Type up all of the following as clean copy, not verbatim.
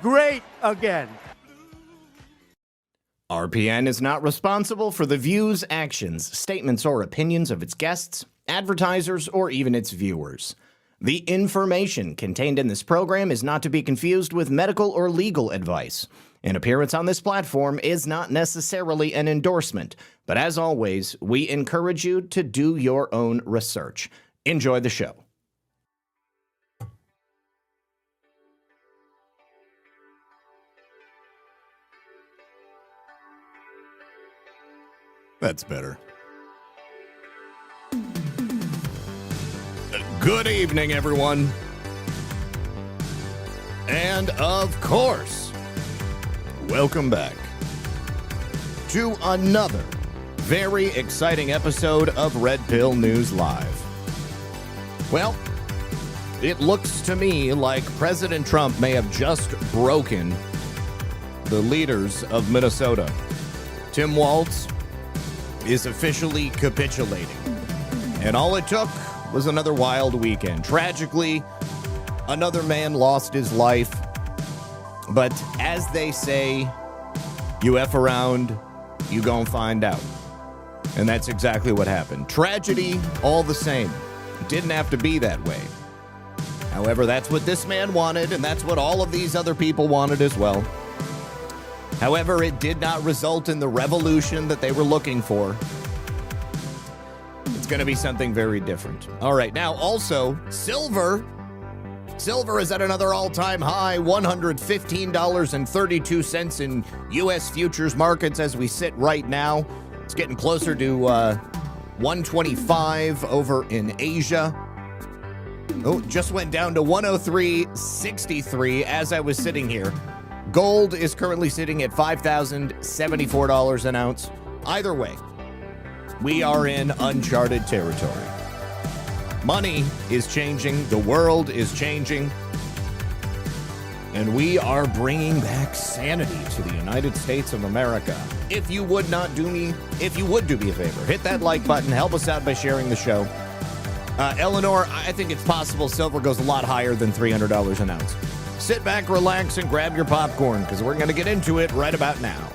great again. RPN is not responsible for the views, actions, statements, or opinions of its guests, advertisers, or even its viewers. The information contained in this program is not to be confused with medical or legal advice. An appearance on this platform is not necessarily an endorsement, but as always, we encourage you to do your own research. Enjoy the show. That's better. Good evening, everyone. And of course, welcome back to another very exciting episode of Red Pill News Live. Well, it looks to me like President Trump may have just broken the leaders of Minnesota. Tim Walz is officially capitulating. And all it took was another wild weekend. Tragically, another man lost his life. But as they say, you F around, you gon' find out. And that's exactly what happened. Tragedy all the same. It didn't have to be that way. However, that's what this man wanted, and that's what all of these other people wanted as well. However, it did not result in the revolution that they were looking for. It's going to be something very different. All right, now also, silver. Silver is at another all-time high, $115.32 in U.S. futures markets as we sit right now. It's getting closer to 125 over in Asia. Oh, just went down to 103.63 as I was sitting here. Gold is currently sitting at $5,074 an ounce. Either way, we are in uncharted territory. Money is changing. The world is changing. And we are bringing back sanity to the United States of America. If you would do me a favor, hit that like button. Help us out by sharing the show. Eleanor, I think it's possible silver goes a lot higher than $300 an ounce. Sit back, relax, and grab your popcorn, because we're going to get into it right about now.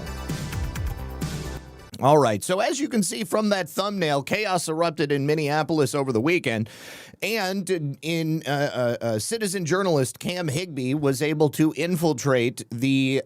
All right, so as you can see from that thumbnail, chaos erupted in Minneapolis over the weekend, and citizen journalist Cam Higbee was able to infiltrate the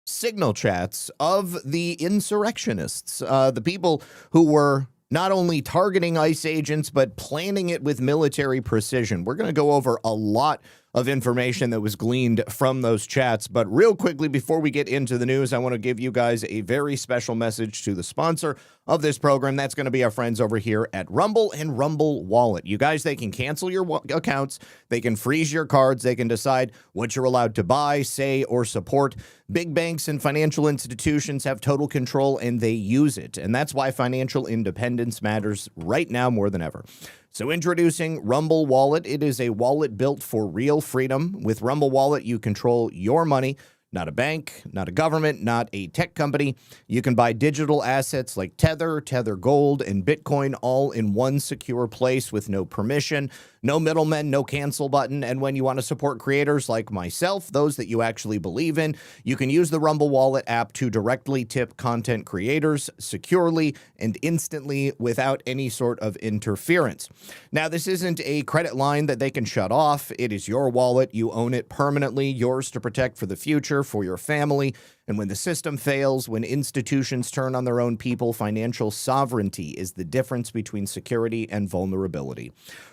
signal chats of the insurrectionists, the people who were not only targeting ICE agents, but planning it with military precision. We're going to go over a lot of information that was gleaned from those chats. But real quickly, before we get into the news, I want to give you guys a very special message to the sponsor of this program. That's going to be our friends over here at Rumble and Rumble Wallet. You guys, they can cancel your accounts. They can freeze your cards. They can decide what you're allowed to buy, say, or support. Big banks and financial institutions have total control, and they use it. And that's why financial independence matters right now more than ever. So introducing Rumble Wallet. It is a wallet built for real freedom. With Rumble Wallet, you control your money, not a bank, not a government, not a tech company. You can buy digital assets like Tether, Tether Gold, and Bitcoin all in one secure place with no permission, no middlemen, no cancel button. And when you want to support creators like myself, those that you actually believe in, you can use the Rumble Wallet app to directly tip content creators securely and instantly without any sort of interference. Now, this isn't a credit line that they can shut off. It is your wallet. You own it permanently, yours to protect for the future, for your family. And when the system fails, when institutions turn on their own people, financial sovereignty is the difference between security and vulnerability.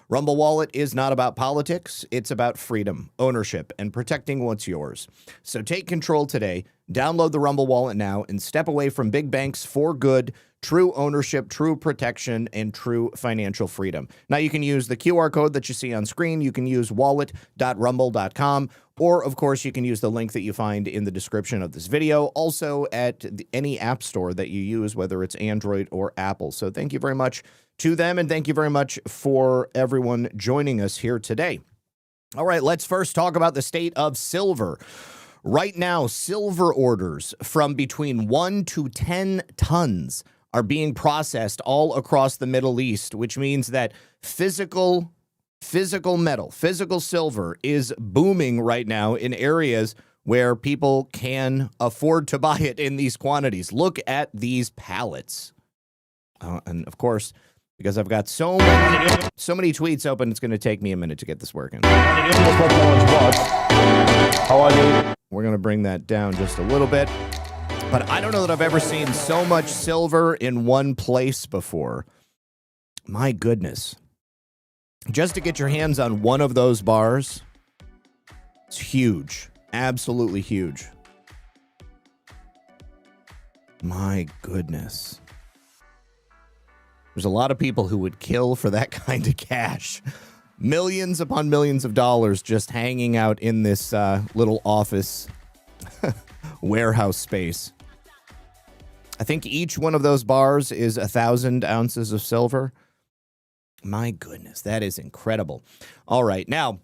Rumble Wallet is not about politics. It's about freedom, ownership, and protecting what's yours. So take control today. Download the Rumble Wallet now and step away from big banks for good. True ownership, true protection, and true financial freedom. Now, you can use the QR code that you see on screen. You can use wallet.rumble.com, or, of course, you can use the link that you find in the description of this video, also at any app store that you use, whether it's Android or Apple. So thank you very much to them, and thank you very much for everyone joining us here today. All right, let's first talk about the state of silver. Right now, silver orders from between 1 to 10 tons are being processed all across the Middle East, which means that physical metal, physical silver is booming right now in areas where people can afford to buy it in these quantities. Look at these pallets. And of course, because I've got so many tweets open, it's going to take me a minute to get this working. We're going to bring that down just a little bit. But I don't know that I've ever seen so much silver in one place before. My goodness. Just to get your hands on one of those bars, it's huge. Absolutely huge. My goodness. There's a lot of people who would kill for that kind of cash. Millions upon millions of dollars just hanging out in this little office warehouse space. I think each one of those bars is 1,000 ounces of silver. My goodness, that is incredible. All right, now,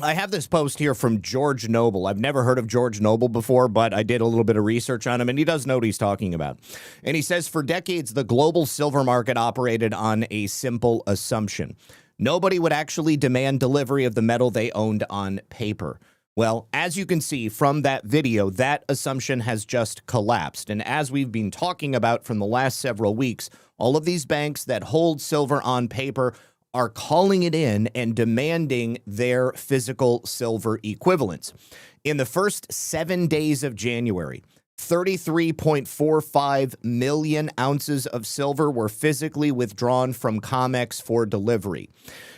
I have this post here from George Noble. I've never heard of George Noble before, but I did a little bit of research on him, and he does know what he's talking about. And he says, for decades, the global silver market operated on a simple assumption. Nobody would actually demand delivery of the metal they owned on paper. Well, as you can see from that video, that assumption has just collapsed. And as we've been talking about from the last several weeks, all of these banks that hold silver on paper are calling it in and demanding their physical silver equivalents. In the first 7 days of January, 33.45 million ounces of silver were physically withdrawn from COMEX for delivery.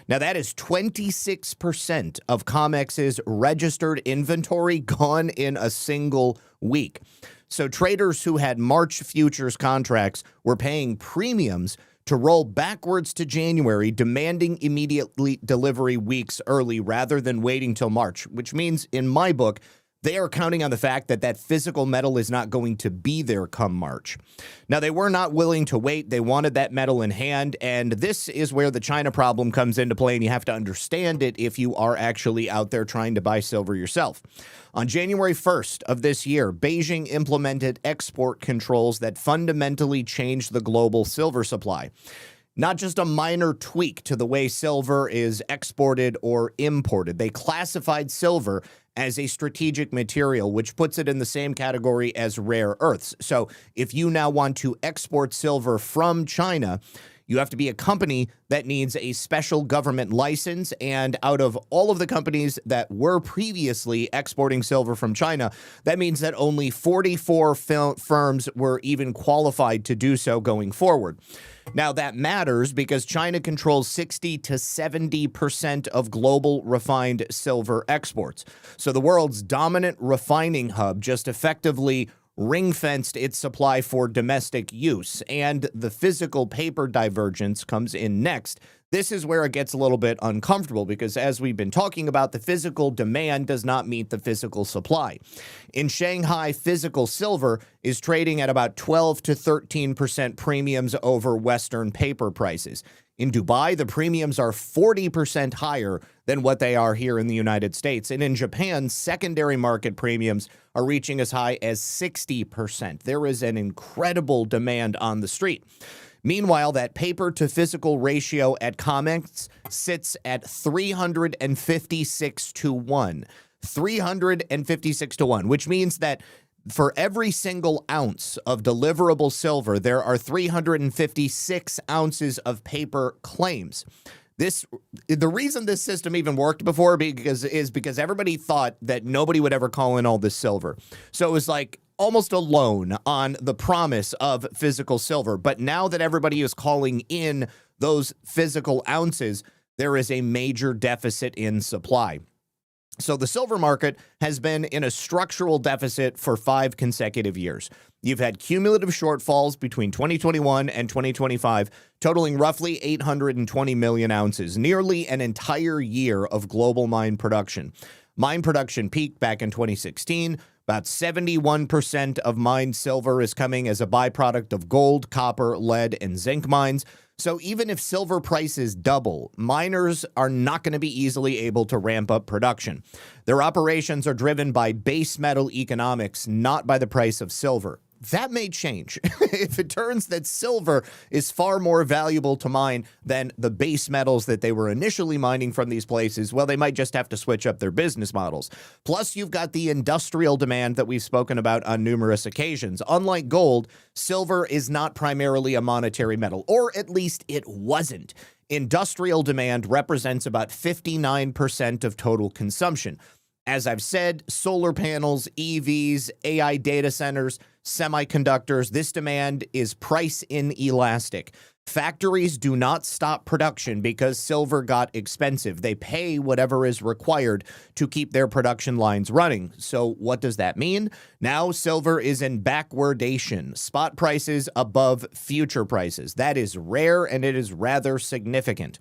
Now, that is 26% of COMEX's registered inventory gone in a single week. So traders who had March futures contracts were paying premiums to roll backwards to January, demanding immediately delivery weeks early rather than waiting till March, which means, in my book, they are counting on the fact that that physical metal is not going to be there come March. Now, they were not willing to wait. They wanted that metal in hand, and this is where the China problem comes into play, and you have to understand it if you are actually out there trying to buy silver yourself. On January 1st of this year, Beijing implemented export controls that fundamentally changed the global silver supply. Not just a minor tweak to the way silver is exported or imported. They classified silver as a strategic material, which puts it in the same category as rare earths. So if you now want to export silver from China, you have to be a company that needs a special government license. And out of all of the companies that were previously exporting silver from China, that means that only 44 firms were even qualified to do so going forward. Now, that matters because China controls 60 to 70% of global refined silver exports. So the world's dominant refining hub just effectively ring-fenced its supply for domestic use, and the physical paper divergence comes in next. This is where it gets a little bit uncomfortable because, as we've been talking about, the physical demand does not meet the physical supply. In Shanghai, physical silver is trading at about 12 to 13% premiums over Western paper prices. In Dubai, the premiums are 40% higher than what they are here in the United States. And in Japan, secondary market premiums are reaching as high as 60%. There is an incredible demand on the street. Meanwhile, that paper to physical ratio at COMEX sits at 356 to 1. 356 to 1, which means that for every single ounce of deliverable silver, there are 356 ounces of paper claims. The reason this system even worked before is because everybody thought that nobody would ever call in all this silver. So it was like almost a loan on the promise of physical silver. But now that everybody is calling in those physical ounces, there is a major deficit in supply. So the silver market has been in a structural deficit for 5 consecutive years. You've had cumulative shortfalls between 2021 and 2025, totaling roughly 820 million ounces, nearly an entire year of global mine production. Mine production peaked back in 2016. About 71% of mined silver is coming as a byproduct of gold, copper, lead, and zinc mines. So even if silver prices double, miners are not going to be easily able to ramp up production. Their operations are driven by base metal economics, not by the price of silver. that may change. If it turns that silver is far more valuable to mine than the base metals that they were initially mining from these places, well, they might just have to switch up their business models. Plus, you've got the industrial demand that we've spoken about on numerous occasions. Unlike gold, silver is not primarily a monetary metal, or at least it wasn't. Industrial demand represents about 59% of total consumption. As I've said, solar panels, EVs, AI data centers, semiconductors, this demand is price inelastic. Factories do not stop production because silver got expensive. They pay whatever is required to keep their production lines running. So what does that mean? Now silver is in backwardation, spot prices above future prices. That is rare and it is rather significant.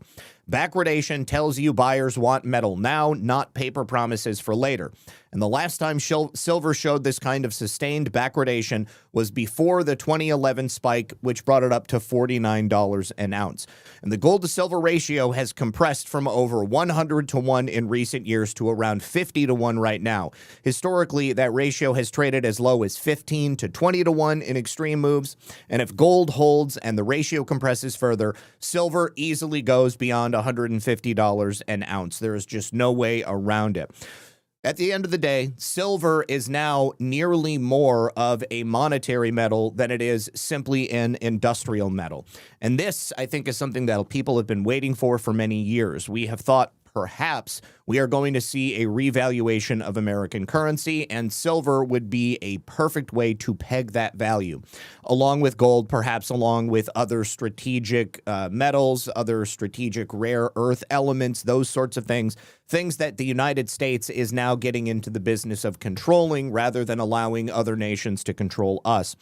Backwardation tells you buyers want metal now, not paper promises for later. And the last time silver showed this kind of sustained backwardation was before the 2011 spike, which brought it up to $49 an ounce. And the gold to silver ratio has compressed from over 100 to 1 in recent years to around 50 to 1 right now. Historically, that ratio has traded as low as 15 to 20 to 1 in extreme moves. And if gold holds and the ratio compresses further, silver easily goes beyond $150 an ounce. There is just no way around it. At the end of the day, silver is now nearly more of a monetary metal than it is simply an industrial metal. And this, I think, is something that people have been waiting for many years. We have thought perhaps we are going to see a revaluation of American currency, and silver would be a perfect way to peg that value, along with gold, perhaps along with other strategic metals, other strategic rare earth elements, those sorts of things that the United States is now getting into the business of controlling rather than allowing other nations to control us.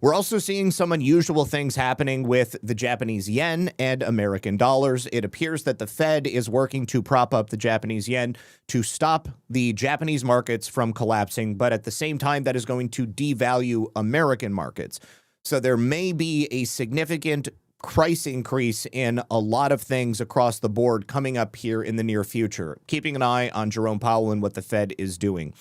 We're also seeing some unusual things happening with the Japanese yen and American dollars. It appears that the Fed is working to prop up the Japanese yen to stop the Japanese markets from collapsing, but at the same time, that is going to devalue American markets. So there may be a significant price increase in a lot of things across the board coming up here in the near future. Keeping an eye on Jerome Powell and what the Fed is doing.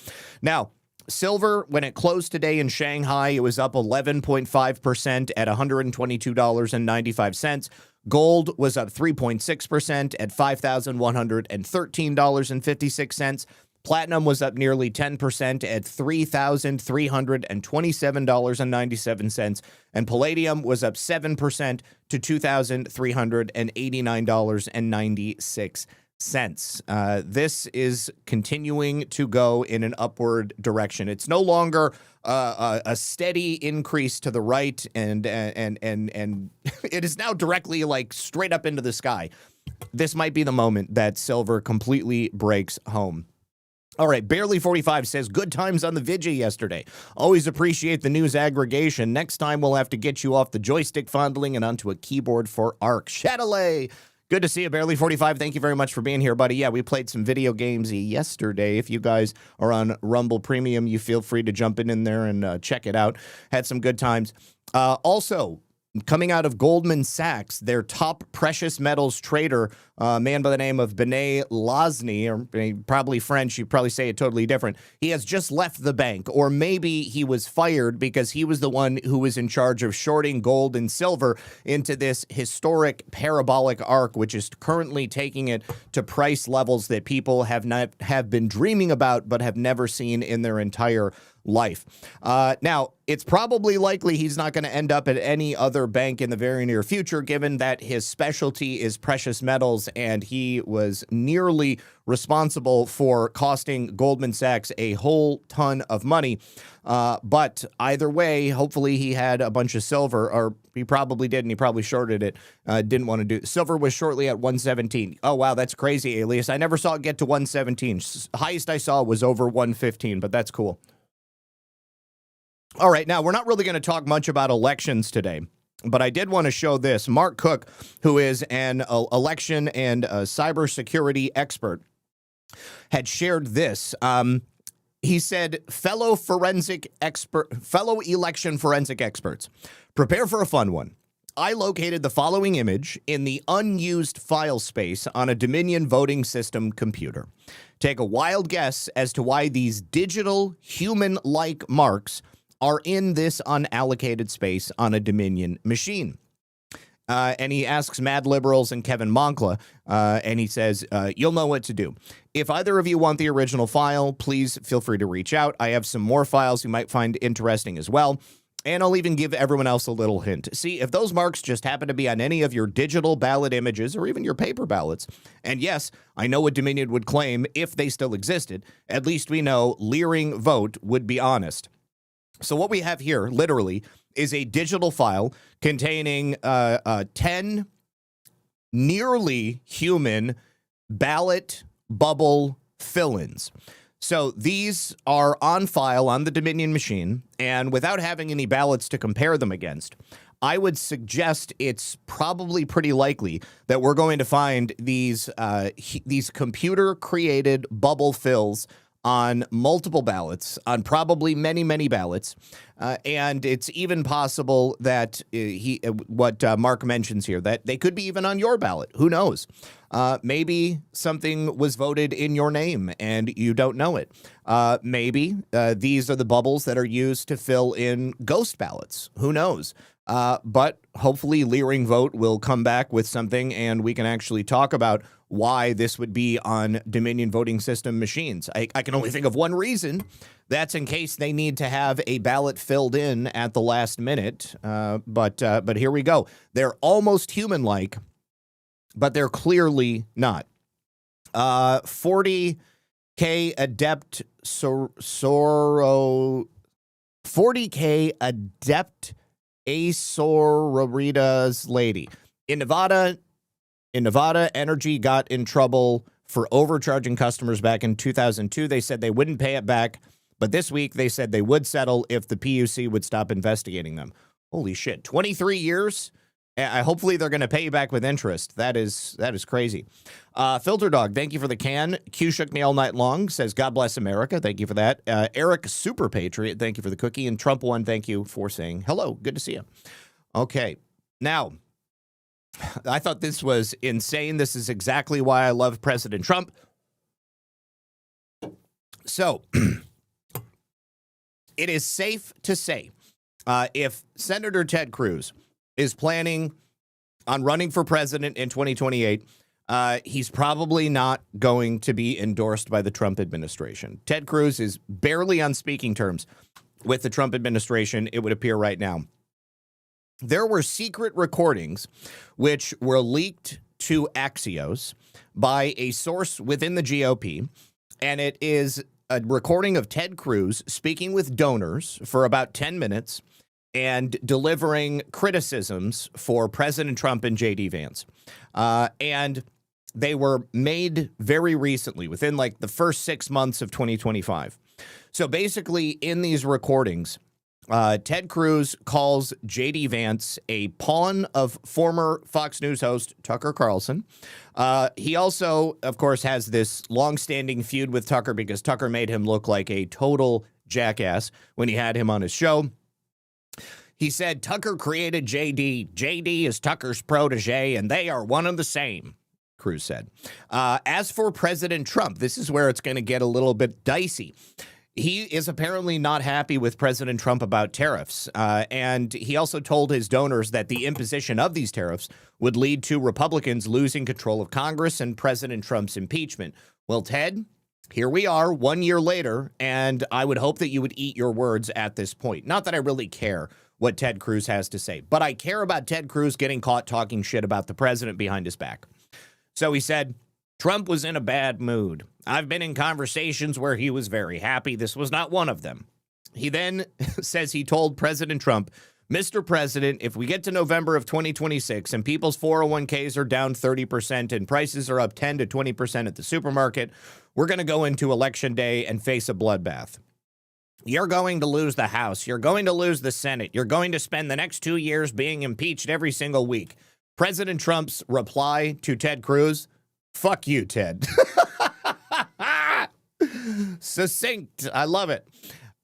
Now, silver, when it closed today in Shanghai, it was up 11.5% at $122.95. Gold was up 3.6% at $5,113.56. Platinum was up nearly 10% at $3,327.97. And palladium was up 7% to $2,389.96. This is continuing to go in an upward direction. It's no longer a steady increase to the right, and it is now directly like straight up into the sky. This might be the moment that silver completely breaks home. All right, Barely 45 says, good times on the Vigi yesterday. Always appreciate the news aggregation. Next time we'll have to get you off the joystick fondling and onto a keyboard for Arc. Chatelet. Good to see you, Barely 45. Thank you very much for being here, buddy. Yeah, we played some video games yesterday. If you guys are on Rumble Premium, you feel free to jump in there and check it out. Had some good times. Also, coming out of Goldman Sachs, their top precious metals trader, a man by the name of Benet Lasny, or probably French, you probably say it totally different. He has just left the bank, or maybe he was fired because he was the one who was in charge of shorting gold and silver into this historic parabolic arc, which is currently taking it to price levels that people have been dreaming about but have never seen in their entire life. Now, it's probably likely he's not going to end up at any other bank in the very near future, given that his specialty is precious metals, and he was nearly responsible for costing Goldman Sachs a whole ton of money. But either way, hopefully he had a bunch of silver, or he probably did, and he probably shorted it. Didn't want to do it. Silver was shortly at 117. Oh, wow, that's crazy, Alias. I never saw it get to 117. Highest I saw was over 115, but that's cool. All right, now, we're not really going to talk much about elections today, but I did want to show this. Mark Cook, who is an election and cybersecurity expert, had shared this. He said, fellow election forensic experts, prepare for a fun one. I located the following image in the unused file space on a Dominion voting system computer. Take a wild guess as to why these digital human-like marks are in this unallocated space on a Dominion machine. And he asks Mad Liberals and Kevin Moncla, and he says, you'll know what to do. If either of you want the original file, please feel free to reach out. I have some more files you might find interesting as well. And I'll even give everyone else a little hint. See, if those marks just happen to be on any of your digital ballot images or even your paper ballots, and yes, I know what Dominion would claim if they still existed, at least we know Leering Vote would be honest. So what we have here, literally, is a digital file containing 10 nearly human ballot bubble fill-ins. So these are on file on the Dominion machine, and without having any ballots to compare them against, I would suggest it's probably pretty likely that we're going to find these computer-created bubble fills on multiple ballots, on probably many, many ballots. And it's even possible that what Mark mentions here, that they could be even on your ballot. Who knows? Maybe something was voted in your name and you don't know it. Maybe these are the bubbles that are used to fill in ghost ballots. Who knows? But hopefully Leering Vote will come back with something and we can actually talk about why this would be on Dominion voting system machines. I can only think of one reason. That's in case they need to have a ballot filled in at the last minute. But here we go. They're almost human-like, but they're clearly not. 40K Adept Soro... 40K Adept Asororitas lady. In Nevada, Energy got in trouble for overcharging customers back in 2002. They said they wouldn't pay it back, but this week they said they would settle if the PUC would stop investigating them. Holy shit, 23 years? Hopefully they're going to pay you back with interest. That is crazy. Filter Dog, thank you for the can. Q shook me all night long, says God bless America. Thank you for that. Eric Super Patriot, thank you for the cookie. And Trump One, thank you for saying hello. Good to see you. Okay, now, I thought this was insane. This is exactly why I love President Trump. So, it is safe to say if Senator Ted Cruz is planning on running for president in 2028, he's probably not going to be endorsed by the Trump administration. Ted Cruz is barely on speaking terms with the Trump administration, it would appear right now. There were secret recordings which were leaked to Axios by a source within the GOP, and it is a recording of Ted Cruz speaking with donors for about 10 minutes and delivering criticisms for President Trump and J.D. Vance. And they were made very recently, within like the first 6 months of 2025. So basically, in these recordings, Ted Cruz calls J.D. Vance a pawn of former Fox News host Tucker Carlson. He also, of course, has this long-standing feud with Tucker because Tucker made him look like a total jackass when he had him on his show. He said Tucker created J.D. J.D. is Tucker's protege, and they are one and the same, Cruz said. As for President Trump, this is where it's going to get a little bit dicey. He is apparently not happy with President Trump about tariffs, and he also told his donors that the imposition of these tariffs would lead to Republicans losing control of Congress and President Trump's impeachment. Well, Ted, here we are 1 year later, and I would hope that you would eat your words at this point. Not that I really care what Ted Cruz has to say, but I care about Ted Cruz getting caught talking shit about the president behind his back. So he said, Trump was in a bad mood. I've been in conversations where he was very happy. This was not one of them. He then says he told President Trump, Mr. President, if we get to November of 2026 and people's 401ks are down 30% and prices are up 10 to 20% at the supermarket, we're going to go into Election Day and face a bloodbath. You're going to lose the House. You're going to lose the Senate. You're going to spend the next 2 years being impeached every single week. President Trump's reply to Ted Cruz, fuck you, Ted. Succinct. I love it.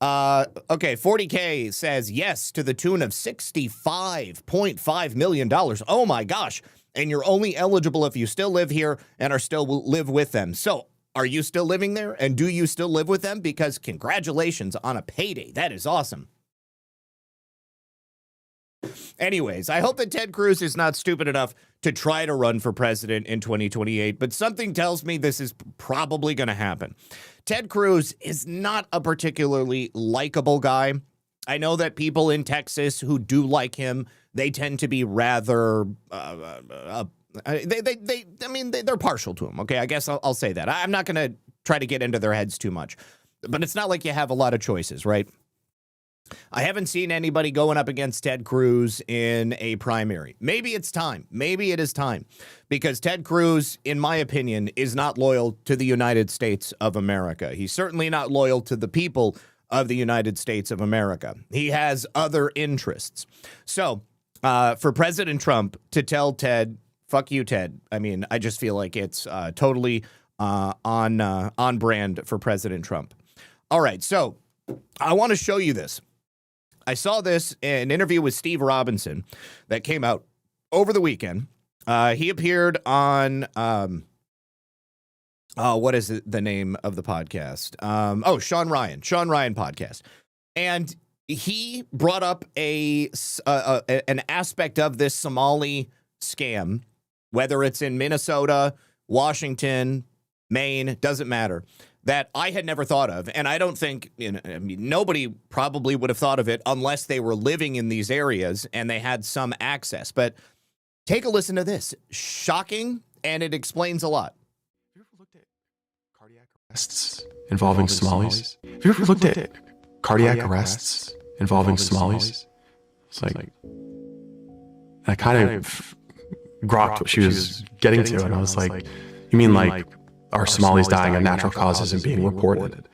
Okay, 40K says yes to the tune of $65.5 million. Oh, my gosh. And you're only eligible if you still live here and are still live with them. So are you still living there? And do you still live with them? Because congratulations on a payday. That is awesome. Anyways, I hope that Ted Cruz is not stupid enough to try to run for president in 2028, but something tells me this is probably going to happen. Ted Cruz is not a particularly likable guy. I know that people in Texas who do like him, they tend to be rather, they're partial to him. Okay, I guess I'll say that. I'm not going to try to get into their heads too much, but it's not like you have a lot of choices, right? I haven't seen anybody going up against Ted Cruz in a primary. Maybe it's time. Maybe it is time, because Ted Cruz, in my opinion, is not loyal to the United States of America. He's certainly not loyal to the people of the United States of America. He has other interests. So for President Trump to tell Ted, fuck you, Ted, I mean, I just feel like it's totally on brand for President Trump. All right, so I want to show you this. I saw this in an interview with Steve Robinson that came out over the weekend. He appeared on, what is the name of the podcast? Sean Ryan podcast. And he brought up an aspect of this Somali scam, whether it's in Minnesota, Washington, Maine, doesn't matter, that I had never thought of. And I don't think, nobody probably would have thought of it unless they were living in these areas and they had some access. But take a listen to this. Shocking, and it explains a lot. Have you ever looked at cardiac arrests involving Somalis? Have you ever looked at cardiac arrests involving Somalis? It's like, I kind of grokked what she was getting to, and I was like, you mean like, are Somalis dying of natural causes and being reported?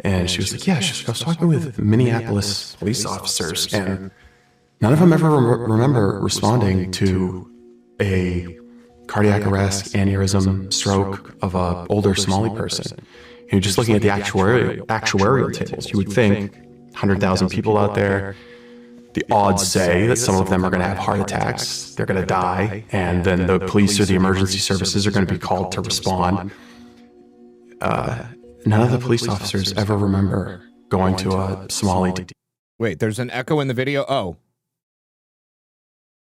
And she was like, yeah, I was talking with Minneapolis police officers, and none of them ever remember responding to a cardiac arrest, aneurysm, stroke of an older Somali person. And just looking at the actuarial tables, you would think 100,000 people out there, the odds say that some of them are going to have heart attacks, they're going to die, and then the police or the emergency services are going to be called to respond. None of the police officers ever remember going to a Somali Wait, there's an echo in the video? Oh.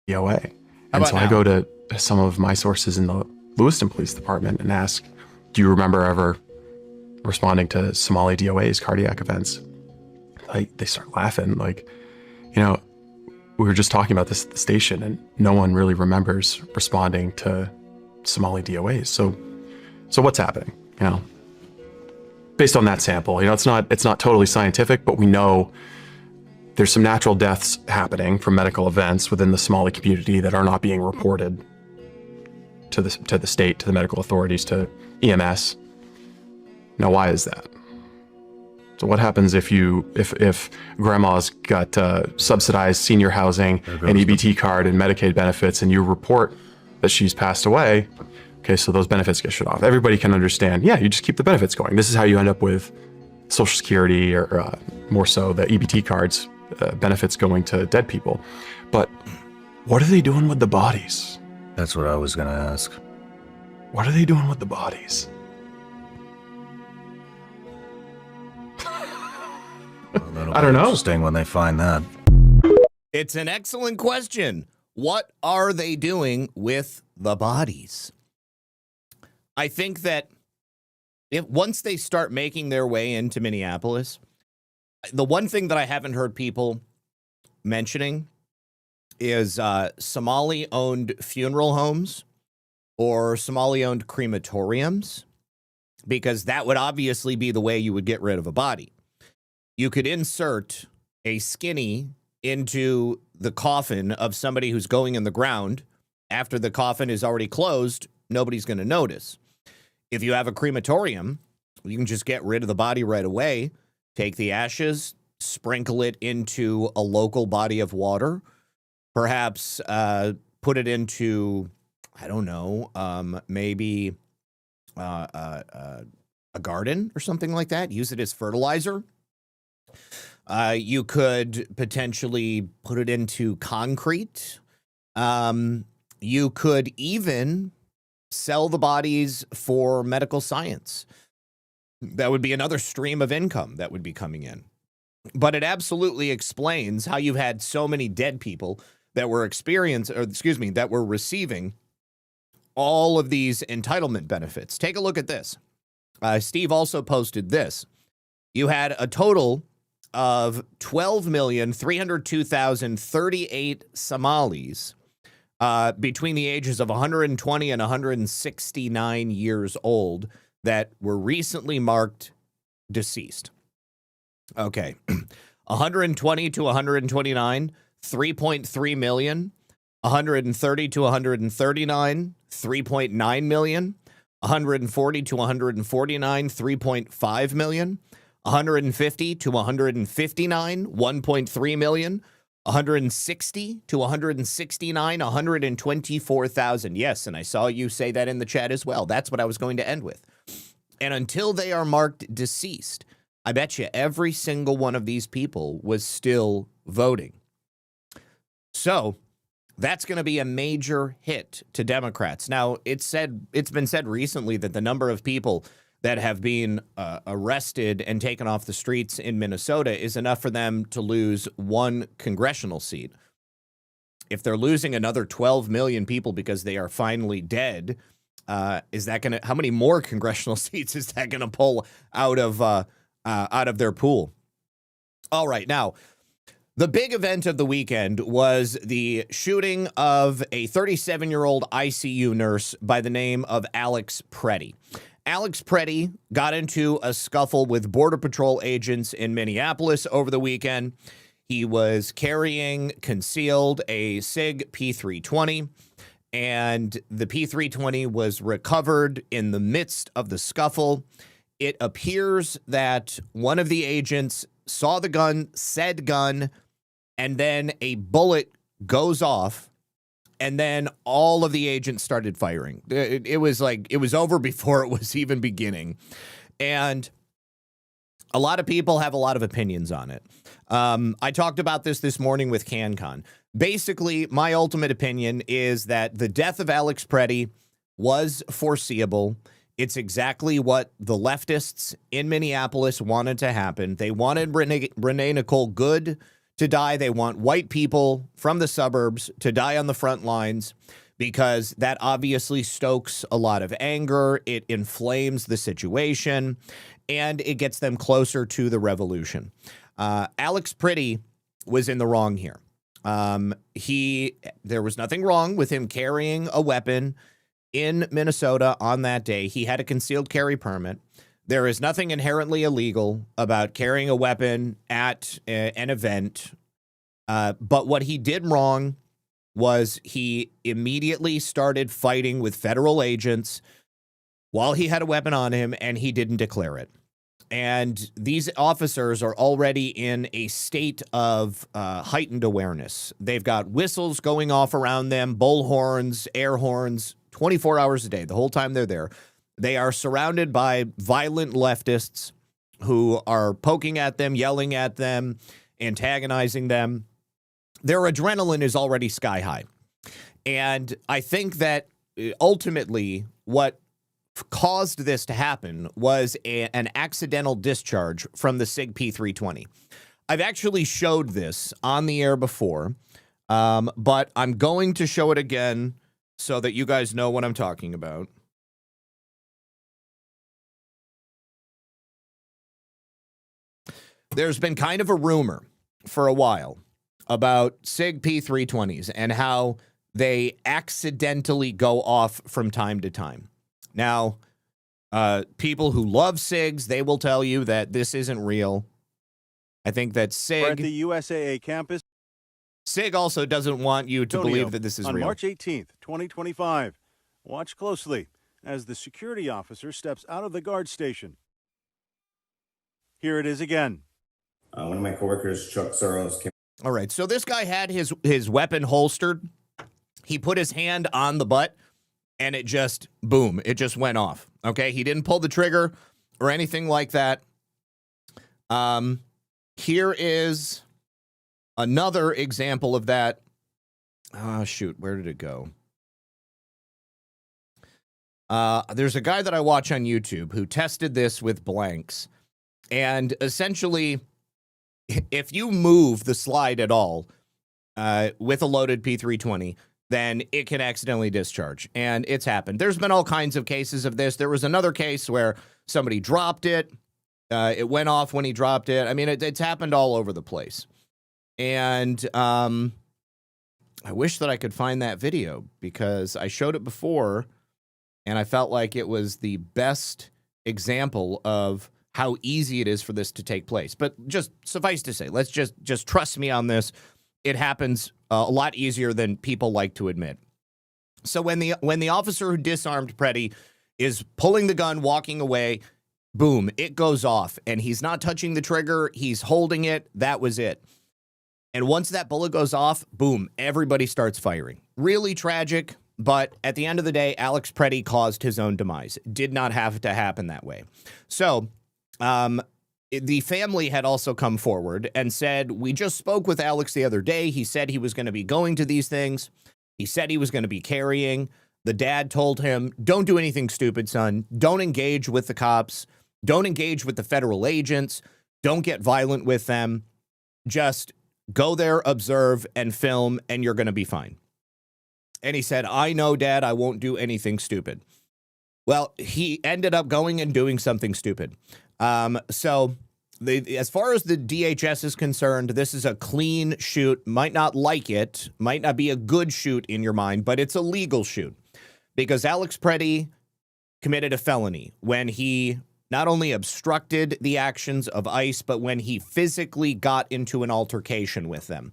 DOA. And so I go to some of my sources in the Lewiston Police Department and ask, do you remember ever responding to Somali DOA's cardiac events? They start laughing. Like, we were just talking about this at the station, and no one really remembers responding to Somali DOAs. So what's happening? Based on that sample, it's not totally scientific, but we know there's some natural deaths happening from medical events within the Somali community that are not being reported to the state, to the medical authorities, to EMS. Now, why is that? So what happens if grandma's got subsidized senior housing, an EBT card, and Medicaid benefits, and you report that she's passed away? Okay, so those benefits get shut off. Everybody can understand, yeah, you just keep the benefits going. This is how you end up with Social Security, or more so the EBT cards, benefits going to dead people. But what are they doing with the bodies? That's what I was going to ask. What are they doing with the bodies? Well, I don't know. Interesting when they find that. It's an excellent question. What are they doing with the bodies? I think that once they start making their way into Minneapolis, the one thing that I haven't heard people mentioning is Somali-owned funeral homes or Somali-owned crematoriums, because that would obviously be the way you would get rid of a body. You could insert a skinny into the coffin of somebody who's going in the ground. After the coffin is already closed, nobody's going to notice. If you have a crematorium, you can just get rid of the body right away, take the ashes, sprinkle it into a local body of water, perhaps put it into, I don't know, maybe a garden or something like that. Use it as fertilizer. You could potentially put it into concrete. You could even sell the bodies for medical science. That would be another stream of income that would be coming in. But it absolutely explains how you've had so many dead people that were that were receiving all of these entitlement benefits. Take a look at this. Steve also posted this. You had a total of 12,302,038 Somalis between the ages of 120 and 169 years old that were recently marked deceased. Okay. 120 to 129, 3.3 million. 130 to 139, 3.9 million. 140 to 149, 3.5 million. 150 to 159, 1.3 million. 160 to 169, 124,000. Yes, and I saw you say that in the chat as well. That's what I was going to end with. And until they are marked deceased, I bet you every single one of these people was still voting. So that's going to be a major hit to Democrats. Now, it's been said recently that the number of people that have been arrested and taken off the streets in Minnesota is enough for them to lose one congressional seat. If they're losing another 12 million people because they are finally dead, is that going to, how many more congressional seats is that going to pull out of their pool? All right, now, the big event of the weekend was the shooting of a 37-year-old ICU nurse by the name of Alex Preddy. Alex Preddy got into a scuffle with Border Patrol agents in Minneapolis over the weekend. He was carrying concealed a SIG P320, and the P320 was recovered in the midst of the scuffle. It appears that one of the agents saw the gun, said gun, and then a bullet goes off, and then all of the agents started firing. It was like, it was over before it was even beginning. And a lot of people have a lot of opinions on it. I talked about this morning with CanCon. Basically, my ultimate opinion is that the death of Alex Preddy was foreseeable. It's exactly what the leftists in Minneapolis wanted to happen. They wanted Renee Nicole Good to die. They want white people from the suburbs to die on the front lines because that obviously stokes a lot of anger. It inflames the situation, and it gets them closer to the revolution. Alex Preddy was in the wrong here. There was nothing wrong with him carrying a weapon in Minnesota on that day. He had a concealed carry permit. There is nothing inherently illegal about carrying a weapon at an event. But what he did wrong was he immediately started fighting with federal agents while he had a weapon on him, and he didn't declare it. And these officers are already in a state of heightened awareness. They've got whistles going off around them, bullhorns, air horns, 24 hours a day, the whole time they're there. They are surrounded by violent leftists who are poking at them, yelling at them, antagonizing them. Their adrenaline is already sky high. And I think that ultimately what caused this to happen was an accidental discharge from the SIG P320. I've actually showed this on the air before, but I'm going to show it again so that you guys know what I'm talking about. There's been kind of a rumor for a while about SIG P320s and how they accidentally go off from time to time. Now, people who love SIGs, they will tell you that this isn't real. I think that SIG... We're at the USAA campus. SIG also doesn't want you to believe that this is on real. March 18th, 2025. Watch closely as the security officer steps out of the guard station. Here it is again. One of my coworkers, Chuck Soros, came. All right, so this guy had his weapon holstered. He put his hand on the butt, and it just, boom, it just went off. Okay, he didn't pull the trigger or anything like that. Here is another example of that. Oh, shoot, where did it go? There's a guy that I watch on YouTube who tested this with blanks. And essentially, if you move the slide at all, with a loaded P320, then it can accidentally discharge. And it's happened. There's been all kinds of cases of this. There was another case where somebody dropped it. It went off when he dropped it. I mean, it's happened all over the place. And I wish that I could find that video because I showed it before and I felt like it was the best example of how easy it is for this to take place. But just suffice to say, let's just trust me on this. It happens a lot easier than people like to admit. So when the officer who disarmed Preddy is pulling the gun, walking away, boom, it goes off. And he's not touching the trigger. He's holding it. That was it. And once that bullet goes off, boom, everybody starts firing. Really tragic, but at the end of the day, Alex Preddy caused his own demise. It did not have to happen that way. So the family had also come forward and said, we just spoke with Alex the other day. He said he was going to be going to these things. He said he was going to be carrying. The dad told him, don't do anything stupid, son. Don't engage with the cops. Don't engage with the federal agents. Don't get violent with them. Just go there, observe, and film, and you're going to be fine. And he said, I know, Dad, I won't do anything stupid. Well, he ended up going and doing something stupid. So as far as the DHS is concerned, this is a clean shoot. Might not like it, might not be a good shoot in your mind, but it's a legal shoot. Because Alex Preddy committed a felony when he not only obstructed the actions of ICE, but when he physically got into an altercation with them.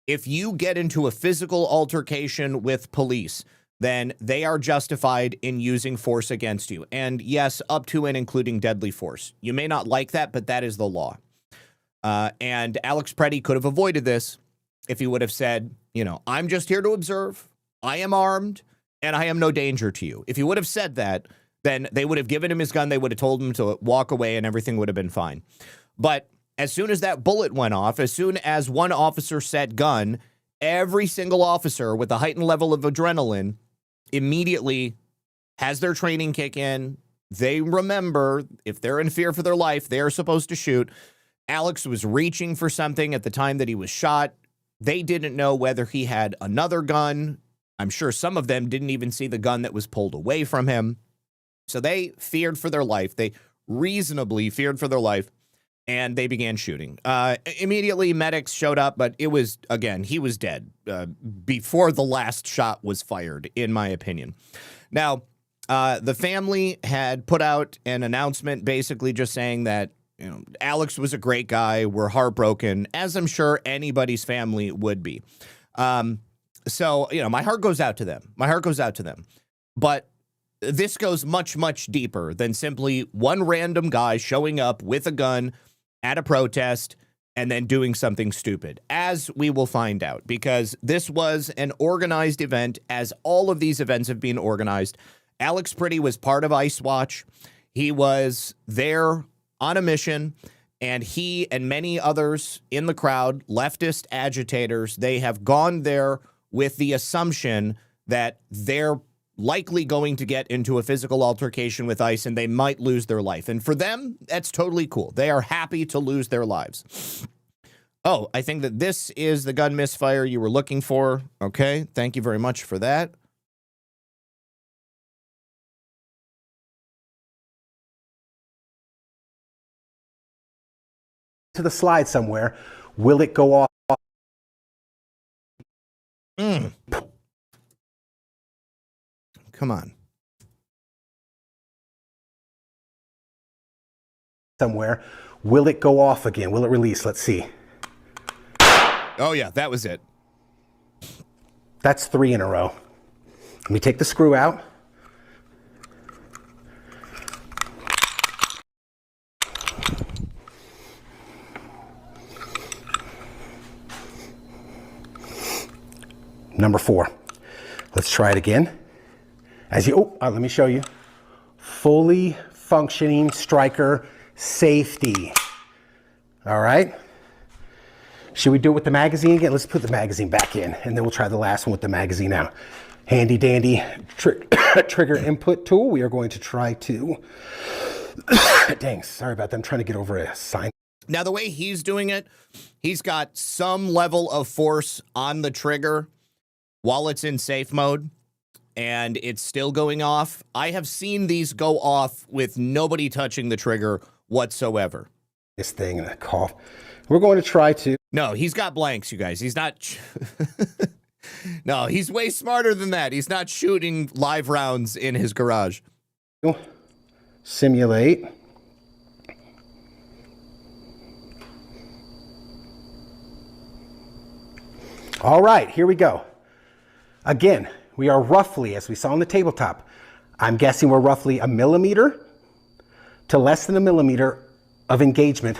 If you get into a physical altercation with police, then they are justified in using force against you. And yes, up to and including deadly force. You may not like that, but that is the law. And Alex Preddy could have avoided this if he would have said, you know, I'm just here to observe. I am armed and I am no danger to you. If he would have said that, then they would have given him his gun. They would have told him to walk away and everything would have been fine. But as soon as that bullet went off, as soon as one officer said gun, every single officer with a heightened level of adrenaline immediately has their training kick in. They remember if they're in fear for their life, they are supposed to shoot. Alex was reaching for something at the time that he was shot. They didn't know whether he had another gun. I'm sure some of them didn't even see the gun that was pulled away from him. So they feared for their life. They reasonably feared for their life, and they began shooting. Immediately, medics showed up, but it was, again, he was dead before the last shot was fired, in my opinion. Now, the family had put out an announcement basically just saying that, you know, Alex was a great guy. We're heartbroken, as I'm sure anybody's family would be. So, you know, my heart goes out to them. My heart goes out to them. But this goes much, much deeper than simply one random guy showing up with a gun at a protest and then doing something stupid, as we will find out, because this was an organized event, as all of these events have been organized. Alex Preddy was part of ICE Watch. He was there on a mission, and he and many others in the crowd, leftist agitators, they have gone there with the assumption that they're likely going to get into a physical altercation with ICE and they might lose their life. And for them, that's totally cool. They are happy to lose their lives. Oh, I think that this is the gun misfire you were looking for. Okay, thank you very much for that. To the slide somewhere. Will it go off? Come on. Somewhere. Will it go off again? Will it release? Let's see. Oh, yeah, that was it. That's 3 in a row. Let me take the screw out. Number 4. Let's try it again. As you, let me show you. Fully functioning striker safety. All right. Should we do it with the magazine again? Let's put the magazine back in, and then we'll try the last one with the magazine out. Handy dandy trigger input tool. We are going to try to, dang, sorry about that. I'm trying to get over a sign. Now, the way he's doing it, he's got some level of force on the trigger while it's in safe mode, and it's still going off. I have seen these go off with nobody touching the trigger whatsoever. This thing and a cough. We're going to try to. No, he's got blanks, you guys. He's not. No, he's way smarter than that. He's not shooting live rounds in his garage. Simulate. All right, here we go. Again, we are roughly, as we saw on the tabletop, I'm guessing we're roughly a millimeter to less than a millimeter of engagement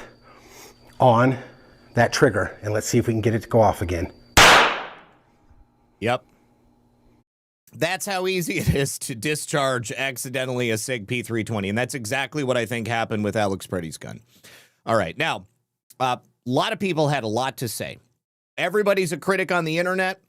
on that trigger. And let's see if we can get it to go off again. Yep. That's how easy it is to discharge accidentally a SIG P320. And that's exactly what I think happened with Alex Pretty's gun. All right. Now, a lot of people had a lot to say. Everybody's a critic on the internet.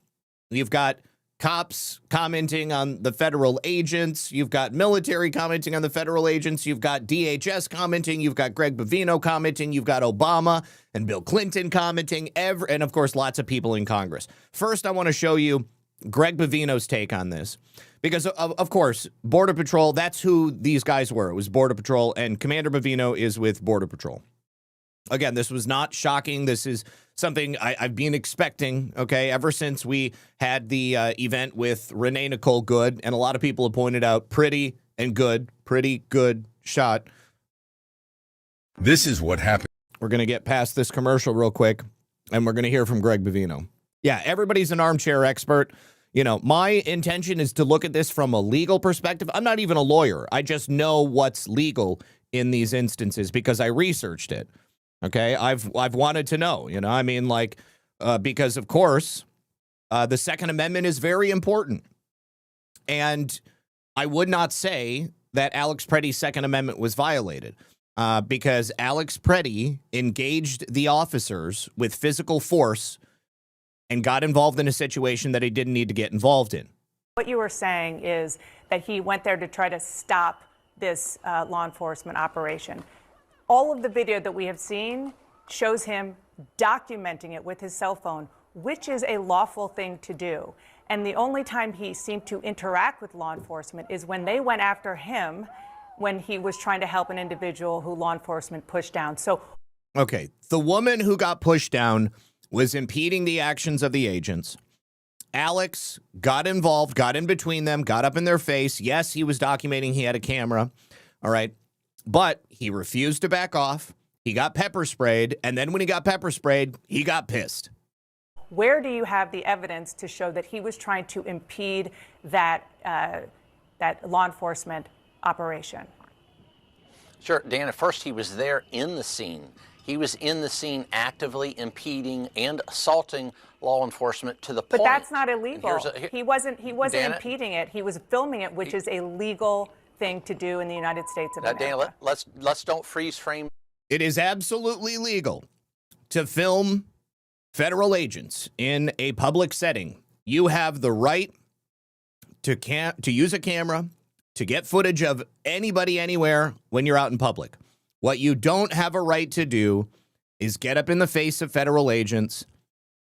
You've got cops commenting on the federal agents. You've got military commenting on the federal agents. You've got DHS commenting. You've got Greg Bovino commenting. You've got Obama and Bill Clinton commenting. And, of course, lots of people in Congress. First, I want to show you Greg Bovino's take on this. Because, of course, Border Patrol, that's who these guys were. It was Border Patrol, and Commander Bovino is with Border Patrol. Again, this was not shocking. This is something I've been expecting, okay, ever since we had the event with Renee Nicole Good, and a lot of people have pointed out pretty good shot. This is what happened. We're going to get past this commercial real quick, and we're going to hear from Greg Bovino. Yeah, everybody's an armchair expert. You know, my intention is to look at this from a legal perspective. I'm not even a lawyer. I just know what's legal in these instances because I researched it. Okay, I've wanted to know, you know, I mean, like, because, of course, the Second Amendment is very important. And I would not say that Alex Pretty's Second Amendment was violated because Alex Pretty engaged the officers with physical force and got involved in a situation that he didn't need to get involved in. What you were saying is that he went there to try to stop this law enforcement operation. All of the video that we have seen shows him documenting it with his cell phone, which is a lawful thing to do. And the only time he seemed to interact with law enforcement is when they went after him when he was trying to help an individual who law enforcement pushed down. So, okay, the woman who got pushed down was impeding the actions of the agents. Alex got involved, got in between them, got up in their face. Yes, he was documenting. He had a camera. All right. But he refused to back off. He got pepper sprayed. And then when he got pepper sprayed, he got pissed. Where do you have the evidence to show that he was trying to impede that law enforcement operation? Sure, Dan, at first he was there in the scene. He was in the scene actively impeding and assaulting law enforcement to the point. But that's not illegal. He wasn't impeding it. He was filming it, which is a legal thing to do in the United States of America. Dan, let's don't freeze frame. It is absolutely legal to film federal agents in a public setting. You have the right to use a camera to get footage of anybody anywhere when you're out in public. What you don't have a right to do is get up in the face of federal agents,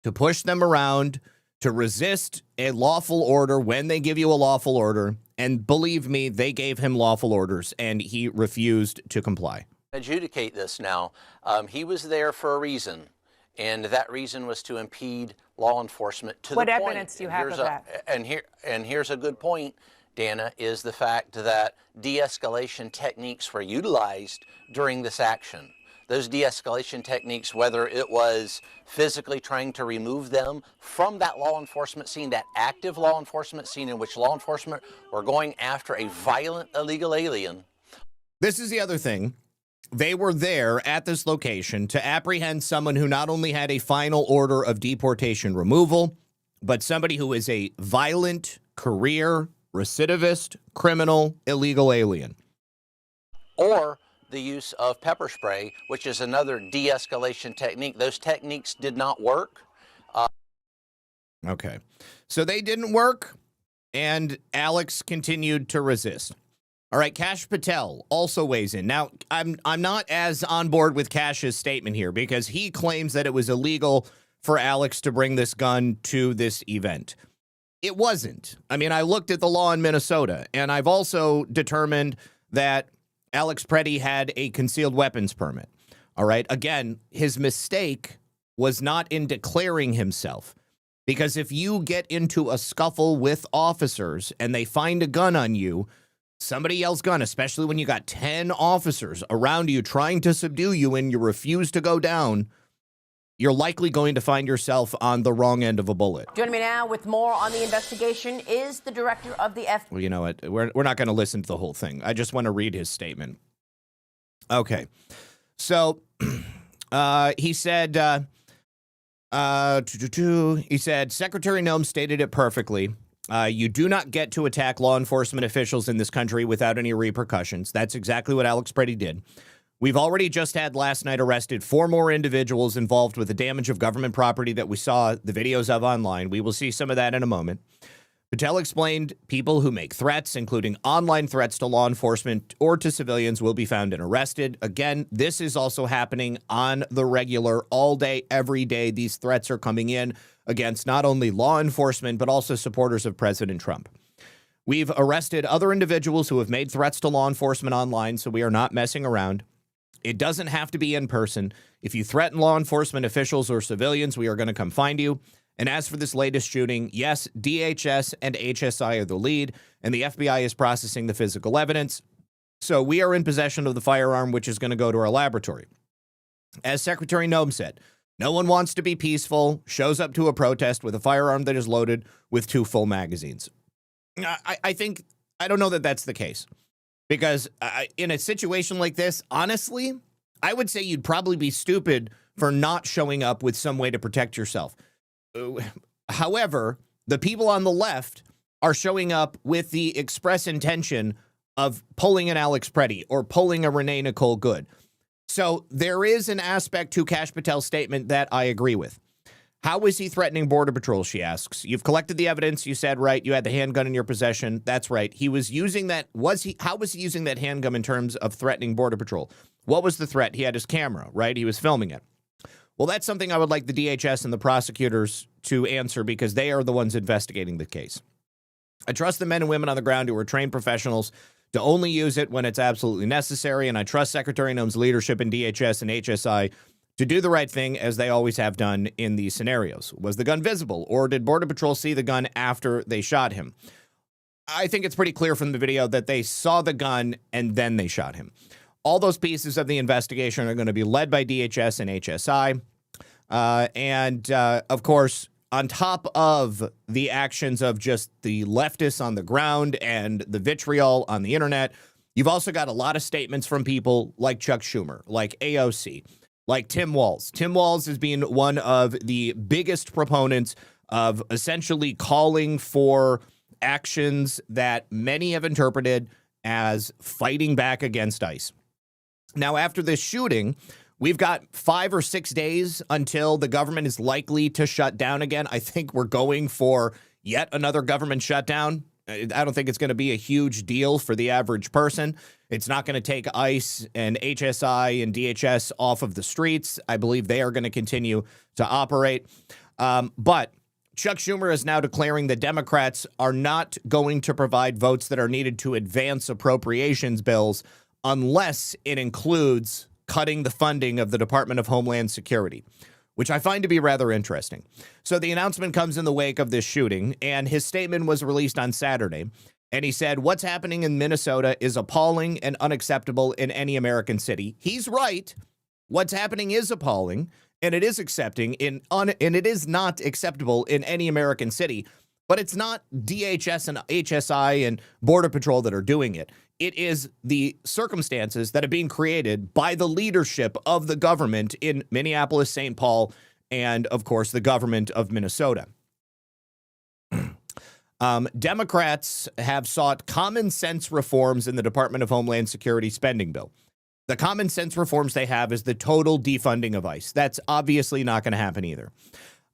to push them around, to resist a lawful order when they give you a lawful order. And believe me, they gave him lawful orders, and he refused to comply. Adjudicate this now. He was there for a reason, and that reason was to impede law enforcement to the point. What evidence do you have of that? And here's a good point, Dana, is the fact that de-escalation techniques were utilized during this action. Those de-escalation techniques, whether it was physically trying to remove them from that law enforcement scene, that active law enforcement scene in which law enforcement were going after a violent illegal alien. This is the other thing. They were there at this location to apprehend someone who not only had a final order of deportation removal, but somebody who is a violent career recidivist, criminal, illegal alien. Or the use of pepper spray, which is another de-escalation technique. Those techniques did not work. Okay. So they didn't work, and Alex continued to resist. All right, Kash Patel also weighs in. Now, I'm not as on board with Kash's statement here because he claims that it was illegal for Alex to bring this gun to this event. It wasn't. I mean, I looked at the law in Minnesota, and I've also determined that Alex Preddy had a concealed weapons permit. All right, again, his mistake was not in declaring himself. Because if you get into a scuffle with officers and they find a gun on you, somebody yells gun, especially when you got 10 officers around you trying to subdue you and you refuse to go down, you're likely going to find yourself on the wrong end of a bullet. Joining me now with more on the investigation is the director of the FBI. Well, you know what? We're not going to listen to the whole thing. I just want to read his statement. Okay. So he said, Secretary Noem stated it perfectly. You do not get to attack law enforcement officials in this country without any repercussions. That's exactly what Alex Preddy did. We've already just had last night arrested 4 more individuals involved with the damage of government property that we saw the videos of online. We will see some of that in a moment. Patel explained people who make threats, including online threats to law enforcement or to civilians, will be found and arrested. Again, this is also happening on the regular, all day, every day. These threats are coming in against not only law enforcement, but also supporters of President Trump. We've arrested other individuals who have made threats to law enforcement online, so we are not messing around. It doesn't have to be in person. If you threaten law enforcement officials or civilians, we are going to come find you. And as for this latest shooting, yes, DHS and HSI are the lead, and the FBI is processing the physical evidence. So we are in possession of the firearm, which is going to go to our laboratory. As Secretary Noem said, no one wants to be peaceful, shows up to a protest with a firearm that is loaded with 2 full magazines. I don't know that that's the case. Because in a situation like this, honestly, I would say you'd probably be stupid for not showing up with some way to protect yourself. However, the people on the left are showing up with the express intention of pulling an Alex Preddy or pulling a Renee Nicole Good. So there is an aspect to Kash Patel's statement that I agree with. How is he threatening Border Patrol, she asks. You've collected the evidence. You said, right, you had the handgun in your possession. That's right. He was using that. How was he using that handgun in terms of threatening Border Patrol? What was the threat? He had his camera, right? He was filming it. Well, that's something I would like the DHS and the prosecutors to answer because they are the ones investigating the case. I trust the men and women on the ground who are trained professionals to only use it when it's absolutely necessary, and I trust Secretary Noem's leadership in DHS and HSI to do the right thing as they always have done in these scenarios. Was the gun visible, or did Border Patrol see the gun after they shot him? I think it's pretty clear from the video that they saw the gun and then they shot him. All those pieces of the investigation are going to be led by DHS and HSI. Of course, on top of the actions of just the leftists on the ground and the vitriol on the internet, you've also got a lot of statements from people like Chuck Schumer, like AOC, like Tim Walz. Tim Walz has been one of the biggest proponents of essentially calling for actions that many have interpreted as fighting back against ICE. Now, after this shooting, we've got 5 or 6 days until the government is likely to shut down again. I think we're going for yet another government shutdown. I don't think it's going to be a huge deal for the average person. It's not going to take ICE and HSI and DHS off of the streets. I believe they are going to continue to operate. But Chuck Schumer is now declaring that Democrats are not going to provide votes that are needed to advance appropriations bills unless it includes cutting the funding of the Department of Homeland Security, which I find to be rather interesting. So the announcement comes in the wake of this shooting, and his statement was released on Saturday. And he said, what's happening in Minnesota is appalling and unacceptable in any American city. He's right. What's happening is appalling, and it is and it is not acceptable in any American city. But it's not DHS and HSI and Border Patrol that are doing it. It is the circumstances that are being created by the leadership of the government in Minneapolis, St. Paul, and, of course, the government of Minnesota. Democrats have sought common sense reforms in the Department of Homeland Security spending bill. The common sense reforms they have is the total defunding of ICE. That's obviously not going to happen either.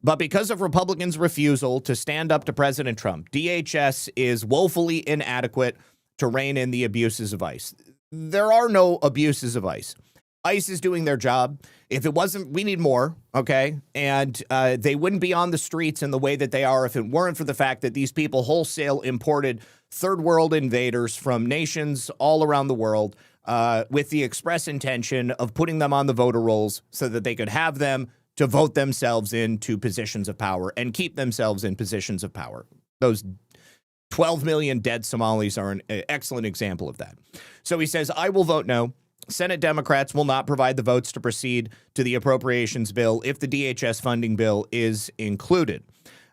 But because of Republicans' refusal to stand up to President Trump, DHS is woefully inadequate to rein in the abuses of ICE. There are no abuses of ICE. ICE is doing their job. If it wasn't, we need more, okay? And they wouldn't be on the streets in the way that they are if it weren't for the fact that these people wholesale imported third world invaders from nations all around the world with the express intention of putting them on the voter rolls so that they could have them to vote themselves into positions of power and keep themselves in positions of power. Those 12 million dead Somalis are an excellent example of that. So he says, I will vote no. Senate Democrats will not provide the votes to proceed to the appropriations bill if the DHS funding bill is included.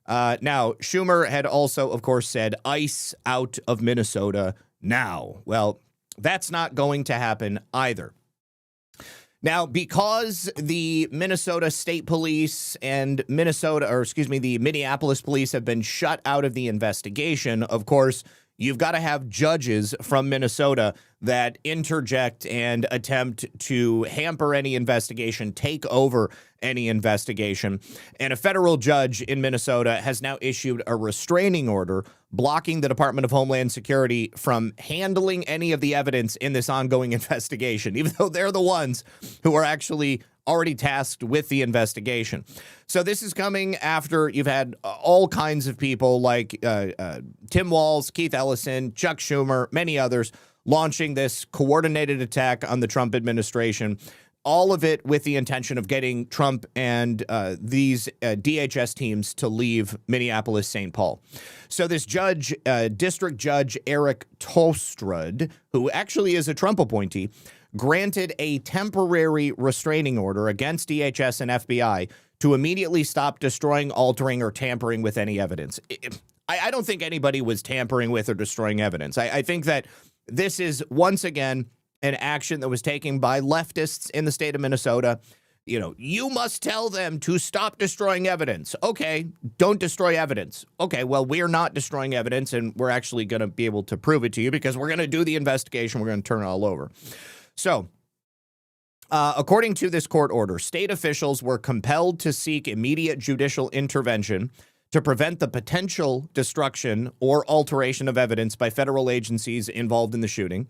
Now, Schumer had also, of course, said ICE out of Minnesota now. Well, that's not going to happen either. Now, because the Minnesota State Police and the Minneapolis Police have been shut out of the investigation, of course, you've got to have judges from Minnesota that interject and attempt to hamper any investigation, take over any investigation. And a federal judge in Minnesota has now issued a restraining order blocking the Department of Homeland Security from handling any of the evidence in this ongoing investigation, even though they're the ones who are actually already tasked with the investigation. So this is coming after you've had all kinds of people like Tim Walz, Keith Ellison, Chuck Schumer, many others launching this coordinated attack on the Trump administration, all of it with the intention of getting Trump and these DHS teams to leave Minneapolis-St. Paul. So this judge, District Judge Eric Tostrud, who actually is a Trump appointee, granted a temporary restraining order against DHS and FBI to immediately stop destroying, altering, or tampering with any evidence. I don't think anybody was tampering with or destroying evidence. I think that this is, once again, an action that was taken by leftists in the state of Minnesota. You know, you must tell them to stop destroying evidence. Okay, don't destroy evidence. Okay, well, we're not destroying evidence, and we're actually going to be able to prove it to you because we're going to do the investigation. We're going to turn it all over. So, according to this court order, state officials were compelled to seek immediate judicial intervention to prevent the potential destruction or alteration of evidence by federal agencies involved in the shooting.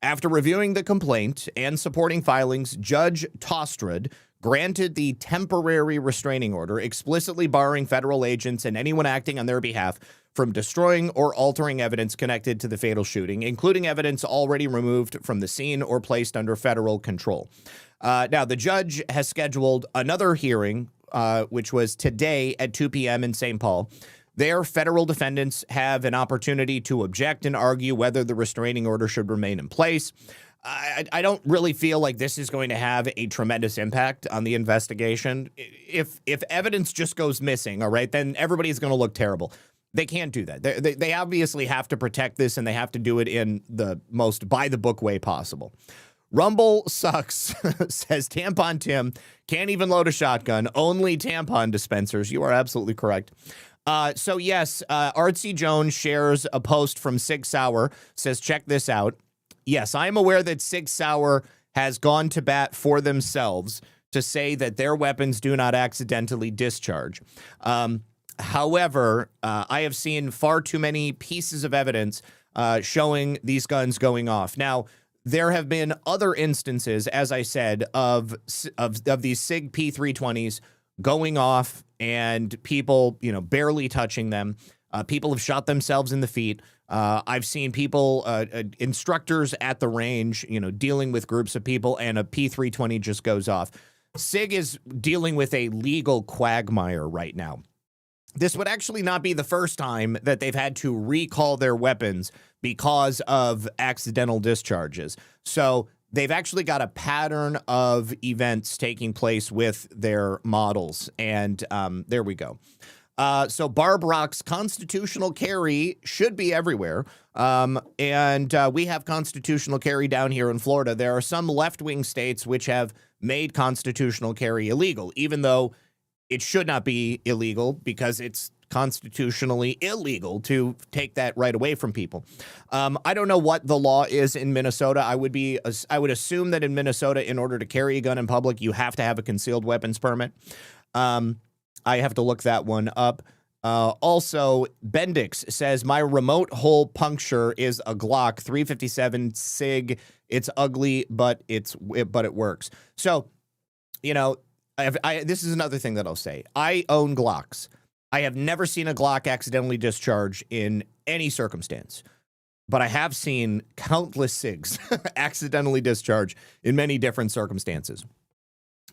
After reviewing the complaint and supporting filings, Judge Tostrud granted the temporary restraining order, explicitly barring federal agents and anyone acting on their behalf from destroying or altering evidence connected to the fatal shooting, including evidence already removed from the scene or placed under federal control. Now, the judge has scheduled another hearing, which was today at 2 p.m. in St. Paul. There, federal defendants have an opportunity to object and argue whether the restraining order should remain in place. I don't really feel like this is going to have a tremendous impact on the investigation. If evidence just goes missing, all right, then everybody's going to look terrible. They can't do that. They obviously have to protect this, and they have to do it in the most by-the-book way possible. Rumble sucks, says Tampon Tim. Can't even load a shotgun. Only tampon dispensers. You are absolutely correct. So yes, Artsy Jones shares a post from Sig Sauer, says, check this out. Yes, I am aware that Sig Sauer has gone to bat for themselves to say that their weapons do not accidentally discharge. However, I have seen far too many pieces of evidence showing these guns going off. Now, there have been other instances, as I said, of these SIG P320s going off and people, barely touching them. People have shot themselves in the feet. I've seen people, instructors at the range, dealing with groups of people, and a P320 just goes off. SIG is dealing with a legal quagmire right now. This would actually not be the first time that they've had to recall their weapons because of accidental discharges. So they've actually got a pattern of events taking place with their models. And there we go. So Barb Rock's constitutional carry should be everywhere. And we have constitutional carry down here in Florida. There are some left-wing states which have made constitutional carry illegal, even though it should not be illegal because it's constitutionally illegal to take that right away from people. I don't know what the law is in Minnesota. I would assume that in Minnesota, in order to carry a gun in public, you have to have a concealed weapons permit. I have to look that one up. Also, Bendix says, my remote hole puncture is a Glock 357 SIG. It's ugly, but it works. So, you know, this is another thing that I'll say. I own Glocks. I have never seen a Glock accidentally discharge in any circumstance, but I have seen countless SIGs accidentally discharge in many different circumstances.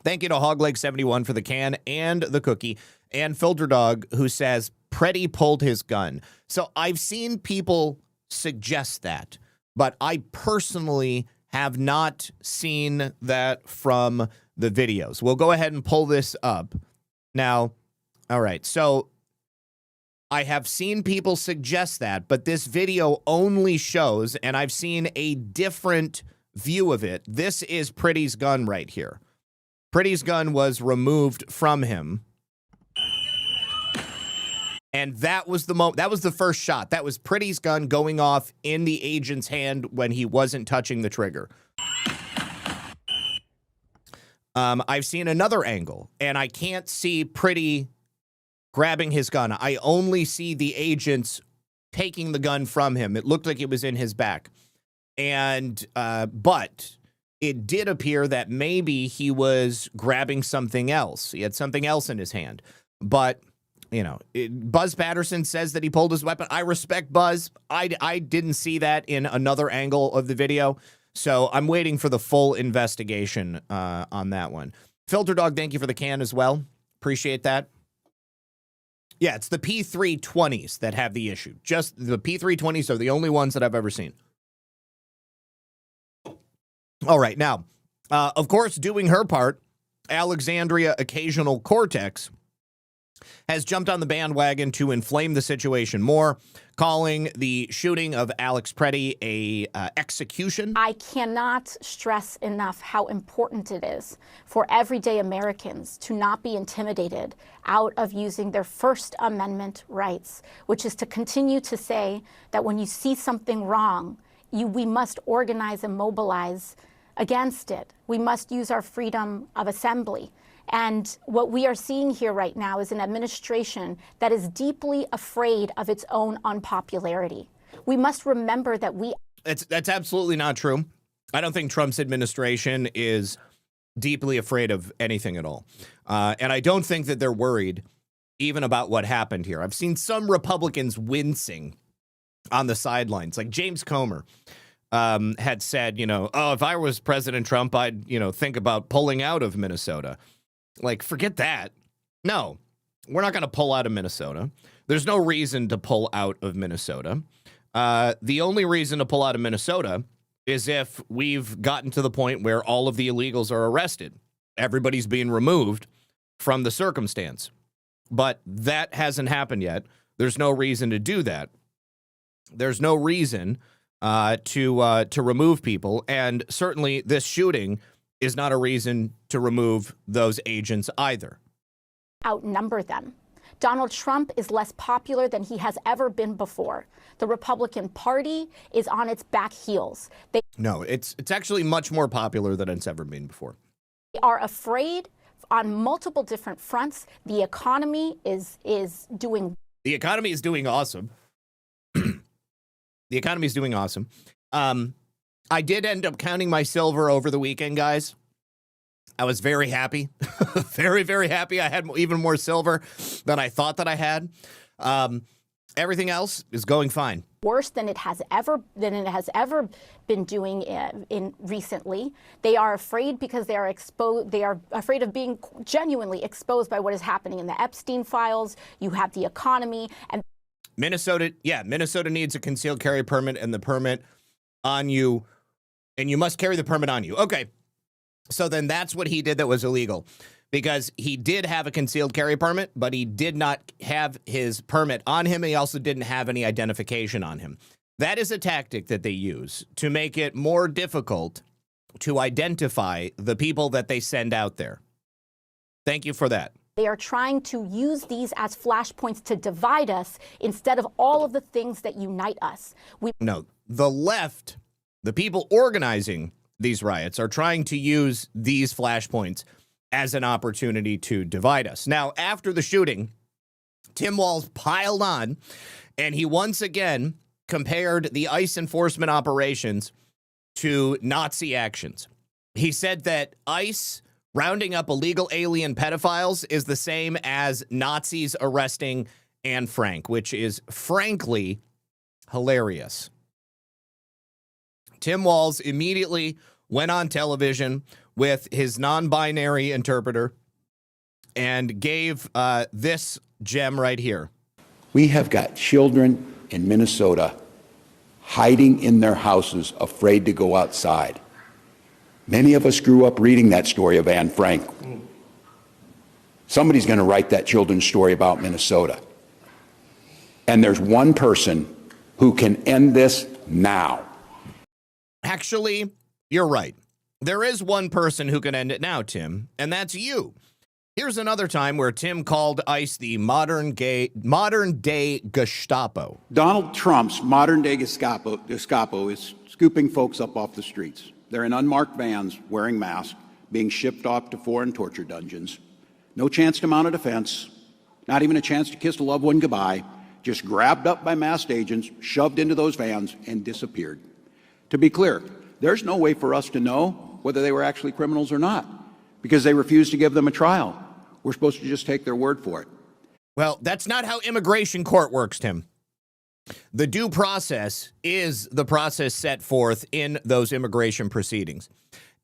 Thank you to Hogleg71 for the can and the cookie, and Filter Dog, who says Pretty pulled his gun. So I've seen people suggest that, but I personally have not seen that from the videos. We'll go ahead and pull this up. Now, all right, so I have seen people suggest that, but this video only shows, and I've seen a different view of it. This is Pretty's gun right here. Pretty's gun was removed from him. And that was the first shot. That was Pretty's gun going off in the agent's hand when he wasn't touching the trigger. I've seen another angle, and I can't see Pretty grabbing his gun. I only see the agents taking the gun from him. It looked like it was in his back. And, but it did appear that maybe he was grabbing something else. He had something else in his hand. But, you know, Buzz Patterson says that he pulled his weapon. I respect Buzz. I didn't see that in another angle of the video. So I'm waiting for the full investigation on that one. Filter Dog, thank you for the can as well. Appreciate that. Yeah, it's the P320s that have the issue. Just the P320s are the only ones that I've ever seen. All right, now, of course, doing her part, Alexandria Occasional Cortex has jumped on the bandwagon to inflame the situation more, calling the shooting of Alex Pretty a execution. I cannot stress enough how important it is for everyday Americans to not be intimidated out of using their First Amendment rights, which is to continue to say that when you see something wrong, we must organize and mobilize against it. We must use our freedom of assembly. And what we are seeing here right now is an administration that is deeply afraid of its own unpopularity. We must remember that That's absolutely not true. I don't think Trump's administration is deeply afraid of anything at all. And I don't think that they're worried even about what happened here. I've seen some Republicans wincing on the sidelines, like James Comer had said, you know, oh, if I was President Trump, I'd, you know, think about pulling out of Minnesota. Like, forget that. No, we're not going to pull out of Minnesota. There's no reason to pull out of Minnesota. The only reason to pull out of Minnesota is if we've gotten to the point where all of the illegals are arrested. Everybody's being removed from the circumstance. But that hasn't happened yet. There's no reason to do that. There's no reason to remove people. And certainly this shooting is not a reason to remove those agents either. Outnumber them. Donald Trump is less popular than he has ever been before. The Republican Party is on its back heels. No, it's actually much more popular than it's ever been before. They are afraid on multiple different fronts. The economy is doing. The economy is doing awesome. The economy is doing awesome. I did end up counting my silver over the weekend, guys. I was very happy. Very, very happy. I had even more silver than I thought that I had. Everything else is going fine. Worse than it has ever been doing in recently. They are afraid because they are exposed. They are afraid of being genuinely exposed by what is happening in the Epstein files. You have the economy and Minnesota. Yeah, Minnesota needs a concealed carry permit and the permit on you. And you must carry the permit on you. Okay, so then that's what he did that was illegal. Because he did have a concealed carry permit, but he did not have his permit on him. And he also didn't have any identification on him. That is a tactic that they use to make it more difficult to identify the people that they send out there. Thank you for that. They are trying to use these as flashpoints to divide us instead of all of the things that unite us. No, the left, the people organizing these riots, are trying to use these flashpoints as an opportunity to divide us. Now, after the shooting Tim Walz piled on, and he once again compared the ICE enforcement operations to Nazi actions. He said that ICE rounding up illegal alien pedophiles is the same as Nazis arresting Anne Frank, which is frankly hilarious. Tim Walz immediately went on television with his non-binary interpreter and gave this gem right here. We have got children in Minnesota hiding in their houses, afraid to go outside. Many of us grew up reading that story of Anne Frank. Somebody's going to write that children's story about Minnesota. And there's one person who can end this now. Actually, you're right. There is one person who can end it now, Tim, and that's you. Here's another time where Tim called ICE the modern-day Gestapo. Donald Trump's modern-day Gestapo is scooping folks up off the streets. They're in unmarked vans, wearing masks, being shipped off to foreign torture dungeons. No chance to mount a defense, not even a chance to kiss a loved one goodbye, just grabbed up by masked agents, shoved into those vans, and disappeared. To be clear, there's no way for us to know whether they were actually criminals or not, because they refused to give them a trial. We're supposed to just take their word for it. Well, that's not how immigration court works, Tim. The due process is the process set forth in those immigration proceedings.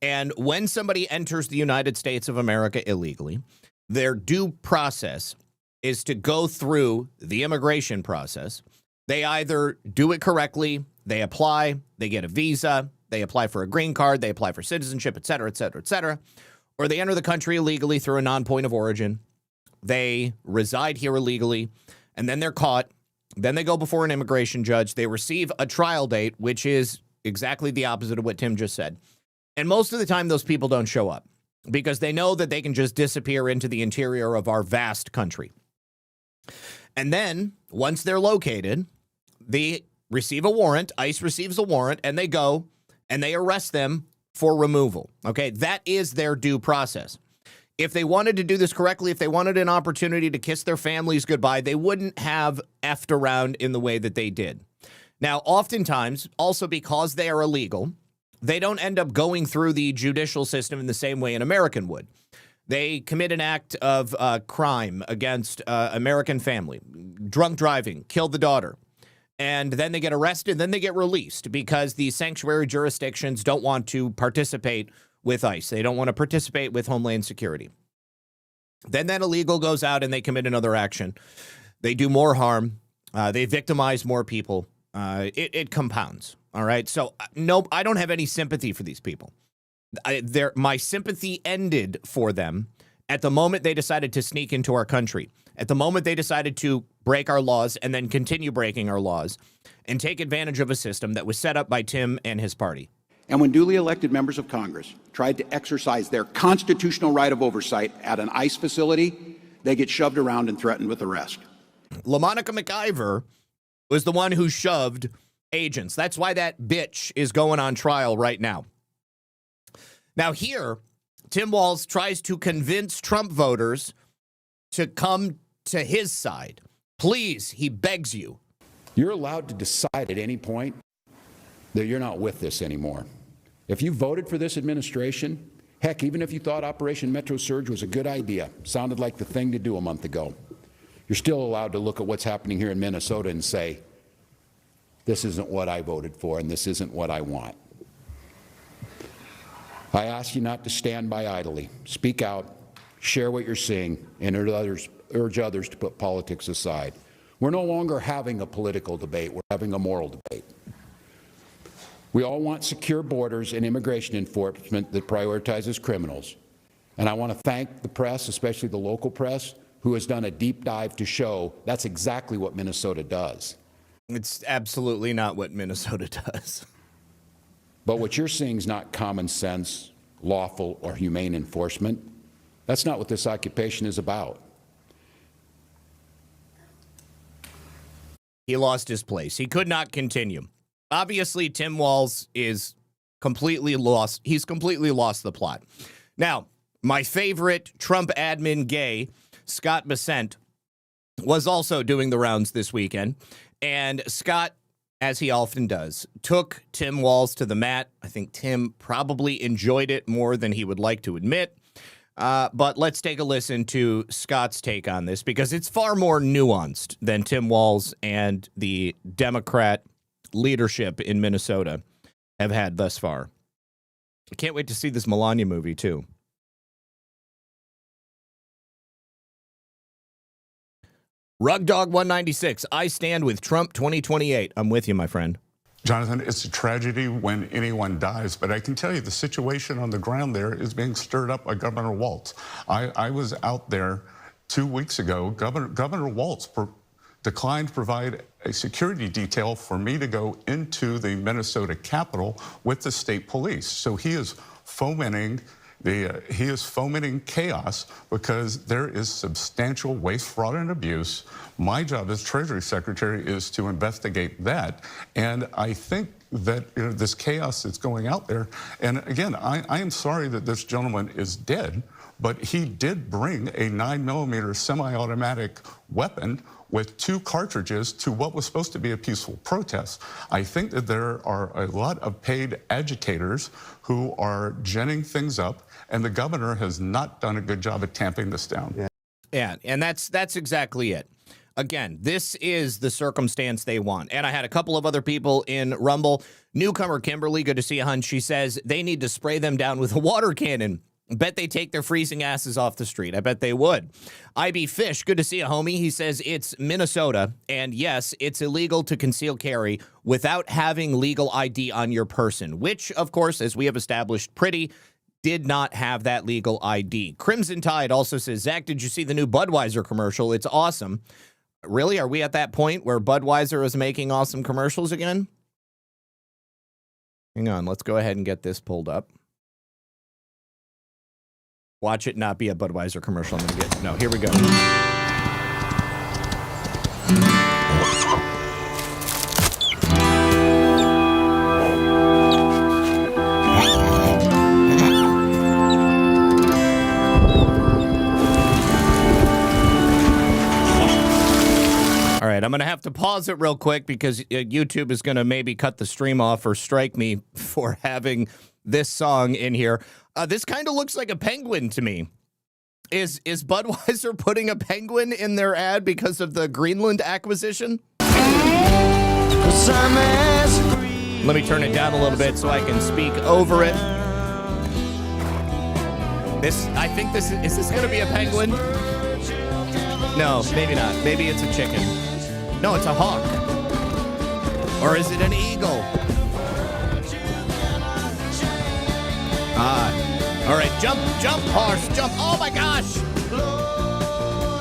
And when somebody enters the United States of America illegally, their due process is to go through the immigration process. They either do it correctly, they apply, they get a visa, they apply for a green card, they apply for citizenship, et cetera, et cetera, et cetera, or they enter the country illegally through a non-point of origin. They reside here illegally, and then they're caught. Then they go before an immigration judge. They receive a trial date, which is exactly the opposite of what Tim just said. And most of the time, those people don't show up because they know that they can just disappear into the interior of our vast country. And then, once they're located, they receive a warrant. ICE receives a warrant, and they go and they arrest them for removal. Okay, that is their due process. If they wanted to do this correctly, if they wanted an opportunity to kiss their families goodbye, they wouldn't have effed around in the way that they did. Now, oftentimes, also because they are illegal, they don't end up going through the judicial system in the same way an American would. They commit an act of crime against American family, drunk driving, kill the daughter, and then they get arrested, then they get released because the sanctuary jurisdictions don't want to participate with ICE. They don't want to participate with Homeland Security. Then that illegal goes out and they commit another action. They do more harm. They victimize more people. It compounds. All right. So no, I don't have any sympathy for these people. My sympathy ended for them at the moment they decided to sneak into our country, at the moment they decided to break our laws and then continue breaking our laws and take advantage of a system that was set up by Tim and his party. And when duly elected members of Congress tried to exercise their constitutional right of oversight at an ICE facility, they get shoved around and threatened with arrest. LaMonica McIver was the one who shoved agents. That's why that bitch is going on trial right now. Now here, Tim Walz tries to convince Trump voters to come to his side. Please, he begs you. You're allowed to decide at any point that you're not with this anymore. If you voted for this administration, heck, even if you thought Operation Metro Surge was a good idea, sounded like the thing to do a month ago, you're still allowed to look at what's happening here in Minnesota and say, this isn't what I voted for and this isn't what I want. I ask you not to stand by idly. Speak out, share what you're seeing, and urge others to put politics aside. We're no longer having a political debate, we're having a moral debate. We all want secure borders and immigration enforcement that prioritizes criminals. And I want to thank the press, especially the local press, who has done a deep dive to show that's exactly what Minnesota does. It's absolutely not what Minnesota does. But what you're seeing is not common sense, lawful, or humane enforcement. That's not what this occupation is about. He lost his place. He could not continue. Obviously, Tim Walz is completely lost. He's completely lost the plot. Now, my favorite Trump admin gay, Scott Bessent, was also doing the rounds this weekend. And Scott, as he often does, took Tim Walz to the mat. I think Tim probably enjoyed it more than he would like to admit. But let's take a listen to Scott's take on this, because it's far more nuanced than Tim Walz and the Democrat leadership in Minnesota have had thus far. I can't wait to see this Melania movie, too. Rug Dog 196, I stand with Trump 2028. I'm with you, my friend. Jonathan, it's a tragedy when anyone dies, but I can tell you the situation on the ground there is being stirred up by Governor Walz. I was out there 2 weeks ago. Governor Walz declined to provide a security detail for me to go into the Minnesota Capitol with the state police. So he is fomenting chaos because there is substantial waste, fraud, and abuse. My job as Treasury Secretary is to investigate that. And I think that this chaos that's going out there, and again, I am sorry that this gentleman is dead, but he did bring a 9mm semi-automatic weapon with 2 cartridges to what was supposed to be a peaceful protest. I think that there are a lot of paid agitators who are ginning things up, and the governor has not done a good job at tamping this down. Yeah, and that's exactly it. Again, this is the circumstance they want. And I had a couple of other people in Rumble. Newcomer Kimberly, good to see you, hun. She says they need to spray them down with a water cannon. Bet they take their freezing asses off the street. I bet they would. IB Fish, good to see you, homie. He says it's Minnesota, and yes, it's illegal to conceal carry without having legal ID on your person, which, of course, as we have established, Pretty did not have that legal ID. Crimson Tide also says, Zach, did you see the new Budweiser commercial? It's awesome. Really? Are we at that point where Budweiser is making awesome commercials again? Hang on. Let's go ahead and get this pulled up. Watch it not be a Budweiser commercial. I'm going to get... No, here we go. All right, I'm going to have to pause it real quick because YouTube is going to maybe cut the stream off or strike me for having this song in here. This kind of looks like a penguin to me. Is Budweiser putting a penguin in their ad because of the Greenland acquisition? Let me turn it down a little bit so I can speak over it. I think this is going to be a penguin? No, maybe not. Maybe it's a chicken. No, it's a hawk. Or is it an eagle? All right, jump, horse, jump. Oh my gosh!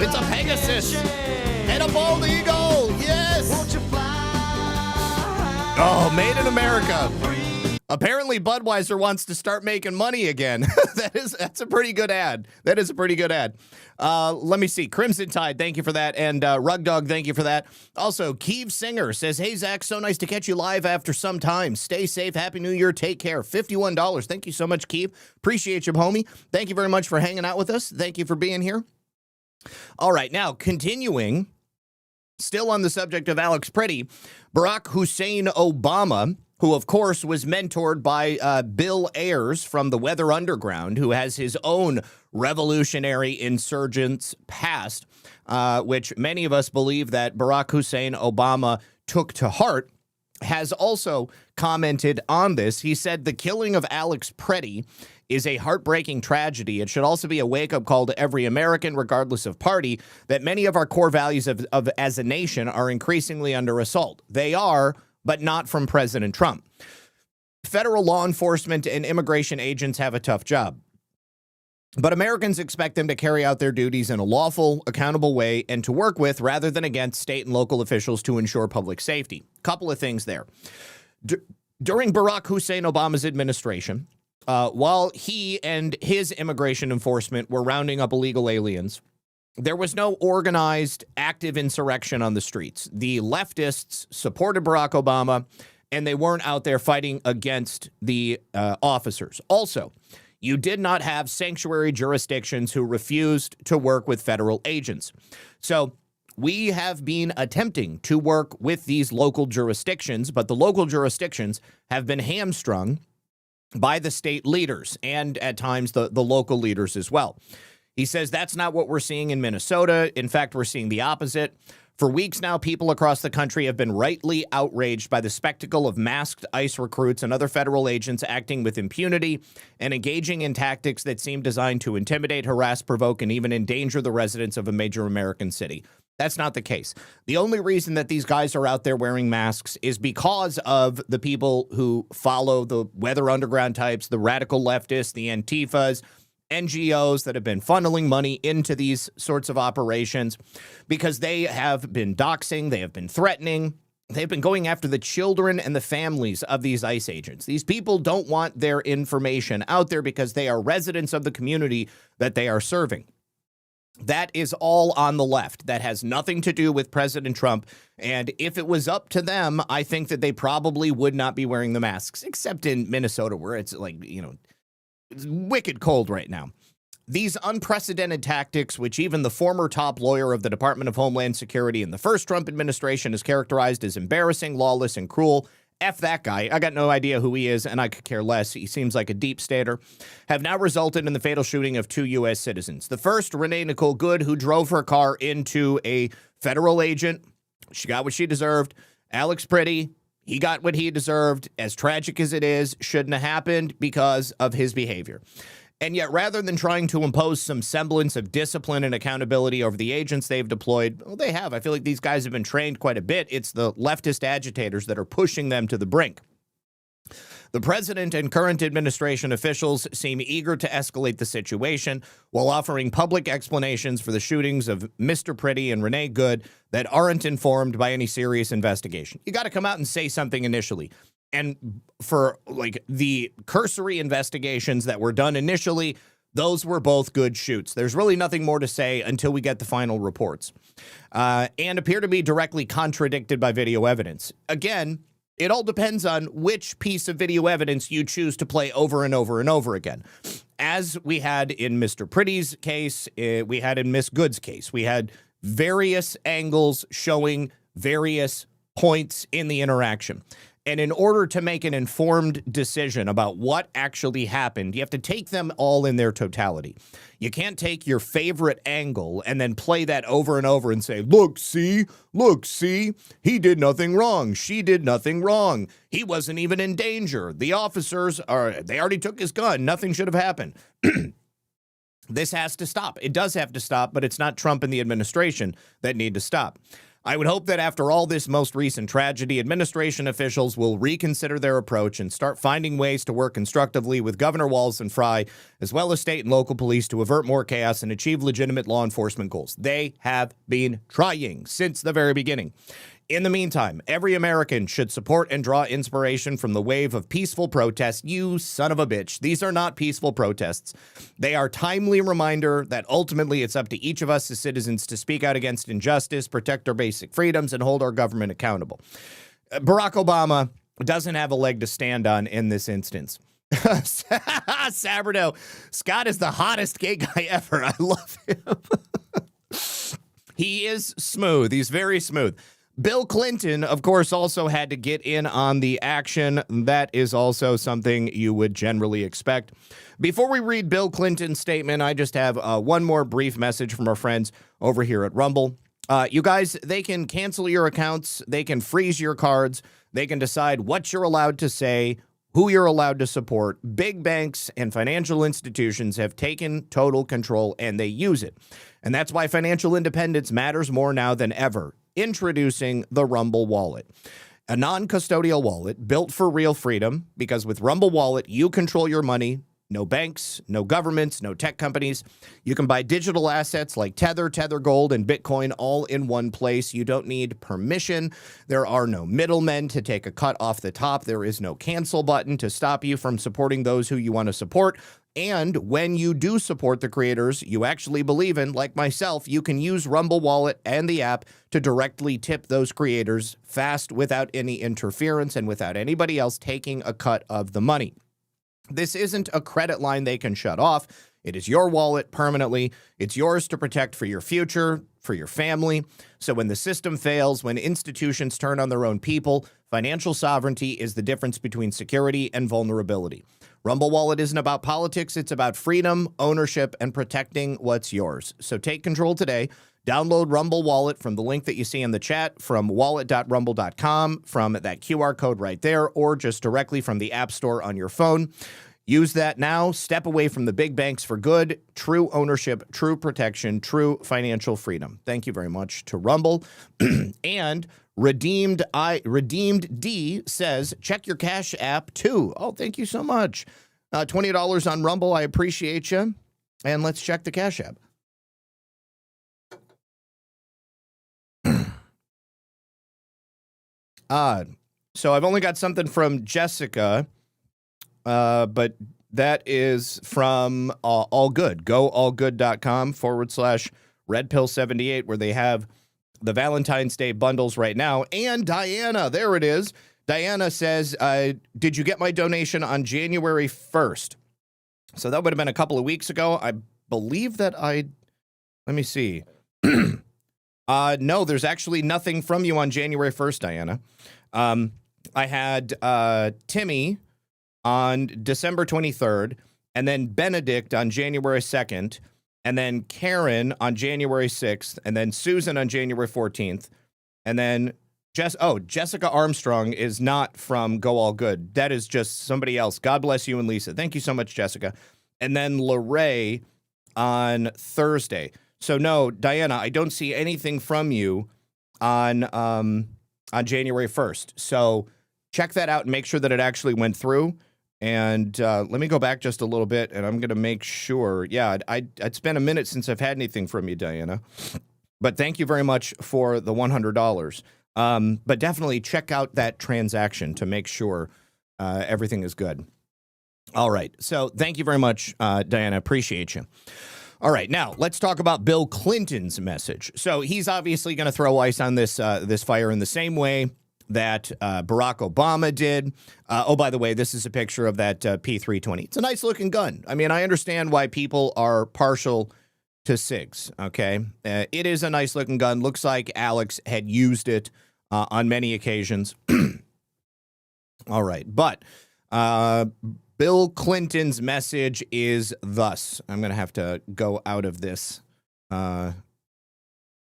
It's a Pegasus and a bald eagle. Yes. Oh, made in America. Apparently, Budweiser wants to start making money again. That's a pretty good ad. That is a pretty good ad. Let me see. Crimson Tide, thank you for that. And Rug Dog, thank you for that. Also, Keeve Singer says, hey, Zach, so nice to catch you live after some time. Stay safe. Happy New Year. Take care. $51. Thank you so much, Keeve. Appreciate you, homie. Thank you very much for hanging out with us. Thank you for being here. All right, now, continuing, still on the subject of Alex Pretty, Barack Hussein Obama, who, of course, was mentored by Bill Ayers from the Weather Underground, who has his own revolutionary insurgents past, which many of us believe that Barack Hussein Obama took to heart, has also commented on this. He said, the killing of Alex Pretty is a heartbreaking tragedy. It should also be a wake-up call to every American, regardless of party, that many of our core values of as a nation are increasingly under assault. They are, but not from President Trump. Federal law enforcement and immigration agents have a tough job, but Americans expect them to carry out their duties in a lawful, accountable way and to work with rather than against state and local officials to ensure public safety. Couple of things there. During Barack Hussein Obama's administration, while he and his immigration enforcement were rounding up illegal aliens, there was no organized, active insurrection on the streets. The leftists supported Barack Obama, and they weren't out there fighting against the officers. Also, you did not have sanctuary jurisdictions who refused to work with federal agents. So we have been attempting to work with these local jurisdictions, but the local jurisdictions have been hamstrung by the state leaders and at times the local leaders as well. He says that's not what we're seeing in Minnesota. In fact, we're seeing the opposite. For weeks now, people across the country have been rightly outraged by the spectacle of masked ICE recruits and other federal agents acting with impunity and engaging in tactics that seem designed to intimidate, harass, provoke, and even endanger the residents of a major American city. That's not the case. The only reason that these guys are out there wearing masks is because of the people who follow the Weather Underground types, the radical leftists, the Antifas, NGOs that have been funneling money into these sorts of operations because they have been doxing, they have been threatening, they've been going after the children and the families of these ICE agents. These people don't want their information out there because they are residents of the community that they are serving. That is all on the left. That has nothing to do with President Trump. And if it was up to them, I think that they probably would not be wearing the masks, except in Minnesota where it's like, you know, it's wicked cold right now. These unprecedented tactics, which even the former top lawyer of the Department of Homeland Security in the first Trump administration has characterized as embarrassing, lawless, and cruel. F that guy. I got no idea who he is, and I could care less. He seems like a deep stater. Have now resulted in the fatal shooting of 2 U.S. citizens. The first, Renee Nicole Good, who drove her car into a federal agent. She got what she deserved. Alex Pretty, he got what he deserved. As tragic as it is, shouldn't have happened because of his behavior. And yet, rather than trying to impose some semblance of discipline and accountability over the agents they've deployed, well, they have. I feel like these guys have been trained quite a bit. It's the leftist agitators that are pushing them to the brink. The president and current administration officials seem eager to escalate the situation while offering public explanations for the shootings of Mr. Pretty and Renee Good that aren't informed by any serious investigation. You got to come out and say something initially. And for like the cursory investigations that were done initially, those were both good shoots. There's really nothing more to say until we get the final reports and appear to be directly contradicted by video evidence. Again, it all depends on which piece of video evidence you choose to play over and over and over again. As we had in Mr. Pretty's case, we had in Miss Good's case, we had various angles showing various points in the interaction. And in order to make an informed decision about what actually happened, you have to take them all in their totality. You can't take your favorite angle and then play that over and over and say, look, see, he did nothing wrong. She did nothing wrong. He wasn't even in danger. The officers they already took his gun. Nothing should have happened. This has to stop. It does have to stop, but it's not Trump and the administration that need to stop. I would hope that after all this most recent tragedy, administration officials will reconsider their approach and start finding ways to work constructively with Governor Walz and Pkwy, as well as state and local police, to avert more chaos and achieve legitimate law enforcement goals. They have been trying since the very beginning. In the meantime, every American should support and draw inspiration from the wave of peaceful protests. You son of a bitch. These are not peaceful protests. They are timely reminder that ultimately it's up to each of us as citizens to speak out against injustice, protect our basic freedoms, and hold our government accountable. Barack Obama doesn't have a leg to stand on in this instance. Saberno, Scott is the hottest gay guy ever. I love him. He is smooth. He's very smooth. Bill Clinton, of course, also had to get in on the action. That is also something you would generally expect. Before we read Bill Clinton's statement, I just have one more brief message from our friends over here at Rumble. You guys, they can cancel your accounts. They can freeze your cards. They can decide what you're allowed to say, who you're allowed to support. Big banks and financial institutions have taken total control, and they use it. And that's why financial independence matters more now than ever. Introducing the Rumble Wallet, a non-custodial wallet built for real freedom, because with Rumble Wallet, you control your money. No banks, no governments, no tech companies. You can buy digital assets like Tether, Tether Gold, and Bitcoin all in one place. You don't need permission. There are no middlemen to take a cut off the top. There is no cancel button to stop you from supporting those who you want to support. And when you do support the creators you actually believe in, like myself, you can use Rumble Wallet and the app to directly tip those creators fast without any interference and without anybody else taking a cut of the money. This isn't a credit line they can shut off. It is your wallet permanently. It's yours to protect for your future, for your family. So when the system fails, when institutions turn on their own people, financial sovereignty is the difference between security and vulnerability. Rumble Wallet isn't about politics. It's about freedom, ownership, and protecting what's yours. So take control today. Download Rumble Wallet from the link that you see in the chat, from wallet.rumble.com, from that QR code right there, or just directly from the App Store on your phone. Use that now. Step away from the big banks for good. True ownership, true protection, true financial freedom. Thank you very much to Rumble. And Redeemed D says, check your Cash App too. Oh, thank you so much. $20 on Rumble. I appreciate you. And let's check the Cash App. So I've only got something from Jessica, but that is from All Good. GoAllGood.com/RedPill78, where they have the Valentine's Day bundles right now. And Diana, there it is. Diana says, did you get my donation on January 1st? So that would have been a couple of weeks ago. I believe that let me see. No, there's actually nothing from you on January 1st, Diana. I had Timmy on December 23rd, and then Benedict on January 2nd, and then Karen on January 6th, and then Susan on January 14th, and then Jessica Armstrong is not from Go All Good. That is just somebody else. God bless you and Lisa. Thank you so much, Jessica. And then Lorraine on Thursday. So no, Diana, I don't see anything from you on January 1st. So check that out and make sure that it actually went through. And let me go back just a little bit, and I'm going to make sure. Yeah, it's been a minute since I've had anything from you, Diana. But thank you very much for the $100. But definitely check out that transaction to make sure everything is good. All right. So thank you very much, Diana. Appreciate you. All right, now let's talk about Bill Clinton's message. So he's obviously going to throw ice on this fire in the same way that Barack Obama did. Oh, by the way, this is a picture of that P320. It's a nice looking gun. I mean, I understand why people are partial to SIGs. Okay, it is a nice looking gun. Looks like Alex had used it on many occasions. All right, but Bill Clinton's message is thus. I'm going to have to go out of this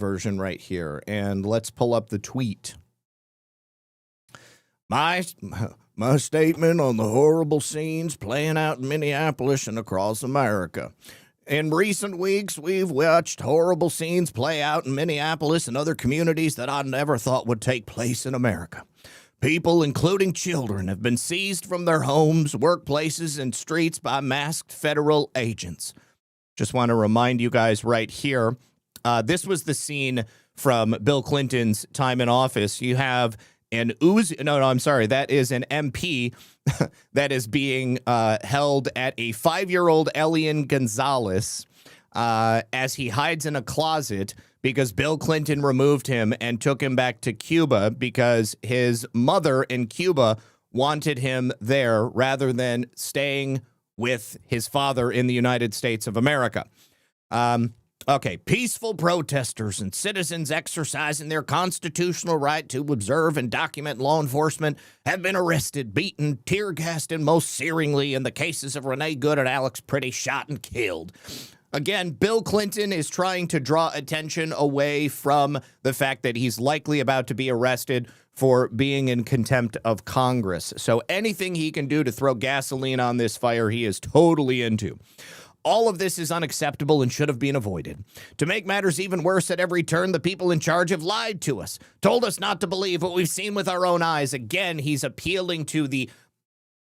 version right here, and let's pull up the tweet. My statement on the horrible scenes playing out in Minneapolis and across America. In recent weeks, we've watched horrible scenes play out in Minneapolis and other communities that I never thought would take place in America. People, including children, have been seized from their homes, workplaces, and streets by masked federal agents. Just want to remind you guys right here, this was the scene from Bill Clinton's time in office. You have an that is an MP that is being held at a 5-year-old Elian Gonzalez as he hides in a closet because Bill Clinton removed him and took him back to Cuba because his mother in Cuba wanted him there rather than staying with his father in the United States of America. Okay, peaceful protesters and citizens exercising their constitutional right to observe and document law enforcement have been arrested, beaten, tear-gassed, and most searingly in the cases of Renee Good and Alex Pretty shot and killed. Again, Bill Clinton is trying to draw attention away from the fact that he's likely about to be arrested for being in contempt of Congress. So anything he can do to throw gasoline on this fire, he is totally into. All of this is unacceptable and should have been avoided. To make matters even worse, at every turn, the people in charge have lied to us, told us not to believe what we've seen with our own eyes. Again, he's appealing to the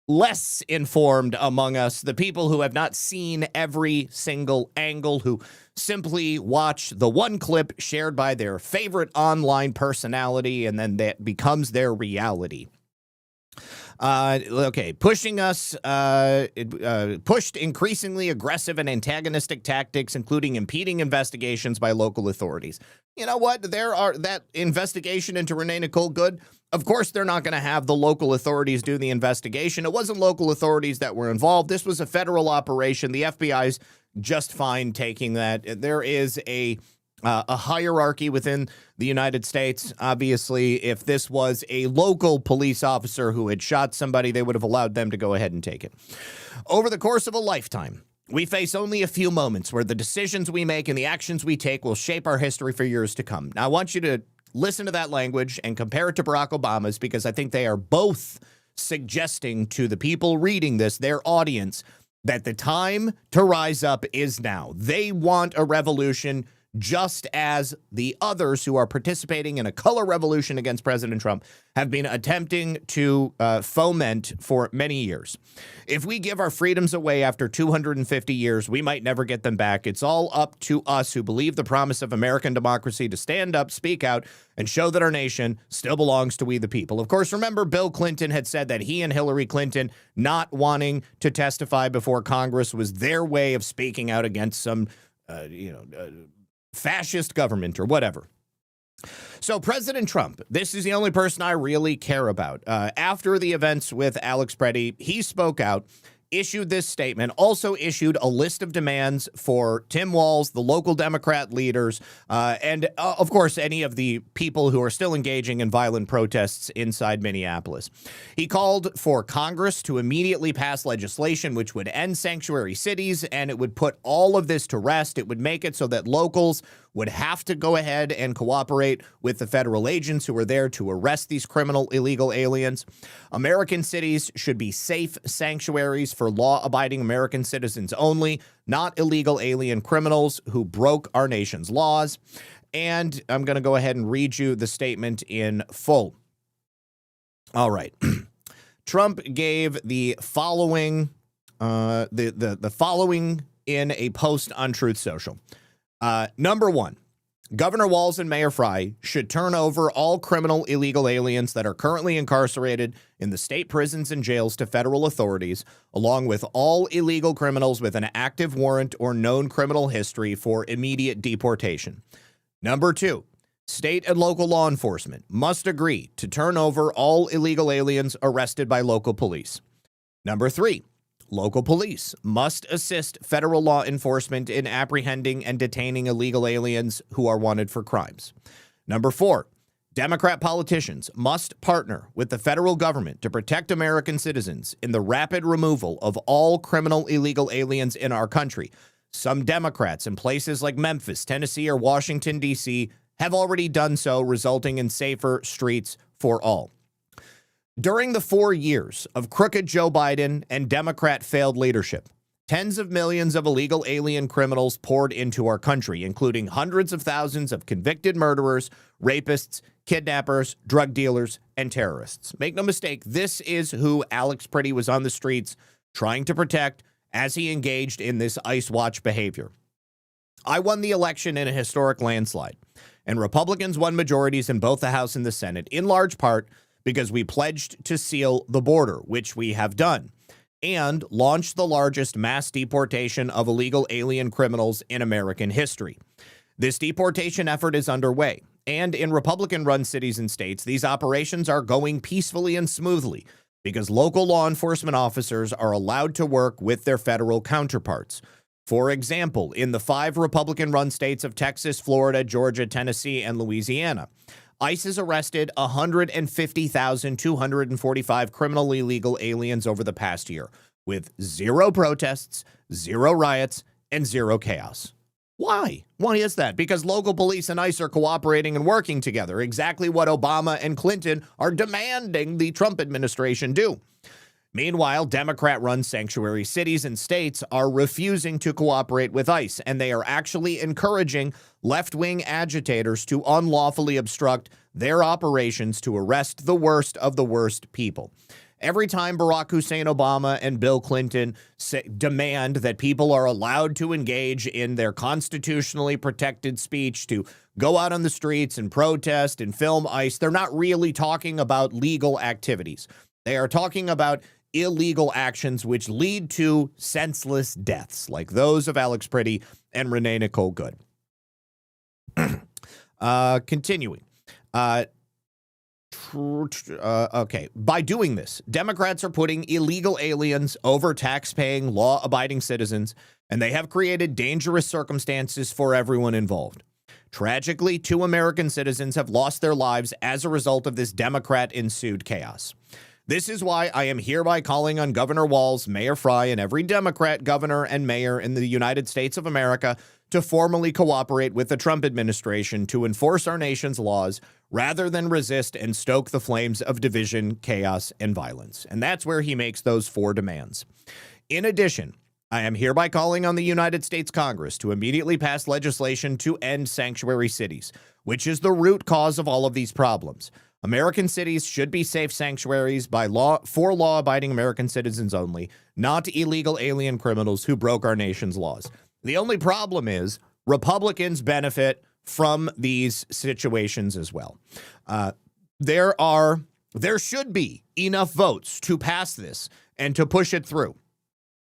less informed among us, the people who have not seen every single angle, who simply watch the one clip shared by their favorite online personality, and then that becomes their reality. Okay, pushing us, pushed increasingly aggressive and antagonistic tactics, including impeding investigations by local authorities. You know what? That investigation into Renee Nicole Good, of course they're not going to have the local authorities do the investigation. It wasn't local authorities that were involved. This was a federal operation. The FBI's just fine taking that. There is a a hierarchy within the United States. Obviously, if this was a local police officer who had shot somebody, they would have allowed them to go ahead and take it. Over the course of a lifetime, we face only a few moments where the decisions we make and the actions we take will shape our history for years to come. Now, I want you to listen to that language and compare it to Barack Obama's, because I think they are both suggesting to the people reading this, their audience, that the time to rise up is now. They want a revolution, just as the others who are participating in a color revolution against President Trump have been attempting to foment for many years. If we give our freedoms away after 250 years, we might never get them back. It's all up to us who believe the promise of American democracy to stand up, speak out, and show that our nation still belongs to we the people. Of course, remember, Bill Clinton had said that he and Hillary Clinton not wanting to testify before Congress was their way of speaking out against some, fascist government or whatever. So President Trump, this is the only person I really care about. After the events with Alex Preddy, he spoke out, issued this statement, also issued a list of demands for Tim Walz, the local Democrat leaders, and of course, any of the people who are still engaging in violent protests inside Minneapolis. He called for Congress to immediately pass legislation which would end sanctuary cities, and it would put all of this to rest. It would make it so that locals would have to go ahead and cooperate with the federal agents who are there to arrest these criminal illegal aliens. American cities should be safe sanctuaries for law-abiding American citizens only, not illegal alien criminals who broke our nation's laws. And I'm going to go ahead and read you the statement in full. All right. Trump gave the following, the following in a post on Truth Social. Number one, Governor Walz and Mayor Fry should turn over all criminal illegal aliens that are currently incarcerated in the state prisons and jails to federal authorities, along with all illegal criminals with an active warrant or known criminal history for immediate deportation. Number two, state and local law enforcement must agree to turn over all illegal aliens arrested by local police. Number three, local police must assist federal law enforcement in apprehending and detaining illegal aliens who are wanted for crimes. Number four, Democrat politicians must partner with the federal government to protect American citizens in the rapid removal of all criminal illegal aliens in our country. Some Democrats in places like Memphis, Tennessee, or Washington, D.C. have already done so, resulting in safer streets for all. During the 4 years of crooked Joe Biden and Democrat failed leadership, tens of millions of illegal alien criminals poured into our country, including hundreds of thousands of convicted murderers, rapists, kidnappers, drug dealers, and terrorists. Make no mistake, this is who Alex Preddy was on the streets trying to protect as he engaged in this ICE watch behavior. I won the election in a historic landslide, and Republicans won majorities in both the House and the Senate, in large part because we pledged to seal the border, which we have done, and launched the largest mass deportation of illegal alien criminals in American history. This deportation effort is underway, and in Republican-run cities and states, these operations are going peacefully and smoothly because local law enforcement officers are allowed to work with their federal counterparts. For example, in the 5 Republican-run states of Texas, Florida, Georgia, Tennessee, and Louisiana, ICE has arrested 150,245 criminal illegal aliens over the past year, with 0 protests, 0 riots, and 0 chaos. Why? Why is that? Because local police and ICE are cooperating and working together, exactly what Obama and Clinton are demanding the Trump administration do. Meanwhile, Democrat-run sanctuary cities and states are refusing to cooperate with ICE, and they are actually encouraging left-wing agitators to unlawfully obstruct their operations to arrest the worst of the worst people. Every time Barack Hussein Obama and Bill Clinton demand that people are allowed to engage in their constitutionally protected speech, to go out on the streets and protest and film ICE, they're not really talking about legal activities. They are talking about illegal actions which lead to senseless deaths, like those of Alex Preddy and Renee Nicole Good. Continuing. Okay. By doing this, Democrats are putting illegal aliens over tax-paying, law-abiding citizens, and they have created dangerous circumstances for everyone involved. Tragically, 2 American citizens have lost their lives as a result of this Democrat-ensued chaos. This is why I am hereby calling on Governor Walz, Mayor Fry, and every Democrat governor and mayor in the United States of America to formally cooperate with the Trump administration to enforce our nation's laws rather than resist and stoke the flames of division, chaos, and violence. And that's where he makes those 4 demands. In addition, I am hereby calling on the United States Congress to immediately pass legislation to end sanctuary cities, which is the root cause of all of these problems. American cities should be safe sanctuaries by law for law-abiding American citizens only, not illegal alien criminals who broke our nation's laws. The only problem is Republicans benefit from these situations as well. There should be enough votes to pass this and to push it through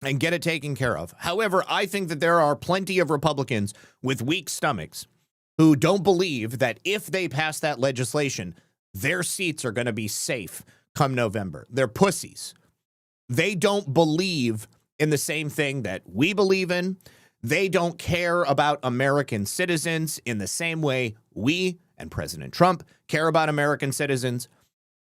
and get it taken care of. However, I think that there are plenty of Republicans with weak stomachs who don't believe that if they pass that legislation, their seats are going to be safe come November. They're pussies. They don't believe in the same thing that we believe in. They don't care about American citizens in the same way we and President Trump care about American citizens.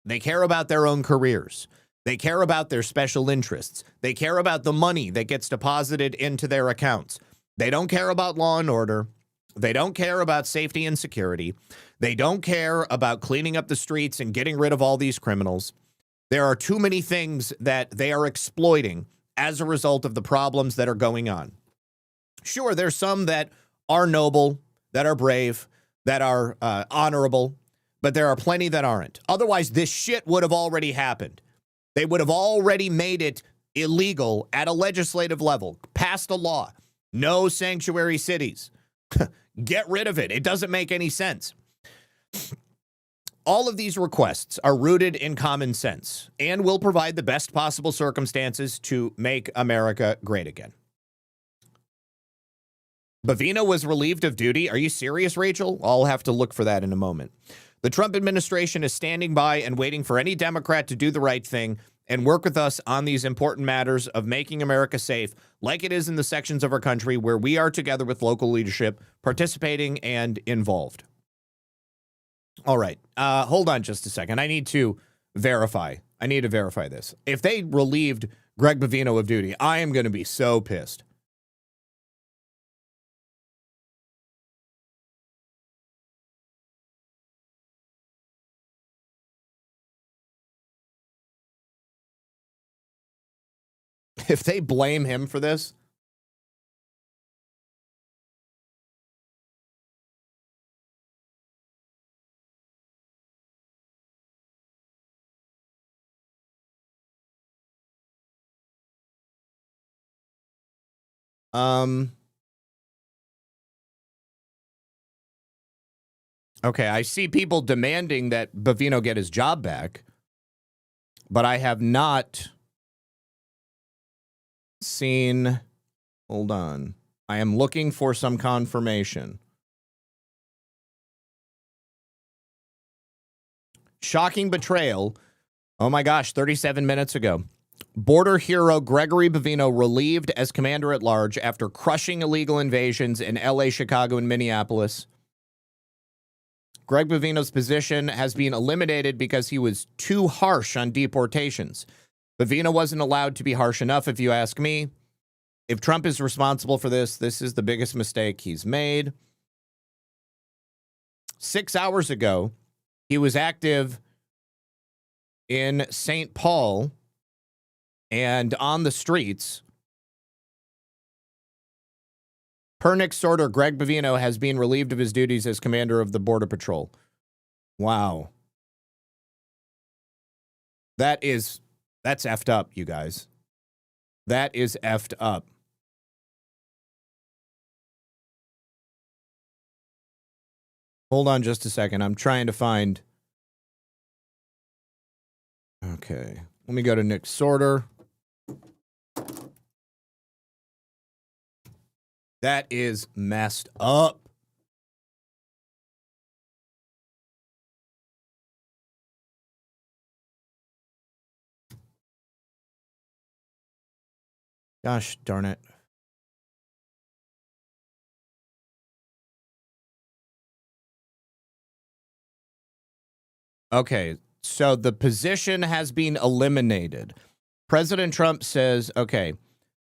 They care about their own careers. They care about their special interests. They care about the money that gets deposited into their accounts. They don't care about law and order. They don't care about safety and security. They don't care about cleaning up the streets and getting rid of all these criminals. There are too many things that they are exploiting as a result of the problems that are going on. Sure, there's some that are noble, that are brave, that are honorable, but there are plenty that aren't. Otherwise, this shit would have already happened. They would have already made it illegal at a legislative level, passed a law. No sanctuary cities. Get rid of it. It doesn't make any sense. All of these requests are rooted in common sense and will provide the best possible circumstances to make America great again. Bavino was relieved of duty. Are you serious, Rachel? I'll have to look for that in a moment. The Trump administration is standing by and waiting for any Democrat to do the right thing and work with us on these important matters of making America safe, like it is in the sections of our country where we are together with local leadership, participating and involved. All right. Hold on just a second. I need to verify. I need to verify this. If they relieved Greg Bavino of duty, I am going to be so pissed. If they blame him for this, okay, I see people demanding that Bavino get his job back, but I have not seen, hold on. I am looking for some confirmation. Shocking betrayal. Oh my gosh, 37 minutes ago. Border hero Gregory Bavino relieved as commander-at-large after crushing illegal invasions in LA, Chicago, and Minneapolis. Greg Bavino's position has been eliminated because he was too harsh on deportations. Bavino wasn't allowed to be harsh enough, if you ask me. If Trump is responsible for this, this is the biggest mistake he's made. 6 hours ago, he was active in St. Paul and on the streets. Per Nick's order, Greg Bavino has been relieved of his duties as commander of the Border Patrol. Wow. That's effed up, you guys. That is effed up. Hold on just a second. I'm trying to find. Okay. Let me go to Nick Sorter. That is messed up. Gosh darn it. Okay, so the position has been eliminated. President Trump says, okay,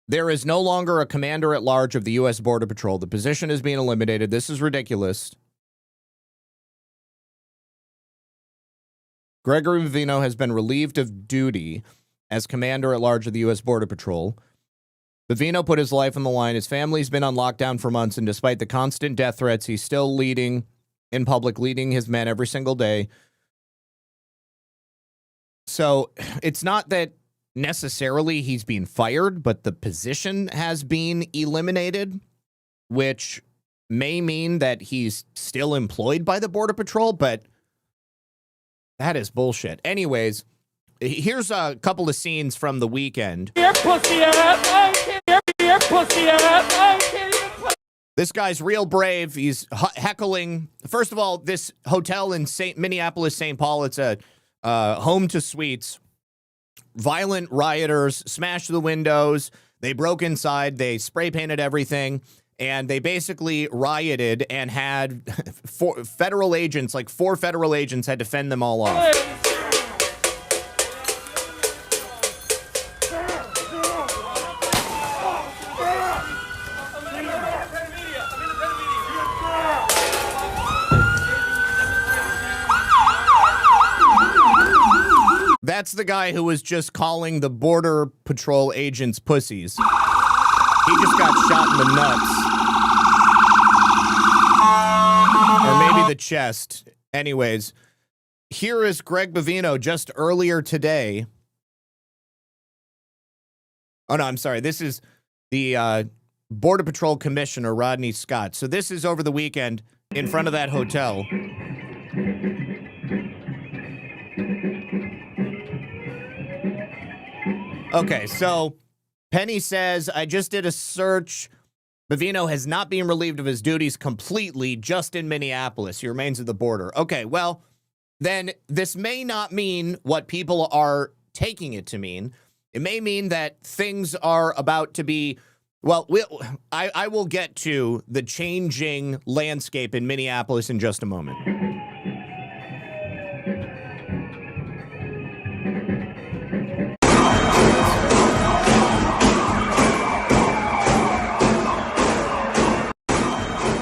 there is no longer a commander at large of the U.S. Border Patrol. The position is being eliminated. This is ridiculous. Gregory Vivino has been relieved of duty as commander at large of the U.S. Border Patrol. Vivino put his life on the line. His family's been on lockdown for months, and despite the constant death threats, he's still leading in public, leading his men every single day. So it's not that necessarily he's being fired, but the position has been eliminated, which may mean that he's still employed by the Border Patrol, but that is bullshit. Anyways, here's a couple of scenes from the weekend. This guy's real brave. He's heckling. First of all, this hotel in Minneapolis, St. Paul, it's a home to suites. Violent rioters smashed the windows. They broke inside. They spray painted everything. And they basically rioted and had four federal agents had to fend them all off. That's the guy who was just calling the Border Patrol agents pussies. He just got shot in the nuts. Or maybe the chest. Anyways, here is Greg Bovino just earlier today. Oh, no, I'm sorry. This is the Border Patrol Commissioner, Rodney Scott. So this is over the weekend in front of that hotel. Okay, so Penny says, I just did a search. Bovino has not been relieved of his duties completely, just in Minneapolis. He remains at the border. Okay, well, then this may not mean what people are taking it to mean. It may mean that things are about to be, well, I will get to the changing landscape in Minneapolis in just a moment.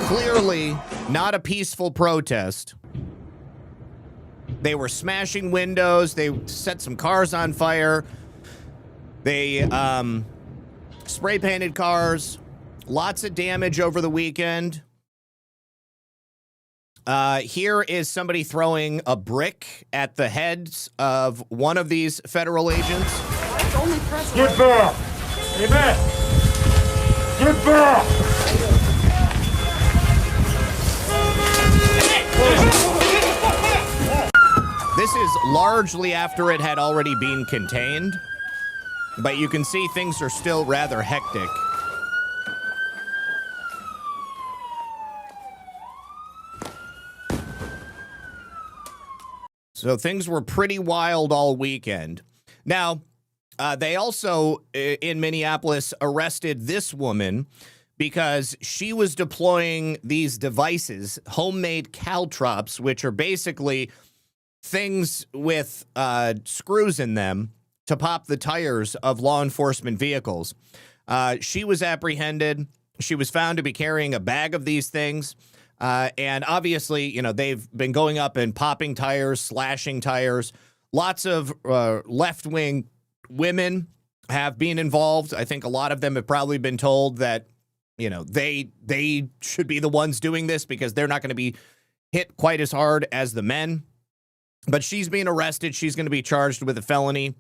Clearly not a peaceful protest. They were smashing windows. They set some cars on fire. They spray painted cars. Lots of damage over the weekend. Here is somebody throwing a brick at the heads of one of these federal agents. Get back! Amen! Get back! This is largely after it had already been contained, but you can see things are still rather hectic. So things were pretty wild all weekend. Now, they also, in Minneapolis, arrested this woman because she was deploying these devices, homemade caltrops, which are basically things with screws in them to pop the tires of law enforcement vehicles. She was apprehended. She was found to be carrying a bag of these things. And obviously, you know, they've been going up and popping tires, slashing tires. Lots of left-wing women have been involved. I think a lot of them have probably been told that, you know, they should be the ones doing this because they're not going to be hit quite as hard as the men. But she's being arrested. She's going to be charged with a felony.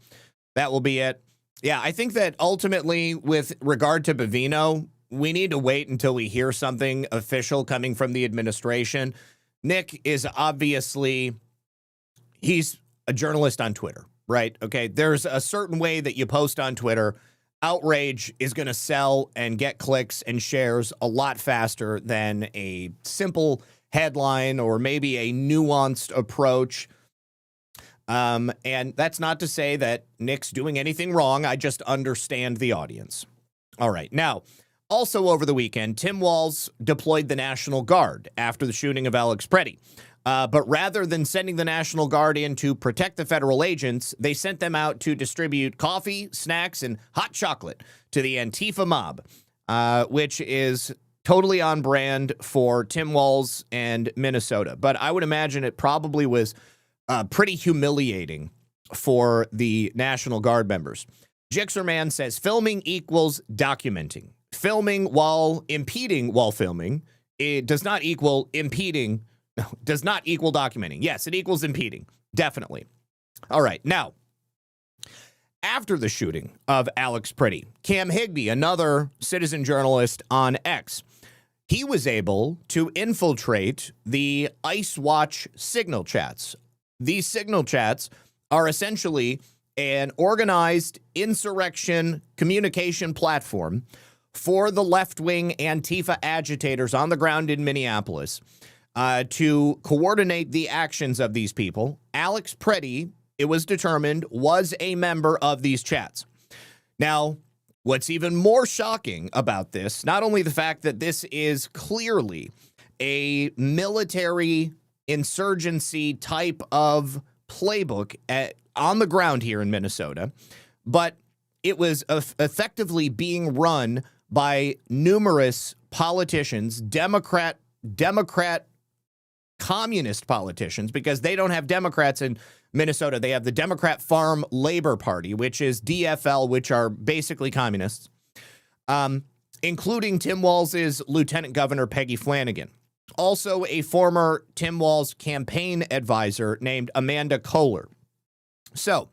That will be it. Yeah, I think that ultimately, with regard to Bovino, we need to wait until we hear something official coming from the administration. Nick is obviously, he's a journalist on Twitter, right? Okay, there's a certain way that you post on Twitter. Outrage is going to sell and get clicks and shares a lot faster than a simple headline or maybe a nuanced approach. And that's not to say that Nick's doing anything wrong. I just understand the audience. All right. Now, also over the weekend, Tim Walz deployed the National Guard after the shooting of Alex Preddy. But rather than sending the National Guard in to protect the federal agents, they sent them out to distribute coffee, snacks, and hot chocolate to the Antifa mob, which is totally on brand for Tim Walz and Minnesota. But I would imagine it probably was pretty humiliating for the National Guard members. Jixerman says filming equals documenting. Filming while impeding while filming, it does not equal impeding, does not equal documenting. Yes, it equals impeding, definitely. All right, now, after the shooting of Alex Pretty, Cam Higbee, another citizen journalist on X, he was able to infiltrate the Ice Watch signal chats. These signal chats are essentially an organized insurrection communication platform for the left-wing Antifa agitators on the ground in Minneapolis to coordinate the actions of these people. Alex Pretty, it was determined, was a member of these chats. Now, what's even more shocking about this, not only the fact that this is clearly a military insurgency type of playbook on the ground here in Minnesota, but it was effectively being run by numerous politicians, Democrat, communist politicians, because they don't have Democrats in Minnesota. They have the Democrat Farm Labor Party, which is DFL, which are basically communists, including Tim Walz's Lieutenant Governor Peggy Flanagan. Also, a former Tim Walz campaign advisor named Amanda Kohler. So,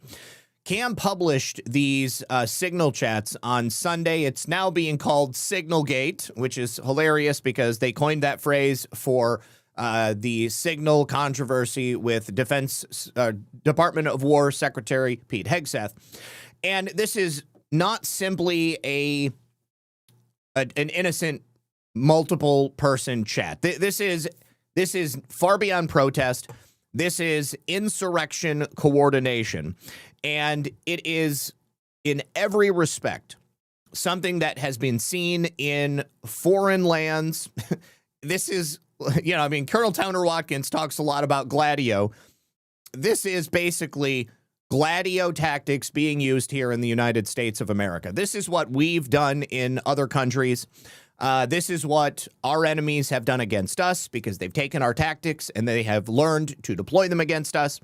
Cam published these signal chats on Sunday. It's now being called Signalgate, which is hilarious because they coined that phrase for the signal controversy with Department of War Secretary Pete Hegseth. And this is not simply an innocent multiple person chat. This is far beyond protest. This is insurrection coordination. And it is, in every respect, something that has been seen in foreign lands. This is, Colonel Towner Watkins talks a lot about Gladio. This is basically Gladio tactics being used here in the United States of America. This is what we've done in other countries. This is what our enemies have done against us because they've taken our tactics and they have learned to deploy them against us.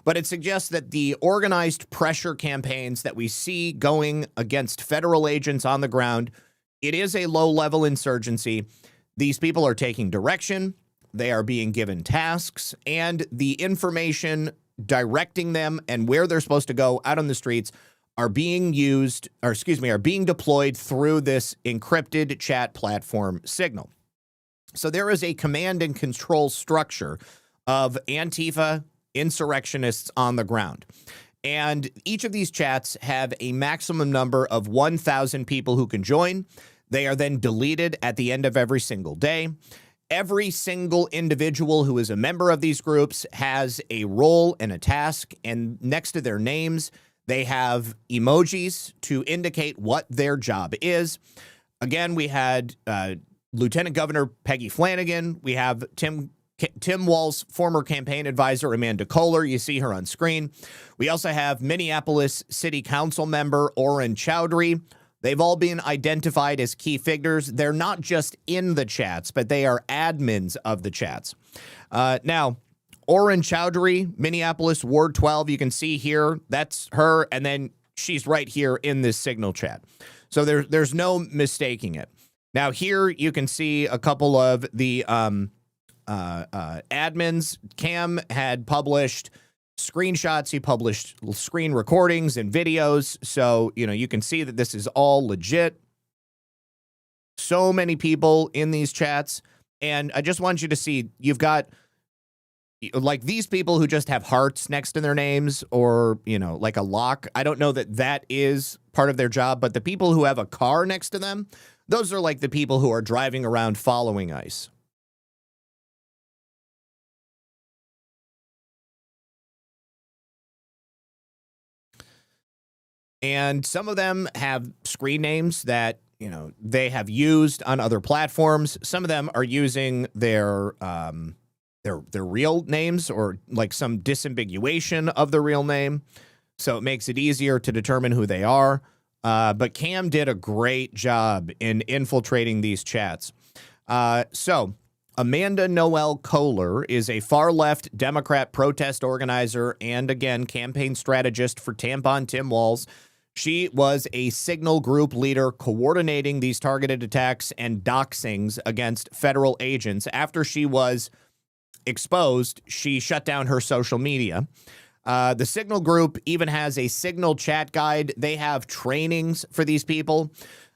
But it suggests that the organized pressure campaigns that we see going against federal agents on the ground, it is a low-level insurgency. These people are taking direction. They are being given tasks, and the information directing them and where they're supposed to go out on the streets are being deployed through this encrypted chat platform Signal. So there is a command and control structure of Antifa insurrectionists on the ground. And each of these chats have a maximum number of 1,000 people who can join. They are then deleted at the end of every single day. Every single individual who is a member of these groups has a role and a task, and next to their names, they have emojis to indicate what their job is. Again, we had Lieutenant Governor Peggy Flanagan. We have Tim Walz, former campaign advisor Amanda Kohler. You see her on screen. We also have Minneapolis City Council member Orrin Chowdhury. They've all been identified as key figures. They're not just in the chats, but they are admins of the chats. Now, Orrin Chowdhury, Minneapolis, Ward 12, you can see here, that's her, and then she's right here in this Signal chat. So there's no mistaking it. Now, here you can see a couple of the admins. Cam had published screenshots. He published screen recordings and videos. So, you can see that this is all legit. So many people in these chats. And I just want you to see, you've got like these people who just have hearts next to their names or, like a lock. I don't know that is part of their job, but the people who have a car next to them, those are like the people who are driving around following ICE. And some of them have screen names that, they have used on other platforms. Some of them are using their their real names or like some disambiguation of the real name. So it makes it easier to determine who they are. But Cam did a great job in infiltrating these chats. So Amanda Noel Kohler is a far-left Democrat protest organizer and, again, campaign strategist for Tampon Tim Walz. She was a signal group leader coordinating these targeted attacks and doxings against federal agents. After she was exposed, she shut down her social media. The Signal group even has a Signal chat guide. They have trainings for these people.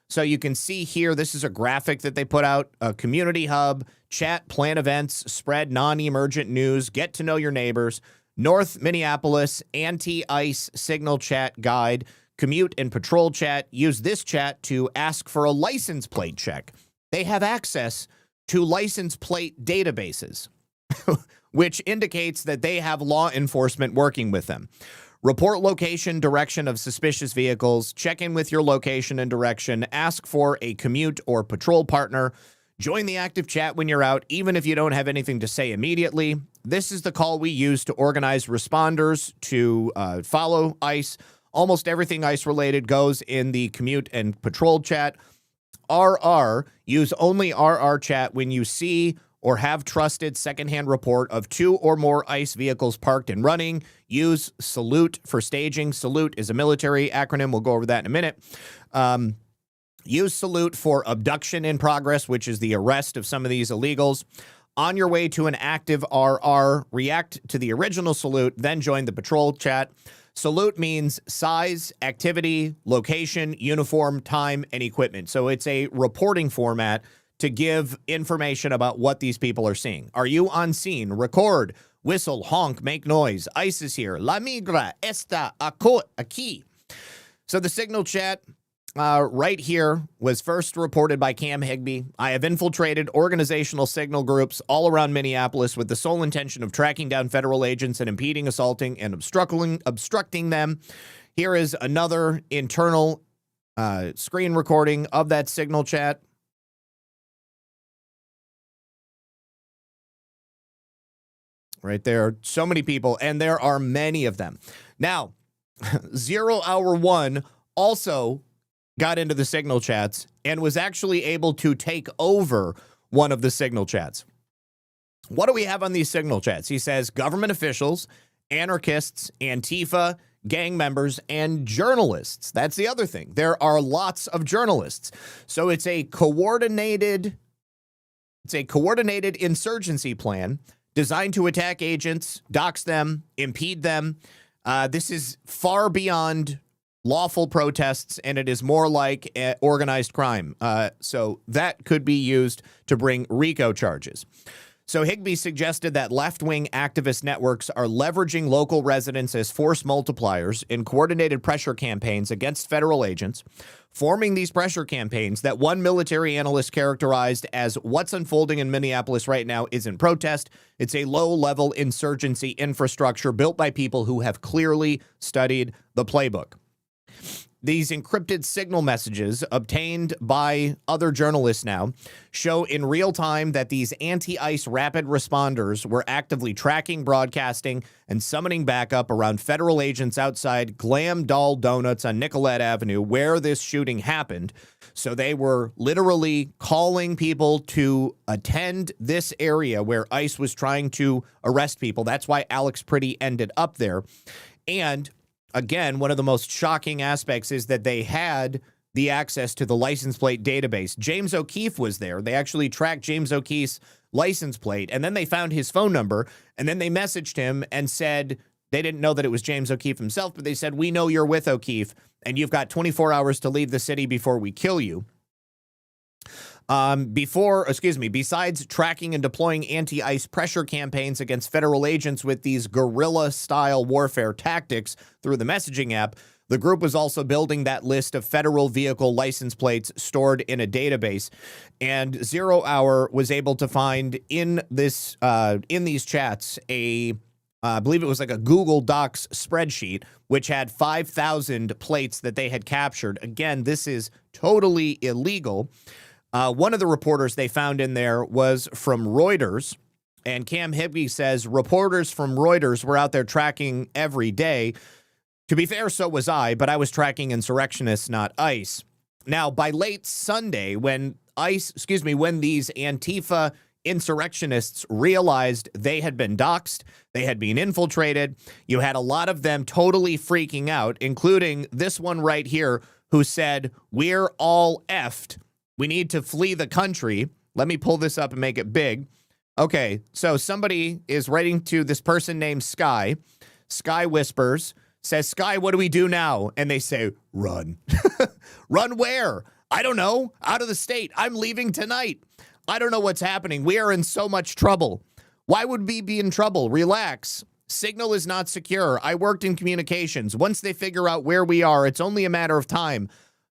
So you can see here, this is a graphic that they put out, a community hub, chat, plan events, spread non-emergent news, get to know your neighbors, North Minneapolis anti-ICE Signal chat guide, commute and patrol chat. Use this chat to ask for a license plate check. They have access to license plate databases, which indicates that they have law enforcement working with them. Report location, direction of suspicious vehicles, check in with your location and direction, ask for a commute or patrol partner, join the active chat when you're out, even if you don't have anything to say immediately. This is the call we use to organize responders to follow ICE. Almost everything ICE related goes in the commute and patrol chat. RR, use only RR chat when you see or have trusted secondhand report of 2 or more ICE vehicles parked and running. Use salute for staging. Salute is a military acronym. We'll go over that in a minute. Use salute for abduction in progress, which is the arrest of some of these illegals. On your way to an active RR, react to the original salute, then join the patrol chat. Salute means size, activity, location, uniform, time, and equipment. So it's a reporting format to give information about what these people are seeing. Are you on scene? Record, whistle, honk, make noise. ICE is here. La migra está aquí. So the Signal chat right here was first reported by Cam Higby. I have infiltrated organizational signal groups all around Minneapolis with the sole intention of tracking down federal agents and impeding, assaulting, and obstructing them. Here is another internal screen recording of that Signal chat. Right there. So many people, and there are many of them. Now, 0 Hour 1 also got into the Signal chats and was actually able to take over one of the Signal chats. What do we have on these Signal chats? He says government officials, anarchists, Antifa, gang members, and journalists. That's the other thing. There are lots of journalists. So it's a coordinated insurgency plan designed to attack agents, dox them, impede them. This is far beyond lawful protests, and it is more like organized crime. So that could be used to bring RICO charges. So Higby suggested that left-wing activist networks are leveraging local residents as force multipliers in coordinated pressure campaigns against federal agents, forming these pressure campaigns that one military analyst characterized as what's unfolding in Minneapolis right now isn't protest. It's a low-level insurgency infrastructure built by people who have clearly studied the playbook. These encrypted signal messages obtained by other journalists now show in real time that these anti-ICE rapid responders were actively tracking, broadcasting, and summoning backup around federal agents outside Glam Doll Donuts on Nicollet Avenue, where this shooting happened. So they were literally calling people to attend this area where ICE was trying to arrest people. That's why Alex Pretty ended up there. And again, one of the most shocking aspects is that they had the access to the license plate database. James O'Keefe was there. They actually tracked James O'Keefe's license plate, and then they found his phone number, and then they messaged him and said they didn't know that it was James O'Keefe himself, but they said, we know you're with O'Keefe, and you've got 24 hours to leave the city before we kill you. Besides tracking and deploying anti-ICE pressure campaigns against federal agents with these guerrilla-style warfare tactics through the messaging app, the group was also building that list of federal vehicle license plates stored in a database. And 0 Hour was able to find in these chats I believe it was like a Google Docs spreadsheet, which had 5,000 plates that they had captured. Again, this is totally illegal. One of the reporters they found in there was from Reuters, And Cam Higby says reporters from Reuters were out there tracking every day. To be fair, so was I, but I was tracking insurrectionists, not ICE. Now, by late Sunday, when these Antifa insurrectionists realized they had been doxxed, they had been infiltrated, you had a lot of them totally freaking out, including this one right here who said, "We're all effed. We need to flee the country." Let me pull this up and make it big. Okay, so somebody is writing to this person named Sky. Sky whispers, says, "Sky, what do we do now?" And they say, "Run." Run where? I don't know. Out of the state. I'm leaving tonight. I don't know what's happening. We are in so much trouble. Why would we be in trouble? Relax. Signal is not secure. I worked in communications. Once they figure out where we are, it's only a matter of time.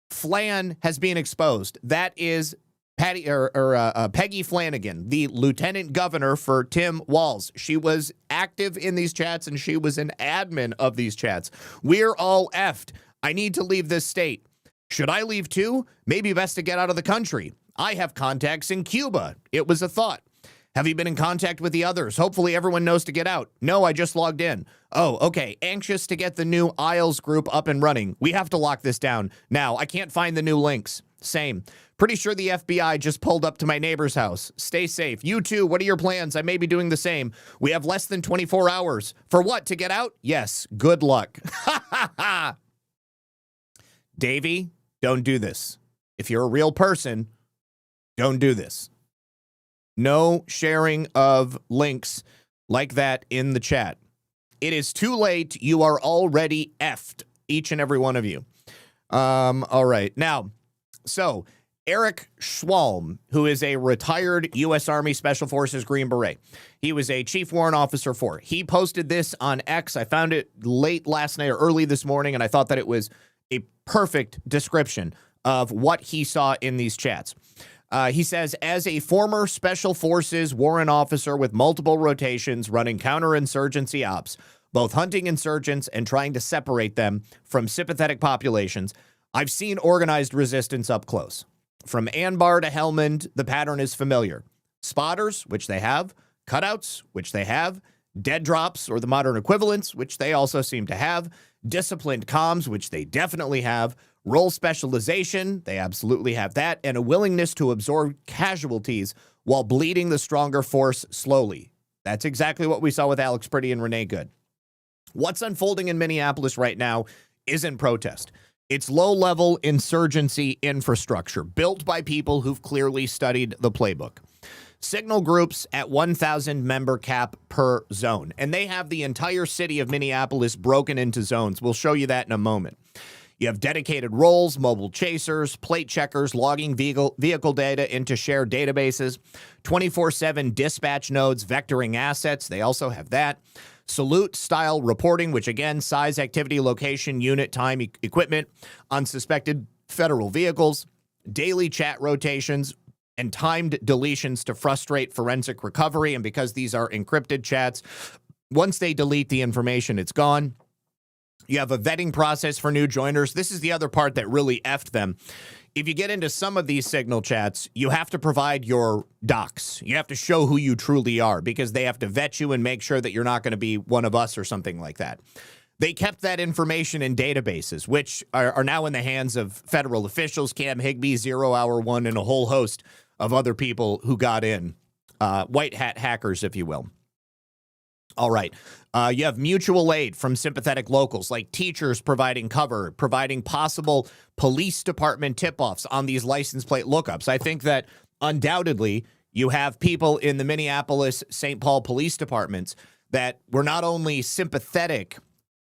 Flan has been exposed. That is Peggy Flanagan, the lieutenant governor for Tim Walz. She was active in these chats, and she was an admin of these chats. We're all effed. I need to leave this state. Should I leave too? Maybe best to get out of the country. I have contacts in Cuba. It was a thought. Have you been in contact with the others? Hopefully everyone knows to get out. No, I just logged in. Oh, okay. Anxious to get the new Isles group up and running. We have to lock this down. Now, I can't find the new links. Same. Pretty sure the FBI just pulled up to my neighbor's house. Stay safe. You too. What are your plans? I may be doing the same. We have less than 24 hours. For what? To get out? Yes. Good luck. Ha ha ha. Davey, don't do this. If you're a real person, don't do this. No sharing of links like that in the chat. It is too late. You are already effed, each and every one of you. All right. Now, so Eric Schwalm, who is a retired U.S. Army Special Forces Green Beret. He was a chief warrant officer for. He posted this on X. I found it late last night or early this morning, and I thought that it was a perfect description of what he saw in these chats. He says, as a former Special Forces warrant officer with multiple rotations running counterinsurgency ops, both hunting insurgents and trying to separate them from sympathetic populations, I've seen organized resistance up close. From Anbar to Helmand, the pattern is familiar. Spotters, which they have, cutouts, which they have, dead drops, or the modern equivalents, which they also seem to have, disciplined comms, which they definitely have, role specialization, they absolutely have that, and a willingness to absorb casualties while bleeding the stronger force slowly. That's exactly what we saw with Alex Priddy and Renee Good. What's unfolding in Minneapolis right now isn't protest. It's low-level insurgency infrastructure built by people who've clearly studied the playbook. Signal groups at 1,000 member cap per zone, and they have the entire city of Minneapolis broken into zones. We'll show you that in a moment. You have dedicated roles, mobile chasers, plate checkers, logging vehicle data into shared databases, 24/7 dispatch nodes, vectoring assets. They also have that. Salute-style reporting, which again, size, activity, location, unit, time, equipment on suspected federal vehicles, daily chat rotations, and timed deletions to frustrate forensic recovery. And because these are encrypted chats, once they delete the information, it's gone. You have a vetting process for new joiners. This is the other part that really effed them. If you get into some of these Signal chats, you have to provide your docs. You have to show who you truly are because they have to vet you and make sure that you're not going to be one of us or something like that. They kept that information in databases, which are now in the hands of federal officials, Cam Higby, 0 Hour One, and a whole host of other people who got in, white hat hackers, if you will. All right. You have mutual aid from sympathetic locals, like teachers providing cover, providing possible police department tip-offs on these license plate lookups. I think that undoubtedly you have people in the Minneapolis, St. Paul police departments that were not only sympathetic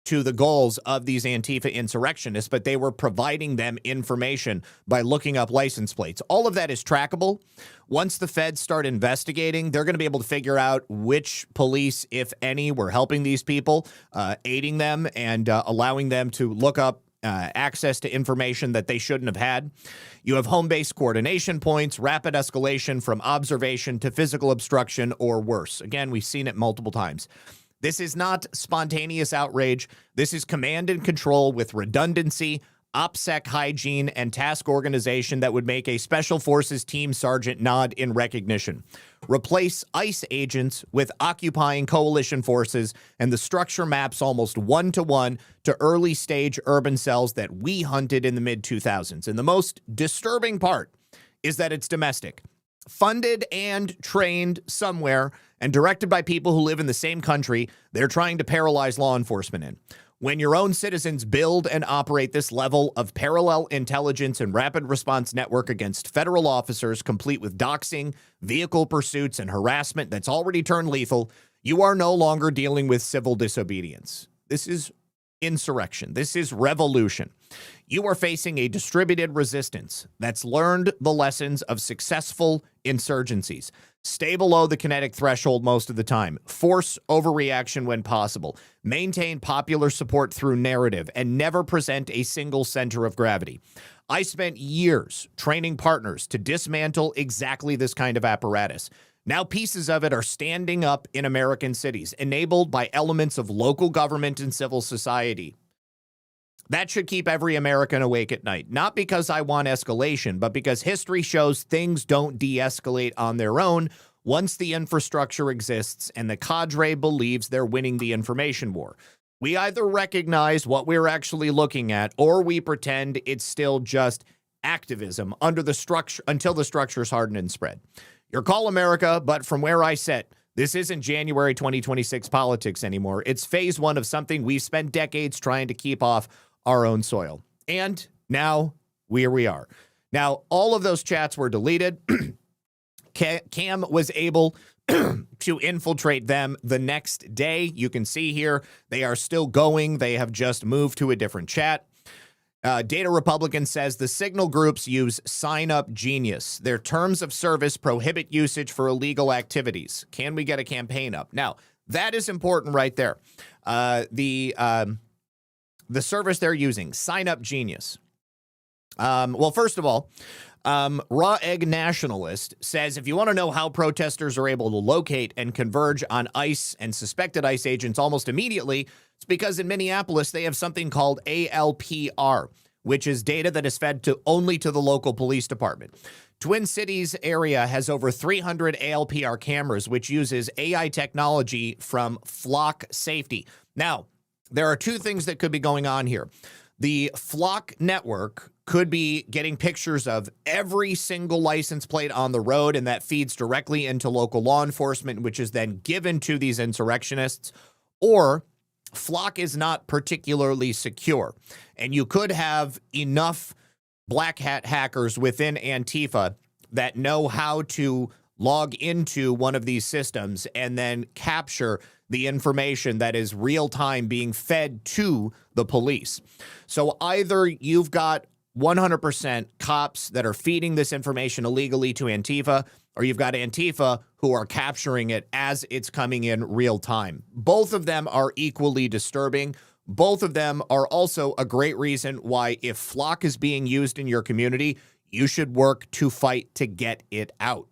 to the goals of these Antifa insurrectionists, but they were providing them information by looking up license plates. All of that is trackable. Once the feds start investigating, they're going to be able to figure out which police, if any, were helping these people, aiding them and allowing them to look up access to information that they shouldn't have had. You have home-based coordination points, rapid escalation from observation to physical obstruction or worse. Again, we've seen it multiple times. This is not spontaneous outrage. This is command and control with redundancy, OPSEC hygiene, and task organization that would make a Special Forces team sergeant nod in recognition. Replace ICE agents with occupying coalition forces, and the structure maps almost one-to-one to early-stage urban cells that we hunted in the mid-2000s. And the most disturbing part is that it's domestic, funded and trained somewhere, and directed by people who live in the same country they're trying to paralyze law enforcement in. When your own citizens build and operate this level of parallel intelligence and rapid response network against federal officers, complete with doxing, vehicle pursuits, and harassment that's already turned lethal, you are no longer dealing with civil disobedience. This is insurrection. This is revolution. You are facing a distributed resistance that's learned the lessons of successful insurgencies. Stay below the kinetic threshold most of the time. Force overreaction when possible. Maintain popular support through narrative and never present a single center of gravity. I spent years training partners to dismantle exactly this kind of apparatus. Now pieces of it are standing up in American cities, enabled by elements of local government and civil society. That should keep every American awake at night, not because I want escalation, but because history shows things don't de-escalate on their own once the infrastructure exists and the cadre believes they're winning the information war. We either recognize what we're actually looking at, or we pretend it's still just activism under the structure until the structure's hardened and spread. Your call, America, but from where I sit, this isn't January 2026 politics anymore. It's phase one of something we've spent decades trying to keep off our own soil. And now, here we are. Now, all of those chats were deleted. Cam was able to infiltrate them the next day. You can see here, they are still going. They have just moved to a different chat. Data Republican says the signal groups use Sign Up Genius. Their terms of service prohibit usage for illegal activities. Can we get a campaign up? Now, that is important right there. The service they're using, Sign Up Genius. Well, first of all, Raw Egg Nationalist says if you want to know how protesters are able to locate and converge on ICE and suspected ICE agents almost immediately, it's because in Minneapolis they have something called ALPR, which is data that is fed only to the local police department. Twin Cities area has over 300 ALPR cameras, which uses AI technology from Flock Safety. Now, there are two things that could be going on here. The Flock network could be getting pictures of every single license plate on the road, and that feeds directly into local law enforcement, which is then given to these insurrectionists. Or Flock is not particularly secure, and you could have enough black hat hackers within Antifa that know how to log into one of these systems and then capture the information that is real time being fed to the police. So either you've got 100% cops that are feeding this information illegally to Antifa, or you've got Antifa who are capturing it as it's coming in real time. Both of them are equally disturbing. Both of them are also a great reason why, if Flock is being used in your community, you should work to fight to get it out.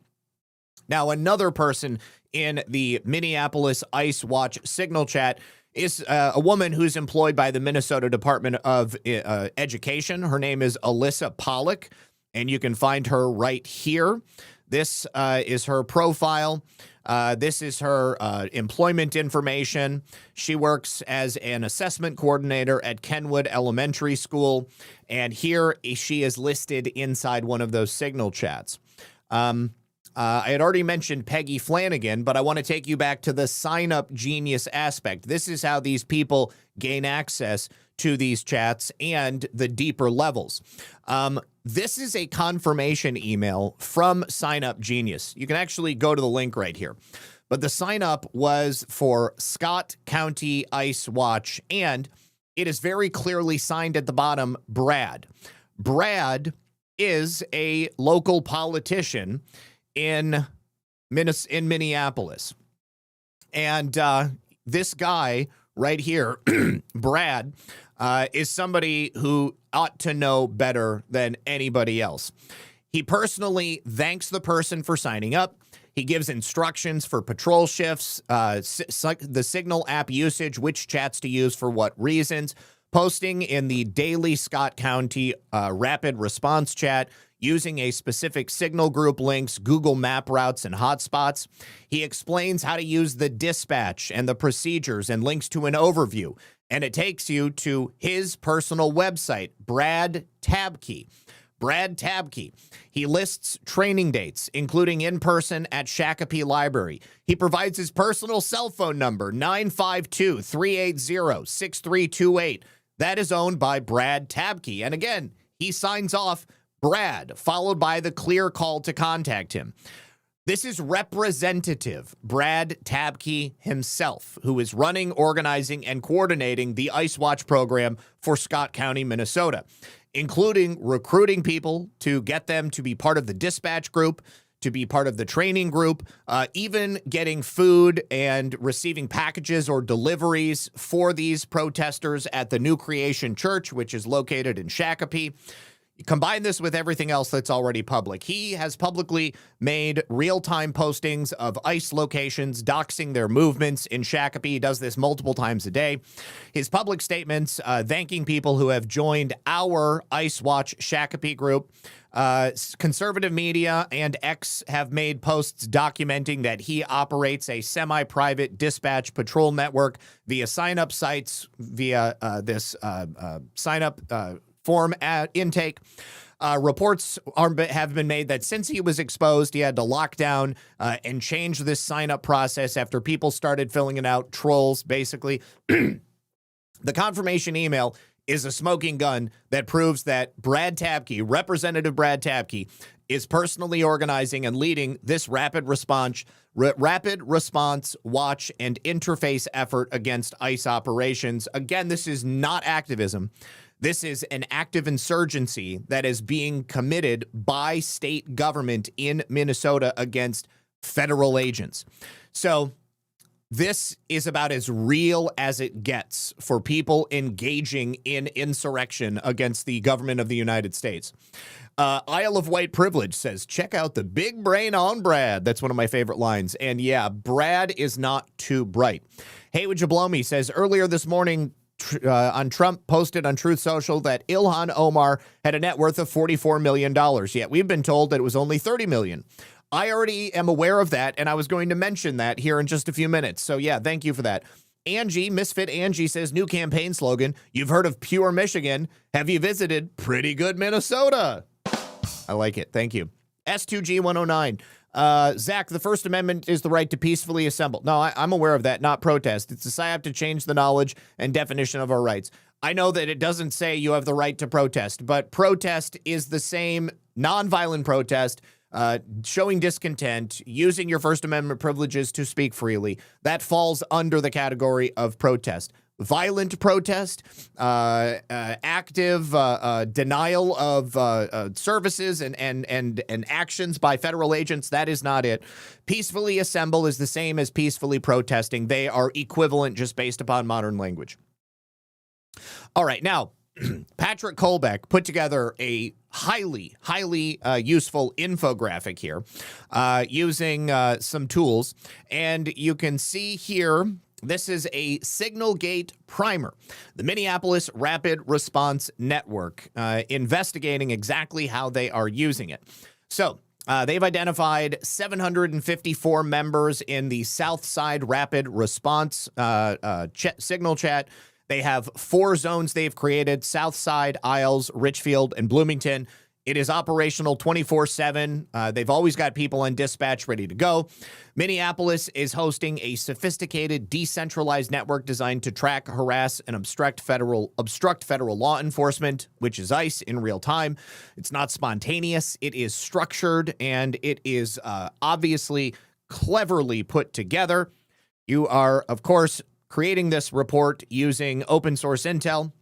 Now, another person in the Minneapolis ICE Watch Signal Chat is a woman who's employed by the Minnesota Department of Education. Her name is Alyssa Pollock, and you can find her right here. This is her profile. This is her employment information. She works as an assessment coordinator at Kenwood Elementary School, and here she is listed inside one of those Signal chats. I had already mentioned Peggy Flanagan, but I want to take you back to the sign-up genius aspect. This is how these people gain access to these chats and the deeper levels. This is a confirmation email from Sign Up Genius. You can actually go to the link right here. But the sign-up was for Scott County ICE Watch, and it is very clearly signed at the bottom, Brad. Brad is a local politician in Minneapolis. And this guy right here, Brad, is somebody who ought to know better than anybody else. He personally thanks the person for signing up. He gives instructions for patrol shifts, the Signal app usage, which chats to use for what reasons. posting in the daily Scott County rapid response chat using a specific signal group links, Google map routes, and hotspots. He explains how to use the dispatch and the procedures and links to an overview. And it takes you to his personal website, Brad Tabke. Brad Tabke. He lists training dates, including in person at Shakopee Library. He provides his personal cell phone number, 952-380-6328. That is owned by Brad Tabke. And again, he signs off Brad, followed by the clear call to contact him. This is Representative Brad Tabke himself, who is running, organizing, and coordinating the Ice Watch program for Scott County, Minnesota, including recruiting people to get them to be part of the dispatch group, to be part of the training group, even getting food and receiving packages or deliveries for these protesters at the New Creation Church, which is located in Shakopee. Combine this with everything else that's already public. He has publicly made real-time postings of ICE locations, doxing their movements in Shakopee. He does this multiple times a day. His public statements thanking people who have joined our ICE Watch Shakopee group. Conservative media and X have made posts documenting that he operates a semi-private dispatch patrol network via sign-up sites, via this sign-up form intake. Reports have been made that since he was exposed, he had to lock down and change this sign-up process after people started filling it out, trolls, basically. The confirmation email is a smoking gun that proves that Brad Tabke, Representative Brad Tabke, is personally organizing and leading this rapid response watch and interface effort against ICE operations. Again, this is not activism. This is an active insurgency that is being committed by state government in Minnesota against federal agents. So this is about as real as it gets for people engaging in insurrection against the government of the United States. Isle of White Privilege says, check out the big brain on Brad. That's one of my favorite lines. And yeah, Brad is not too bright. Hey, would you blow me? Says, earlier this morning, on Trump posted on Truth Social that Ilhan Omar had a net worth of $44 million. Yet we've been told that it was only $30 million. I already am aware of that, and I was going to mention that here in just a few minutes. So yeah, thank you for that. Angie, Misfit Angie says, new campaign slogan, you've heard of Pure Michigan. Have you visited Pretty Good Minnesota? I like it. Thank you. S2G109. Zach, the First Amendment is the right to peacefully assemble. No, I'm aware of that, not protest. It's a psyop to change the knowledge and definition of our rights. I know that it doesn't say you have the right to protest, but protest is the same nonviolent protest, showing discontent, using your First Amendment privileges to speak freely. That falls under the category of protest. Violent protest, active denial of services and actions by federal agents, that is not it. Peacefully assemble is the same as peacefully protesting. They are equivalent just based upon modern language. All right, now, Patrick Kolbeck put together a highly useful infographic here using some tools, and you can see here, this is a Signal Gate primer, the Minneapolis Rapid Response Network, investigating exactly how they are using it. So they've identified 754 members in the Southside Rapid Response Signal Chat. They have 4 zones they've created: Southside, Isles, Richfield, and Bloomington. It is operational 24/7. They've always got people on dispatch ready to go. Minneapolis is hosting a sophisticated, decentralized network designed to track, harass, and obstruct federal law enforcement, which is ICE, in real time. It's not spontaneous. It is structured, and it is obviously cleverly put together. You are, of course, creating this report using open source intel.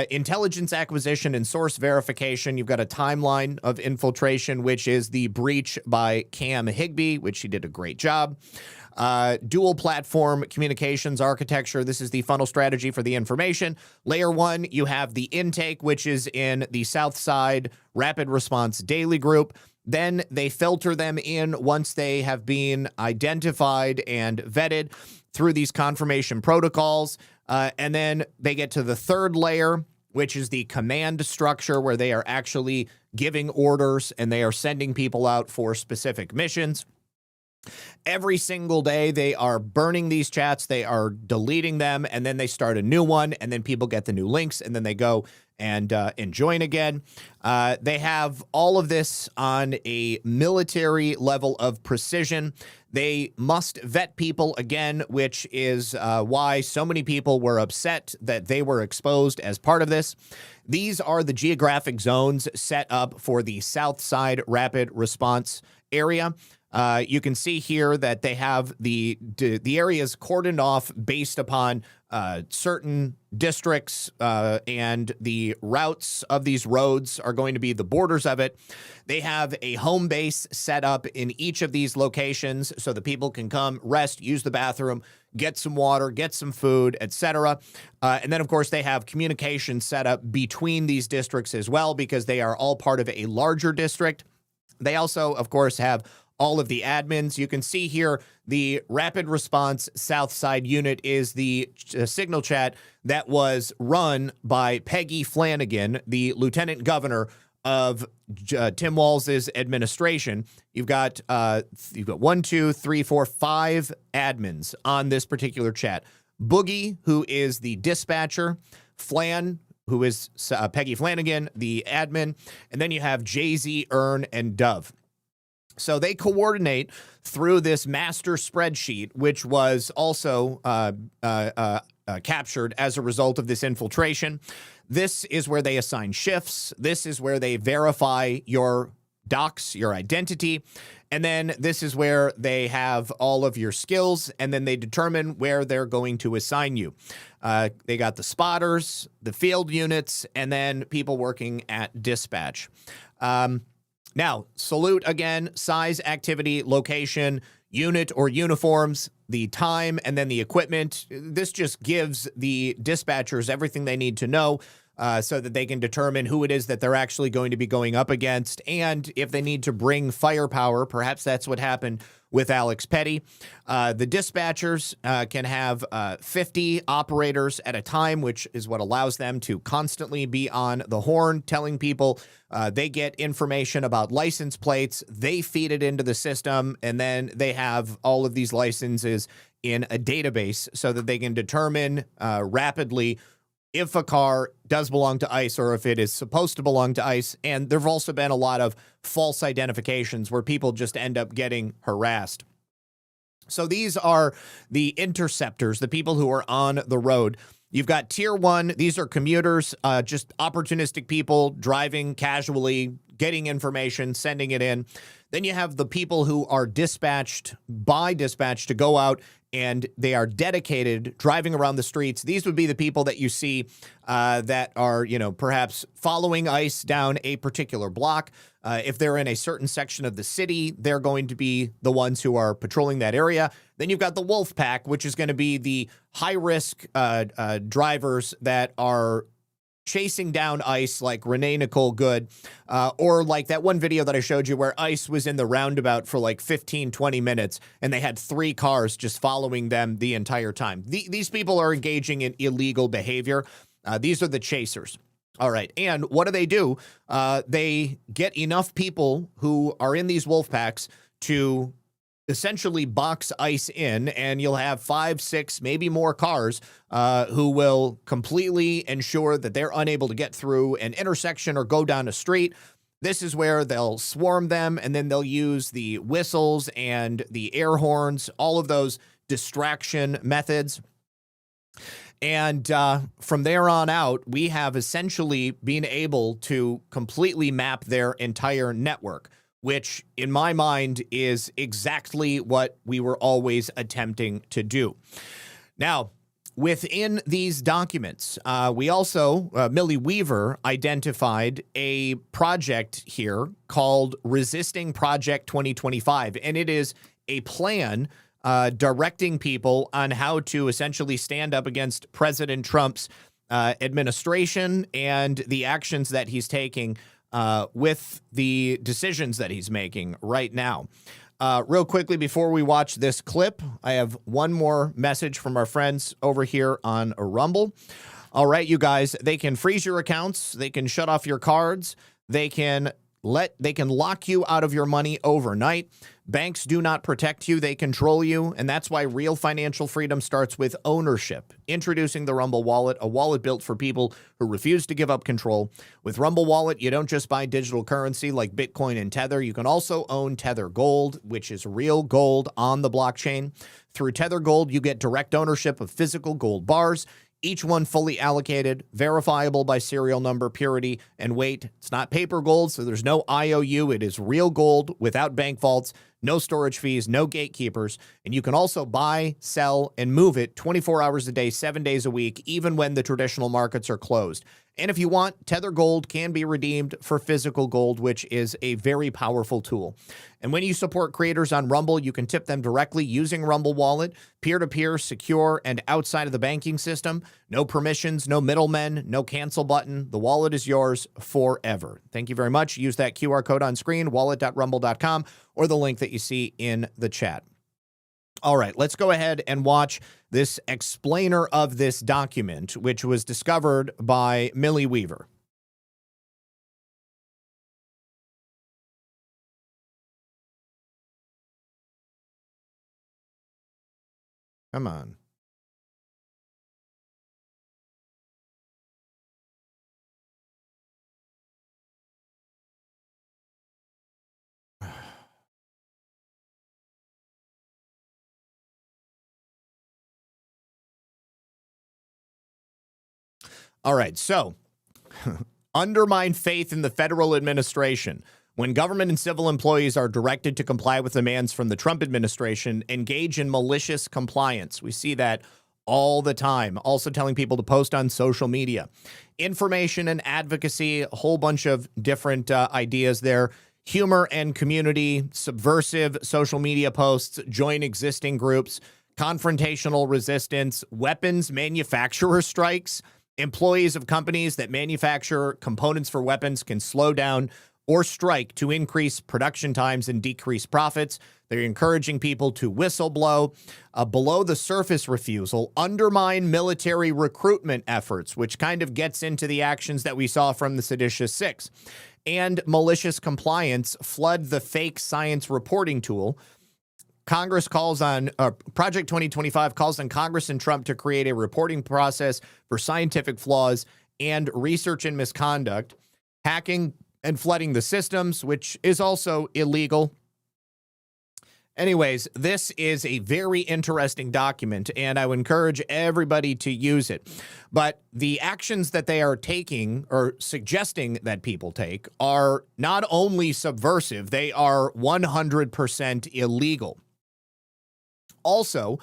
Intelligence acquisition and source verification. You've got a timeline of infiltration, which is the breach by Cam Higby, which he did a great job. Dual platform communications architecture. This is the funnel strategy for the information. Layer 1, you have the intake, which is in the Southside Rapid Response Daily Group. Then they filter them in once they have been identified and vetted through these confirmation protocols. And then they get to the third layer, which is the command structure, where they are actually giving orders and they are sending people out for specific missions. Every single day, they are burning these chats, they are deleting them, and then they start a new one, and then people get the new links, and then they go and join again. They have all of this on a military level of precision. They must vet people again, which is why so many people were upset that they were exposed as part of this. These are the geographic zones set up for the South Side Rapid Response area. You can see here that they have the areas cordoned off based upon certain districts, and the routes of these roads are going to be the borders of it. They have a home base set up in each of these locations so the people can come, rest, use the bathroom, get some water, get some food, etc. And then, of course, they have communication set up between these districts as well, because they are all part of a larger district. They also, of course, have all of the admins. You can see here the Rapid Response South Side Unit is the signal chat that was run by Pkwy Flanagan, the Lieutenant Governor of Tim Walz's administration. You've got 1, 2, 3, 4, 5 admins on this particular chat. Boogie, who is the dispatcher, Flan, who is Pkwy Flanagan, the admin, and then you have Jay-Z, Earn, and Dove. So they coordinate through this master spreadsheet, which was also captured as a result of this infiltration. This is where they assign shifts. This is where they verify your docs, your identity. And then this is where they have all of your skills, and then they determine where they're going to assign you. They got the spotters, the field units, and then people working at dispatch. Now, salute again, size, activity, location, unit or uniforms, the time, and then the equipment. This just gives the dispatchers everything they need to know so that they can determine who it is that they're actually going to be going up against. And if they need to bring firepower, perhaps that's what happened with Alex Petty. The dispatchers can have 50 operators at a time, which is what allows them to constantly be on the horn, telling people they get information about license plates, they feed it into the system, and then they have all of these licenses in a database so that they can determine rapidly if a car does belong to ICE or if it is supposed to belong to ICE. And there have also been a lot of false identifications where people just end up getting harassed. So these are the interceptors, the people who are on the road. You've got tier 1. These are commuters, just opportunistic people driving casually, getting information, sending it in. Then you have the people who are dispatched by dispatch to go out, and they are dedicated, driving around the streets. These would be the people that you see that are, perhaps following ICE down a particular block. If they're in a certain section of the city, they're going to be the ones who are patrolling that area. Then you've got the Wolf Pack, which is going to be the high-risk drivers that are chasing down ICE, like Renee Nicole Good, or like that one video that I showed you where ICE was in the roundabout for like 15, 20 minutes, and they had 3 cars just following them the entire time. These people are engaging in illegal behavior. These are the chasers. All right. And what do? They get enough people who are in these wolf packs to essentially box ICE in, and you'll have 5, 6, maybe more cars who will completely ensure that they're unable to get through an intersection or go down a street. This is where they'll swarm them, and then they'll use the whistles and the air horns, all of those distraction methods. And from there on out, we have essentially been able to completely map their entire network, which in my mind is exactly what we were always attempting to do. Now, within these documents, we also, Millie Weaver identified a project here called Resisting Project 2025, and it is a plan directing people on how to essentially stand up against President Trump's administration and the actions that he's taking with the decisions that he's making right now. Real quickly, before we watch this clip, I have one more message from our friends over here on Rumble. All right, you guys, they can freeze your accounts. They can shut off your cards. They can lock you out of your money overnight. Banks do not protect you. They control you. And that's why real financial freedom starts with ownership. Introducing the Rumble Wallet, a wallet built for people who refuse to give up control. With Rumble Wallet, you don't just buy digital currency like Bitcoin and Tether. You can also own Tether Gold, which is real gold on the blockchain. Through Tether Gold, you get direct ownership of physical gold bars, each one fully allocated, verifiable by serial number, purity, and weight. It's not paper gold, so there's no IOU. It is real gold without bank vaults, no storage fees, no gatekeepers. And you can also buy, sell, and move it 24 hours a day, 7 days a week, even when the traditional markets are closed. And if you want, Tether Gold can be redeemed for physical gold, which is a very powerful tool. And when you support creators on Rumble, you can tip them directly using Rumble Wallet, peer-to-peer, secure, and outside of the banking system. No permissions, no middlemen, no cancel button. The wallet is yours forever. Thank you very much. Use that QR code on screen, wallet.rumble.com, or the link that you see in the chat. All right, let's go ahead and watch this explainer of this document, which was discovered by Millie Weaver. Come on. All right, so undermine faith in the federal administration. When government and civil employees are directed to comply with demands from the Trump administration, engage in malicious compliance. We see that all the time. Also telling people to post on social media. Information and advocacy, a whole bunch of different ideas there. Humor and community, subversive social media posts, join existing groups, confrontational resistance, weapons manufacturer strikes. Employees of companies that manufacture components for weapons can slow down or strike to increase production times and decrease profits. They're encouraging people to whistleblow. Below the surface refusal, undermine military recruitment efforts, which kind of gets into the actions that we saw from the Seditious Six. And malicious compliance, flood the fake science reporting tool. Congress calls on, Project 2025 calls on Congress and Trump to create a reporting process for scientific flaws and research and misconduct, hacking and flooding the systems, which is also illegal. Anyways, this is a very interesting document, and I would encourage everybody to use it. But the actions that they are taking or suggesting that people take are not only subversive, they are 100% illegal. Also,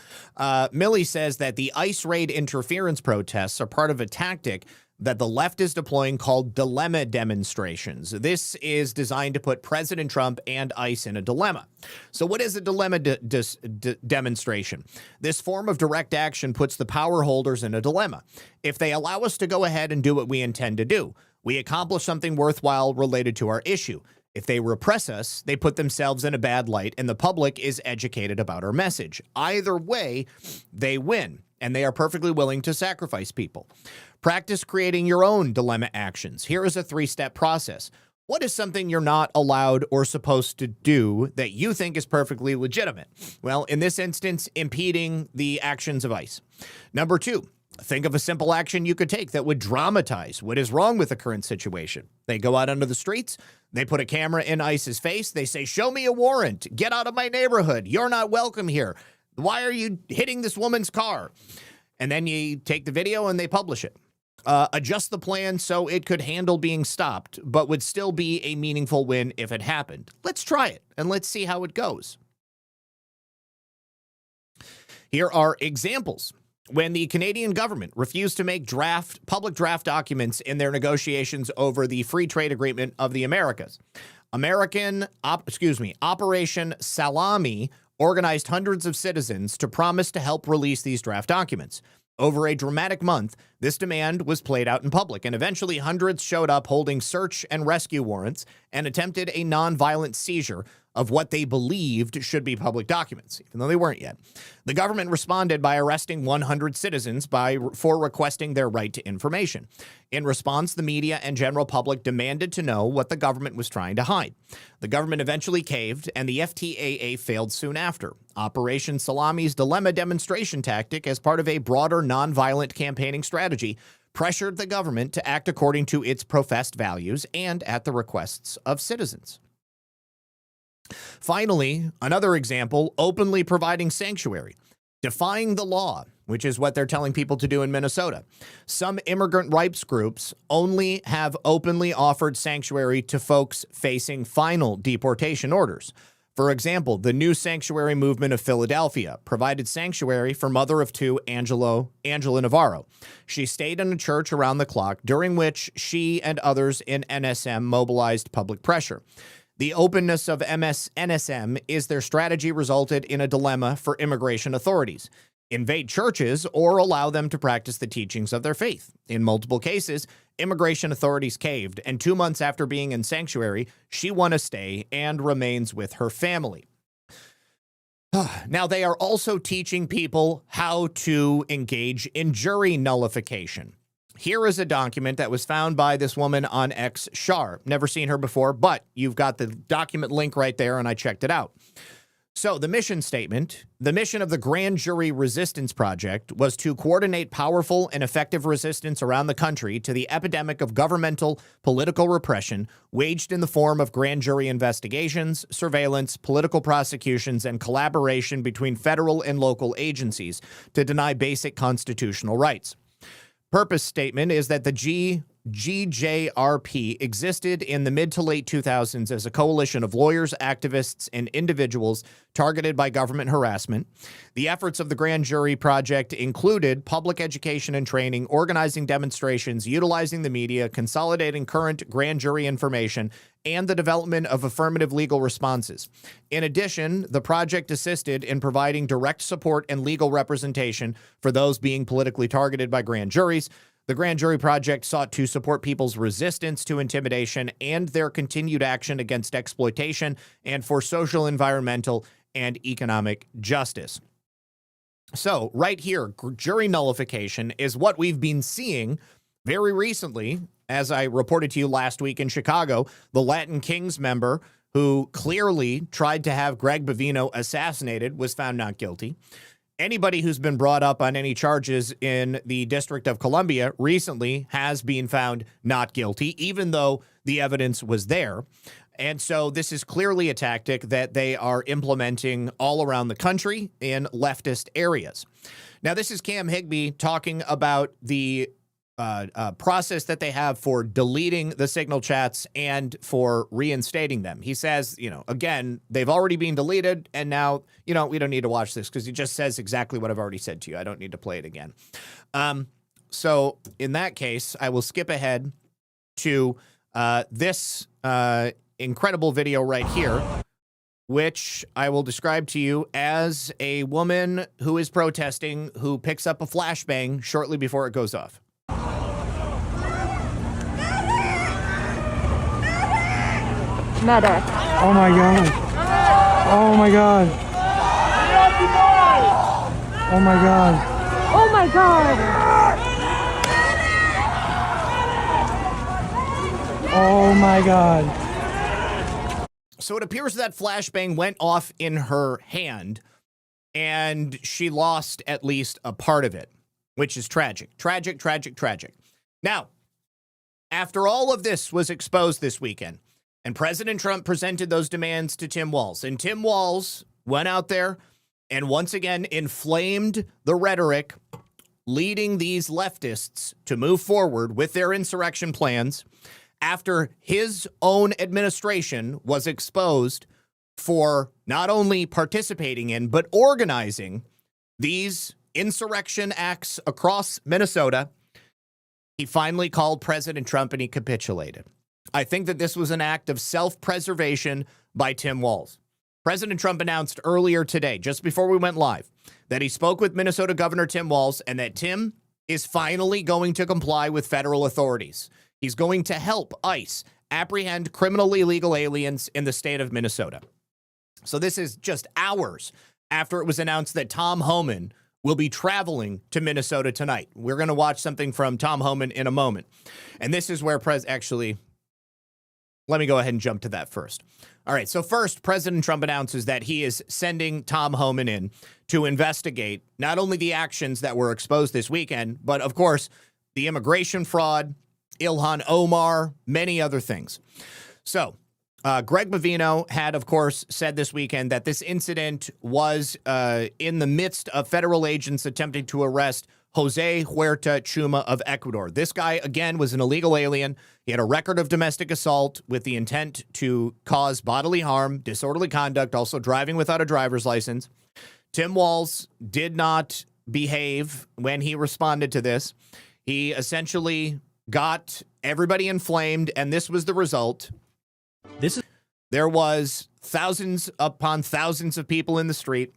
Millie says that the ICE raid interference protests are part of a tactic that the left is deploying called dilemma demonstrations. This is designed to put President Trump and ICE in a dilemma. So what is a dilemma demonstration? This form of direct action puts the power holders in a dilemma. If they allow us to go ahead and do what we intend to do, we accomplish something worthwhile related to our issue. If they repress us, they put themselves in a bad light, and the public is educated about our message. Either way, they win, and they are perfectly willing to sacrifice people. Practice creating your own dilemma actions. Here is a 3-step process. What is something you're not allowed or supposed to do that you think is perfectly legitimate? Well, in this instance, impeding the actions of ICE. Number 2. Think of a simple action you could take that would dramatize what is wrong with the current situation. They go out onto the streets. They put a camera in ICE's face. They say, show me a warrant. Get out of my neighborhood. You're not welcome here. Why are you hitting this woman's car? And then you take the video and they publish it. Adjust the plan so it could handle being stopped, but would still be a meaningful win if it happened. Let's try it and let's see how it goes. Here are examples. When the Canadian government refused to make public draft documents in their negotiations over the free trade agreement of the Americas. Operation Salami organized hundreds of citizens to promise to help release these draft documents. Over a dramatic month, this demand was played out in public, and eventually hundreds showed up holding search and rescue warrants and attempted a nonviolent seizure of what they believed should be public documents, even though they weren't yet. The government responded by arresting 100 citizens for requesting their right to information. In response, the media and general public demanded to know what the government was trying to hide. The government eventually caved, and the FTAA failed soon after. Operation Salami's dilemma demonstration tactic, as part of a broader nonviolent campaigning strategy, pressured the government to act according to its professed values and at the requests of citizens. Finally, another example, openly providing sanctuary, defying the law, which is what they're telling people to do in Minnesota. Some immigrant rights groups only have openly offered sanctuary to folks facing final deportation orders. For example, the New Sanctuary Movement of Philadelphia provided sanctuary for mother of two, Angela Navarro. She stayed in a church around the clock, during which she and others in NSM mobilized public pressure. The openness of NSM is their strategy resulted in a dilemma for immigration authorities: invade churches or allow them to practice the teachings of their faith. In multiple cases, immigration authorities caved, and 2 months after being in sanctuary, she won a stay and remains with her family. Now, they are also teaching people how to engage in jury nullification. Here is a document that was found by this woman on X, Shar. Never seen her before, but you've got the document link right there, and I checked it out. So the mission statement: the mission of the Grand Jury Resistance Project was to coordinate powerful and effective resistance around the country to the epidemic of governmental political repression waged in the form of grand jury investigations, surveillance, political prosecutions, and collaboration between federal and local agencies to deny basic constitutional rights. Purpose statement is that the GJRP existed in the mid to late 2000s as a coalition of lawyers, activists, and individuals targeted by government harassment. The efforts of the Grand Jury Project included public education and training, organizing demonstrations, utilizing the media, consolidating current grand jury information, and the development of affirmative legal responses. In addition, the project assisted in providing direct support and legal representation for those being politically targeted by grand juries. The Grand Jury Project sought to support people's resistance to intimidation and their continued action against exploitation and for social, environmental, and economic justice. So right here, jury nullification is what we've been seeing very recently. As I reported to you last week in Chicago, the Latin Kings member who clearly tried to have Greg Bovino assassinated was found not guilty. Anybody who's been brought up on any charges in the District of Columbia recently has been found not guilty, even though the evidence was there. And so this is clearly a tactic that they are implementing all around the country in leftist areas. Now, this is Cam Higbee talking about the process that they have for deleting the signal chats and for reinstating them. He says, again, they've already been deleted, and now, we don't need to watch this because he just says exactly what I've already said to you. I don't need to play it again. So in that case, I will skip ahead to this incredible video right here, which I will describe to you as a woman who is protesting, who picks up a flashbang shortly before it goes off. Medic. Oh my god. Oh my god. Oh my god. Oh my god. Oh my god. So it appears that flashbang went off in her hand and she lost at least a part of it, which is tragic. Tragic, tragic, tragic. Now, after all of this was exposed this weekend, and President Trump presented those demands to Tim Walz, and Tim Walz went out there and once again inflamed the rhetoric, leading these leftists to move forward with their insurrection plans after his own administration was exposed for not only participating in, but organizing these insurrection acts across Minnesota. He finally called President Trump and he capitulated. I think that this was an act of self-preservation by Tim Walz. President Trump announced earlier today, just before we went live, that he spoke with Minnesota Governor Tim Walz and that Tim is finally going to comply with federal authorities. He's going to help ICE apprehend criminally illegal aliens in the state of Minnesota. So this is just hours after it was announced that Tom Homan will be traveling to Minnesota tonight. We're going to watch something from Tom Homan in a moment. And this is where actually, let me go ahead and jump to that first. All right, so first, President Trump announces that he is sending Tom Homan in to investigate not only the actions that were exposed this weekend, but of course, the immigration fraud, Ilhan Omar, many other things. So Greg Bovino had, of course, said this weekend that this incident was in the midst of federal agents attempting to arrest Jose Huerta Chuma of Ecuador. This guy, again, was an illegal alien. He had a record of domestic assault with the intent to cause bodily harm, disorderly conduct, also driving without a driver's license. Tim Walz did not behave when he responded to this. He essentially got everybody inflamed, and this was the result. There was thousands upon thousands of people in the street,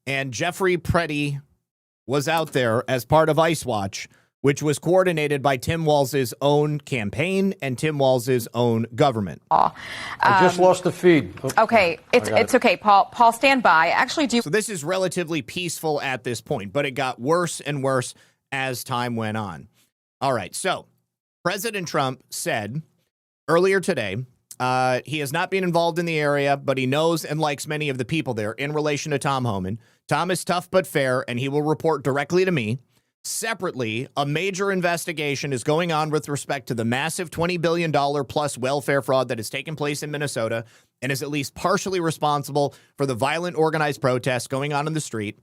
and Jeffrey Preddy was out there as part of ICE Watch, which was coordinated by Tim Walz's own campaign and Tim Walz's own government. I just lost the feed. Okay, it's okay, Paul. Paul, stand by. Actually, So this is relatively peaceful at this point, but it got worse and worse as time went on. All right, so President Trump said earlier today he has not been involved in the area, but he knows and likes many of the people there in relation to Tom Homan. Tom is tough but fair, and he will report directly to me. Separately, a major investigation is going on with respect to the massive $20 billion plus welfare fraud that has taken place in Minnesota and is at least partially responsible for the violent organized protests going on in the street.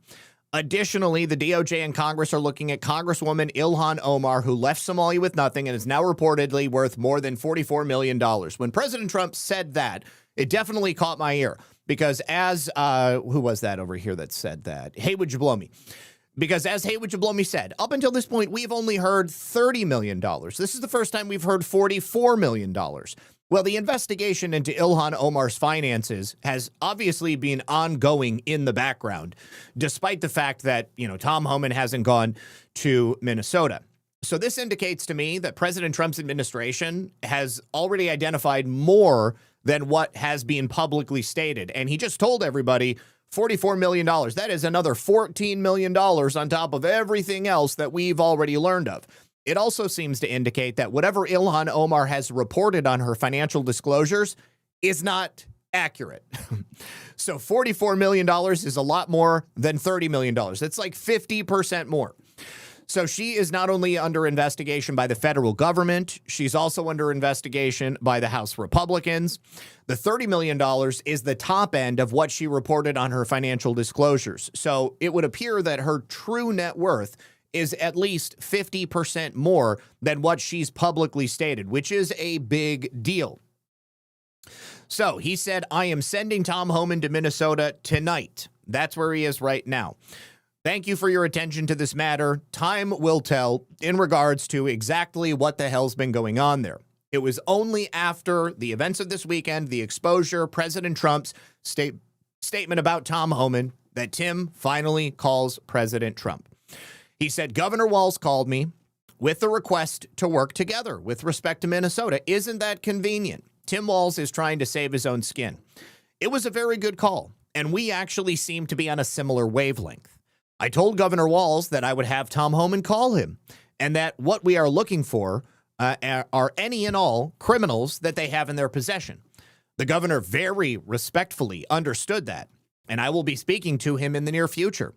Additionally, the DOJ and Congress are looking at Congresswoman Ilhan Omar, who left Somalia with nothing and is now reportedly worth more than $44 million. When President Trump said that, it definitely caught my ear because as, who was that over here that said that? Hey, would you blow me? Because as Hey, would you blow me said, up until this point, we've only heard $30 million. This is the first time we've heard $44 million. Well, the investigation into Ilhan Omar's finances has obviously been ongoing in the background, despite the fact that, Tom Homan hasn't gone to Minnesota. So this indicates to me that President Trump's administration has already identified more than what has been publicly stated. And he just told everybody $44 million. That is another $14 million on top of everything else that we've already learned of. It also seems to indicate that whatever Ilhan Omar has reported on her financial disclosures is not accurate. So $44 million is a lot more than $30 million. It's like 50% more. So she is not only under investigation by the federal government, she's also under investigation by the House Republicans. The $30 million is the top end of what she reported on her financial disclosures. So it would appear that her true net worth is at least 50% more than what she's publicly stated, which is a big deal. So he said, I am sending Tom Homan to Minnesota tonight. That's where he is right now. Thank you for your attention to this matter. Time will tell in regards to exactly what the hell's been going on there. It was only after the events of this weekend, the exposure, President Trump's statement about Tom Homan, that Tim finally calls President Trump. He said, Governor Walz called me with the request to work together with respect to Minnesota. Isn't that convenient? Tim Walz is trying to save his own skin. It was a very good call, and we actually seem to be on a similar wavelength. I told Governor Walz that I would have Tom Homan call him and that what we are looking for are any and all criminals that they have in their possession. The governor very respectfully understood that, and I will be speaking to him in the near future.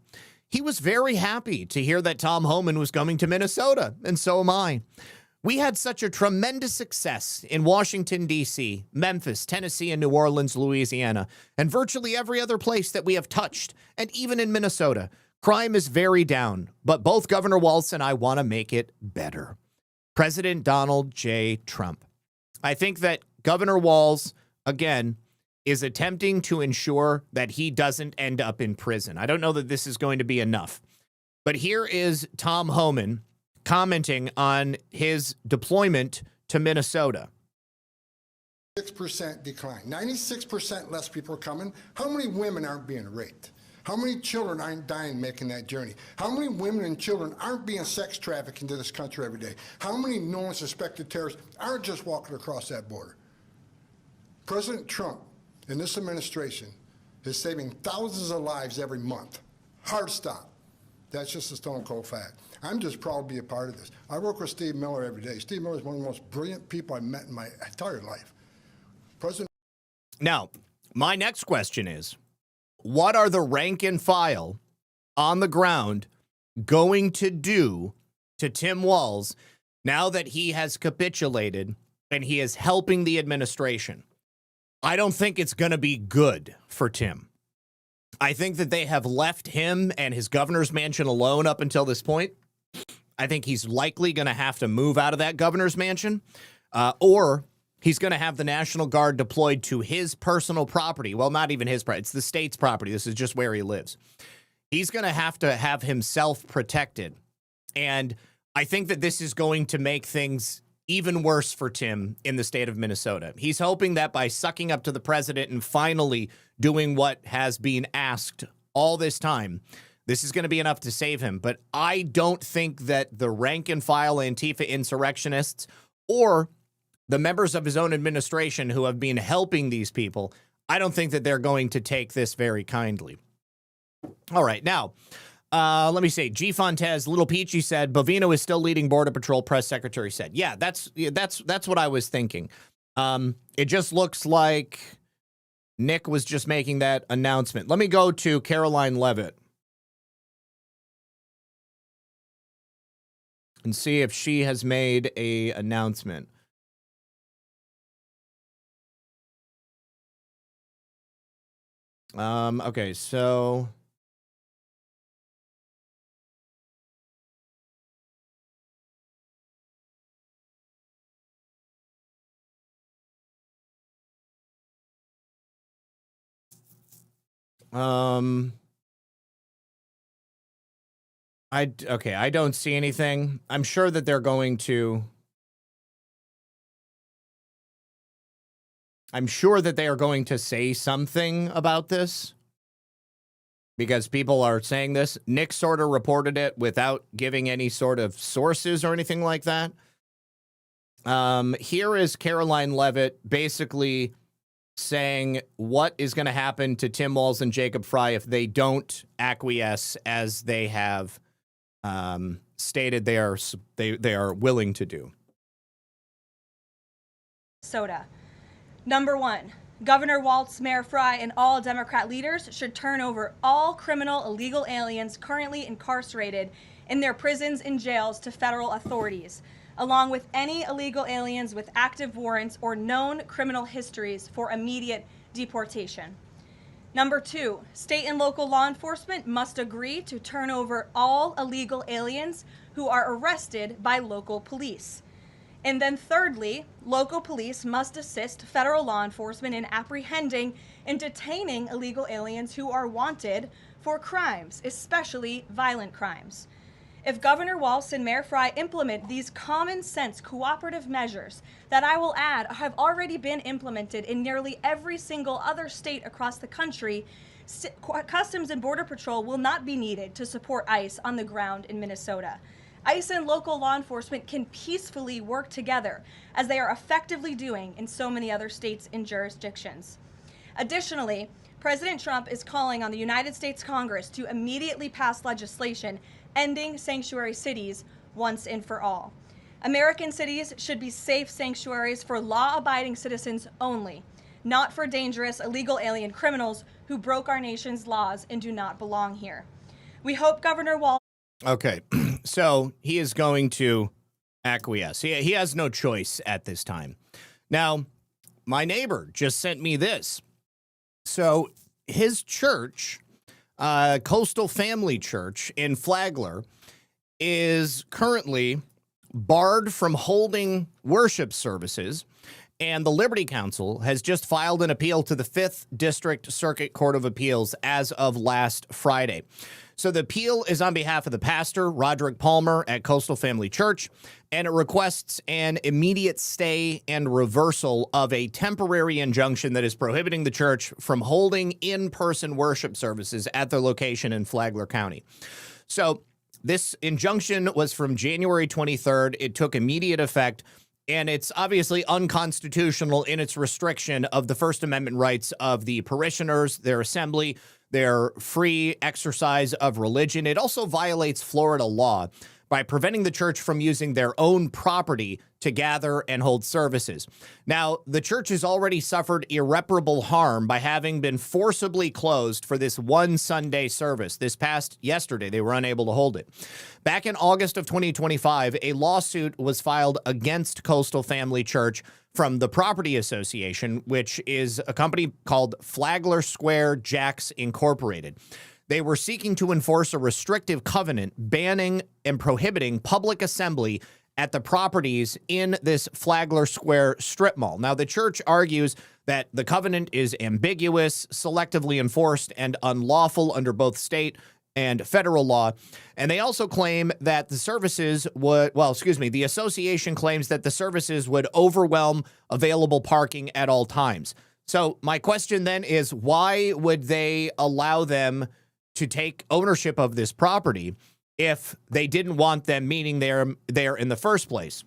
He was very happy to hear that Tom Homan was coming to Minnesota, and so am I. We had such a tremendous success in Washington, D.C., Memphis, Tennessee, and New Orleans, Louisiana, and virtually every other place that we have touched, and even in Minnesota. Crime is very down, but both Governor Walz and I want to make it better. President Donald J. Trump. I think that Governor Walz, again, is attempting to ensure that he doesn't end up in prison. I don't know that this is going to be enough. But here is Tom Homan commenting on his deployment to Minnesota. 6% decline. 96% less people are coming. How many women aren't being raped? How many children aren't dying making that journey? How many women and children aren't being sex trafficked into this country every day? How many known suspected terrorists aren't just walking across that border? President Trump and this administration is saving thousands of lives every month. Hard stop. That's just a stone cold fact. I'm just proud to be a part of this. I work with Steve Miller every day. Steve Miller is one of the most brilliant people I've met in my entire life. President. Now, my next question is, what are the rank and file on the ground going to do to Tim Walz now that he has capitulated and he is helping the administration? I don't think it's going to be good for Tim. I think that they have left him and his governor's mansion alone up until this point. I think he's likely going to have to move out of that governor's mansion, or he's going to have the National Guard deployed to his personal property. Well, not even his property. It's the state's property. This is just where he lives. He's going to have himself protected. And I think that this is going to make things even worse for Tim in the state of Minnesota. He's hoping that by sucking up to the president and finally doing what has been asked all this time, this is going to be enough to save him. But I don't think that the rank and file Antifa insurrectionists or the members of his own administration who have been helping these people, I don't think that they're going to take this very kindly. All right, now, let me see. G. Fontez, Little Peachy said, Bovino is still leading Border Patrol, press secretary said. Yeah, that's what I was thinking. It just looks like Nick was just making that announcement. Let me go to Caroline Levitt and see if she has made a announcement. Okay, so I don't see anything. I'm sure that they're going to. I'm sure that they are going to say something about this because people are saying this. Nick sort of reported it without giving any sort of sources or anything like that. Here is Caroline Levitt basically saying what is going to happen to Tim Walz and Jacob Frey if they don't acquiesce as they have stated they are willing to do. Minnesota. Number 1, Governor Walz, Mayor Frey, and all Democrat leaders should turn over all criminal illegal aliens currently incarcerated in their prisons and jails to federal authorities, along with any illegal aliens with active warrants or known criminal histories for immediate deportation. Number 2, state and local law enforcement must agree to turn over all illegal aliens who are arrested by local police. And then thirdly, local police must assist federal law enforcement in apprehending and detaining illegal aliens who are wanted for crimes, especially violent crimes. If Governor Walz and Mayor Frey implement these common sense cooperative measures that I will add have already been implemented in nearly every single other state across the country, Customs and Border Patrol will not be needed to support ICE on the ground in Minnesota. ICE and local law enforcement can peacefully work together, as they are effectively doing in so many other states and jurisdictions. Additionally, President Trump is calling on the United States Congress to immediately pass legislation ending sanctuary cities once and for all. American cities should be safe sanctuaries for law-abiding citizens only, not for dangerous illegal alien criminals who broke our nation's laws and do not belong here. We hope Governor Walz... Okay, so he is going to acquiesce. He has no choice at this time. Now, my neighbor just sent me this. So his church, Coastal Family Church in Flagler, is currently barred from holding worship services, and the Liberty Council has just filed an appeal to the 5th District Circuit Court of Appeals as of last Friday. So the appeal is on behalf of the pastor, Roderick Palmer, at Coastal Family Church, and it requests an immediate stay and reversal of a temporary injunction that is prohibiting the church from holding in-person worship services at their location in Flagler County. So this injunction was from January 23rd. It took immediate effect, and it's obviously unconstitutional in its restriction of the First Amendment rights of the parishioners, their assembly, their free exercise of religion. It also violates Florida law by preventing the church from using their own property to gather and hold services. Now, the church has already suffered irreparable harm by having been forcibly closed for this one Sunday service. This past yesterday, they were unable to hold it. Back in August of 2025, a lawsuit was filed against Coastal Family Church from the Property Association, which is a company called Flagler Square Jacks Incorporated. They were seeking to enforce a restrictive covenant banning and prohibiting public assembly at the properties in this Flagler Square strip mall. Now, the church argues that the covenant is ambiguous, selectively enforced, and unlawful under both state and federal law. And they also claim that the services would, the association claims that the services would overwhelm available parking at all times. So my question then is, why would they allow them to take ownership of this property if they didn't want them meeting there in the first place?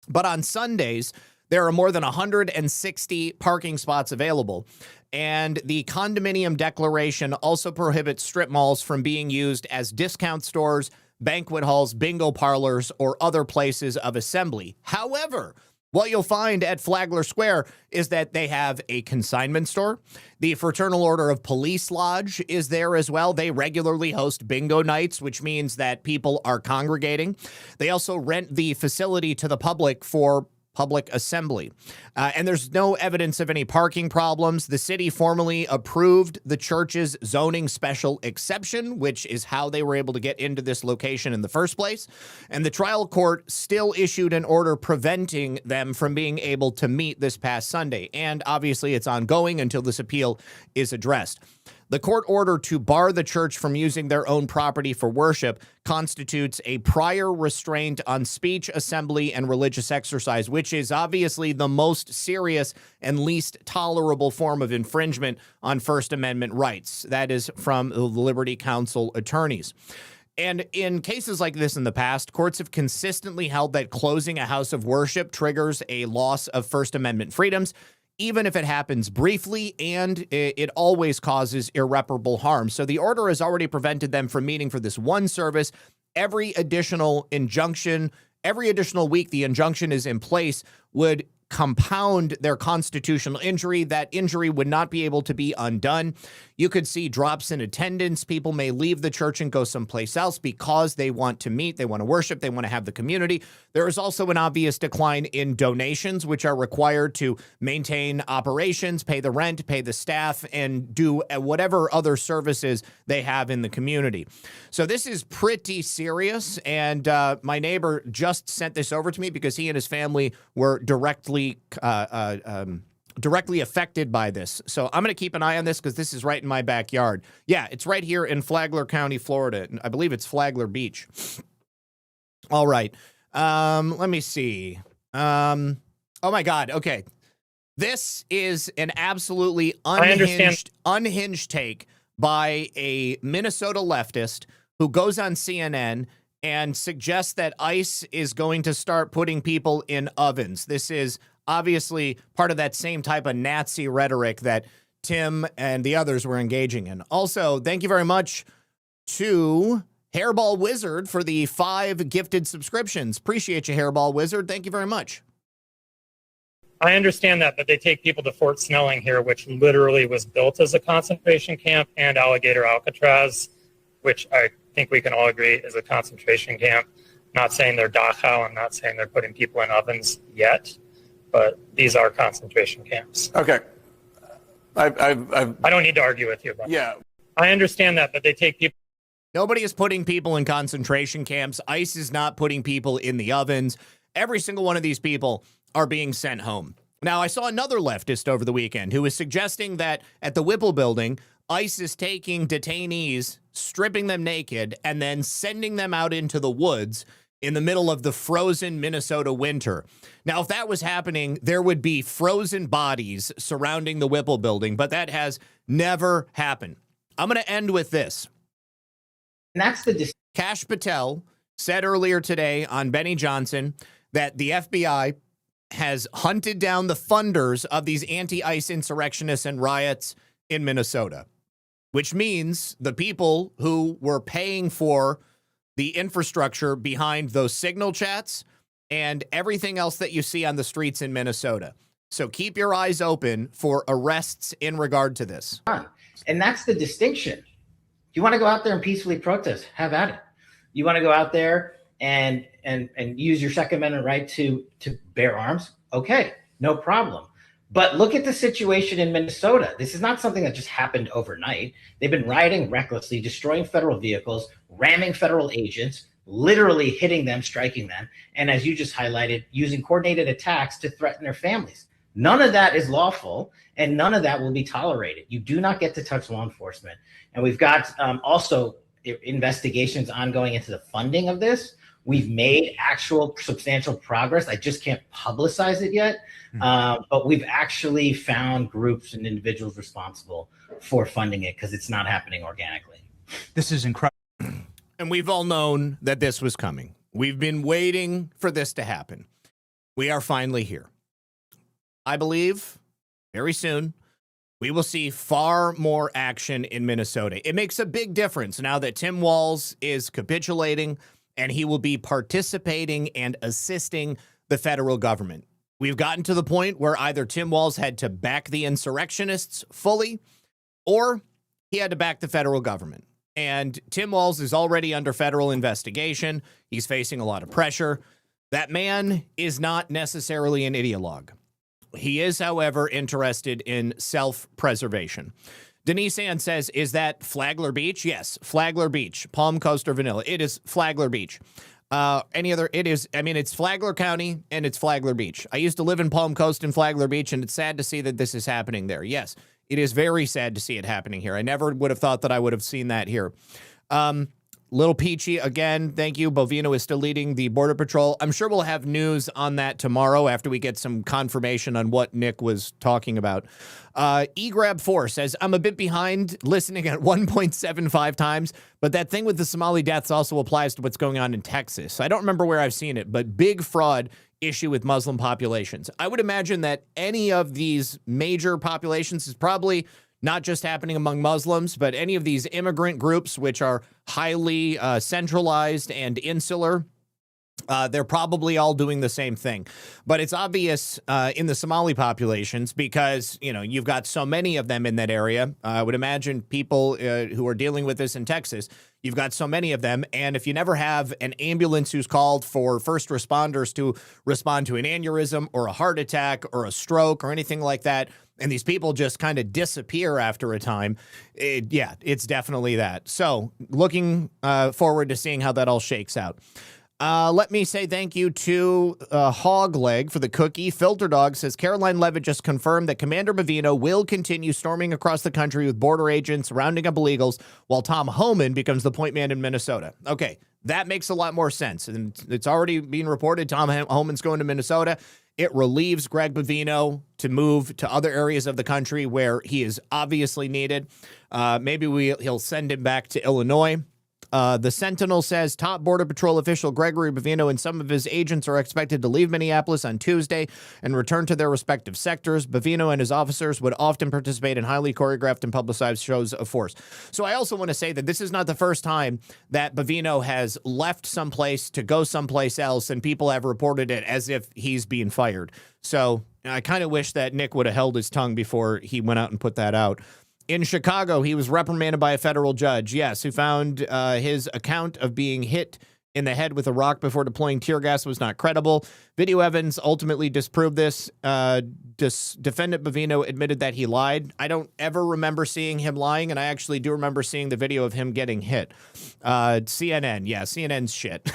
But on Sundays, there are more than 160 parking spots available. And the condominium declaration also prohibits strip malls from being used as discount stores, banquet halls, bingo parlors, or other places of assembly. However, what you'll find at Flagler Square is that they have a consignment store. The Fraternal Order of Police Lodge is there as well. They regularly host bingo nights, which means that people are congregating. They also rent the facility to the public for public assembly. And there's no evidence of any parking problems. The city formally approved the church's zoning special exception, which is how they were able to get into this location in the first place. And the trial court still issued an order preventing them from being able to meet this past Sunday. And obviously it's ongoing until this appeal is addressed. The court order to bar the church from using their own property for worship constitutes a prior restraint on speech, assembly, and religious exercise, which is obviously the most serious and least tolerable form of infringement on First Amendment rights. That is from the Liberty Counsel attorneys. And in cases like this in the past, courts have consistently held that closing a house of worship triggers a loss of First Amendment freedoms, even if it happens briefly, and it always causes irreparable harm. So the order has already prevented them from meeting for this one service. Every additional injunction, every additional week the injunction is in place would compound their constitutional injury. That injury would not be able to be undone. You could see drops in attendance. People may leave the church and go someplace else because they want to meet, they want to worship, they want to have the community. There is also an obvious decline in donations, which are required to maintain operations, pay the rent, pay the staff, and do whatever other services they have in the community. So this is pretty serious, and my neighbor just sent this over to me because he and his family were directly affected by this. So I'm going to keep an eye on this because this is right in my backyard. Yeah, it's right here in Flagler County, Florida. I believe it's Flagler Beach. All right. Let me see. Oh my God. Okay. This is an absolutely unhinged take by a Minnesota leftist who goes on CNN and suggests that ICE is going to start putting people in ovens. This is obviously part of that same type of Nazi rhetoric that Tim and the others were engaging in. Also, thank you very much to Hairball Wizard for the 5 gifted subscriptions. Appreciate you, Hairball Wizard. Thank you very much. I understand that, but they take people to Fort Snelling here, which literally was built as a concentration camp, and Alligator Alcatraz, which I think we can all agree is a concentration camp. Not saying they're Dachau. I'm not saying they're putting people in ovens yet, but these are concentration camps. Okay. I don't need to argue with you about that. I understand that, but they take people. Nobody is putting people in concentration camps. ICE is not putting people in the ovens. Every single one of these people are being sent home. Now, I saw another leftist over the weekend who was suggesting that at the Whipple building, ICE is taking detainees, stripping them naked, and then sending them out into the woods in the middle of the frozen Minnesota winter. Now, if that was happening, there would be frozen bodies surrounding the Whipple building, but that has never happened. I'm going to end with this. And that's the Kash Patel said earlier today on Benny Johnson that the FBI has hunted down the funders of these anti-ICE insurrectionists and riots in Minnesota, which means the people who were paying for the infrastructure behind those signal chats and everything else that you see on the streets in Minnesota. So keep your eyes open for arrests in regard to this. And that's the distinction. If you want to go out there and peacefully protest, have at it. You want to go out there and use your Second Amendment right to bear arms, okay, no problem. But look at the situation in Minnesota. This is not something that just happened overnight. They've been rioting recklessly, destroying federal vehicles, ramming federal agents, literally hitting them, striking them, and as you just highlighted, using coordinated attacks to threaten their families. None of that is lawful, and none of that will be tolerated. You do not get to touch law enforcement. And we've got also investigations ongoing into the funding of this. We've made actual substantial progress. I just can't publicize it yet. But we've actually found groups and individuals responsible for funding it because it's not happening organically. This is incredible. And we've all known that this was coming. We've been waiting for this to happen. We are finally here. I believe very soon we will see far more action in Minnesota. It makes a big difference now that Tim Walz is capitulating and he will be participating and assisting the federal government. We've gotten to the point where either Tim Walz had to back the insurrectionists fully or he had to back the federal government. And Tim Walz is already under federal investigation. He's facing a lot of pressure. That man is not necessarily an ideologue. He is, however, interested in self-preservation. Denise Ann says, is that Flagler Beach? Yes, Flagler Beach, Palm Coast or Vanilla. It is Flagler Beach. It's Flagler County and it's Flagler Beach. I used to live in Palm Coast and Flagler Beach, and it's sad to see that this is happening there. Yes, it is very sad to see it happening here. I never would have thought that I would have seen that here. Little Peachy, again, thank you. Bovino is still leading the Border Patrol. I'm sure we'll have news on that tomorrow after we get some confirmation on what Nick was talking about. eGrab4 says, I'm a bit behind listening at 1.75 times, but that thing with the Somali deaths also applies to what's going on in Texas. I don't remember where I've seen it, but big fraud issue with Muslim populations. I would imagine that any of these major populations is probably not just happening among Muslims, but any of these immigrant groups, which are highly centralized and insular, they're probably all doing the same thing. But it's obvious in the Somali populations because, you've got so many of them in that area. I would imagine people who are dealing with this in Texas, you've got so many of them. And if you never have an ambulance who's called for first responders to respond to an aneurysm or a heart attack or a stroke or anything like that, and these people just kind of disappear after a time, it's definitely that. So looking forward to seeing how that all shakes out. Let me say thank you to Hogleg for the cookie. Filter Dog says, Caroline Levitt just confirmed that Commander Bovino will continue storming across the country with border agents, rounding up illegals, while Tom Homan becomes the point man in Minnesota. Okay, that makes a lot more sense. And it's already being reported Tom Homan's going to Minnesota. It relieves Greg Bovino to move to other areas of the country where he is obviously needed. Maybe he'll send him back to Illinois. The Sentinel says top Border Patrol official Gregory Bovino and some of his agents are expected to leave Minneapolis on Tuesday and return to their respective sectors. Bovino and his officers would often participate in highly choreographed and publicized shows of force. So I also want to say that this is not the first time that Bovino has left someplace to go someplace else and people have reported it as if he's being fired. So I kind of wish that Nick would have held his tongue before he went out and put that out. In Chicago, he was reprimanded by a federal judge, yes, who found his account of being hit in the head with a rock before deploying tear gas was not credible. Video evidence ultimately disproved this. Defendant Bovino admitted that he lied. I don't ever remember seeing him lying, and I actually do remember seeing the video of him getting hit. CNN, yeah, CNN's shit.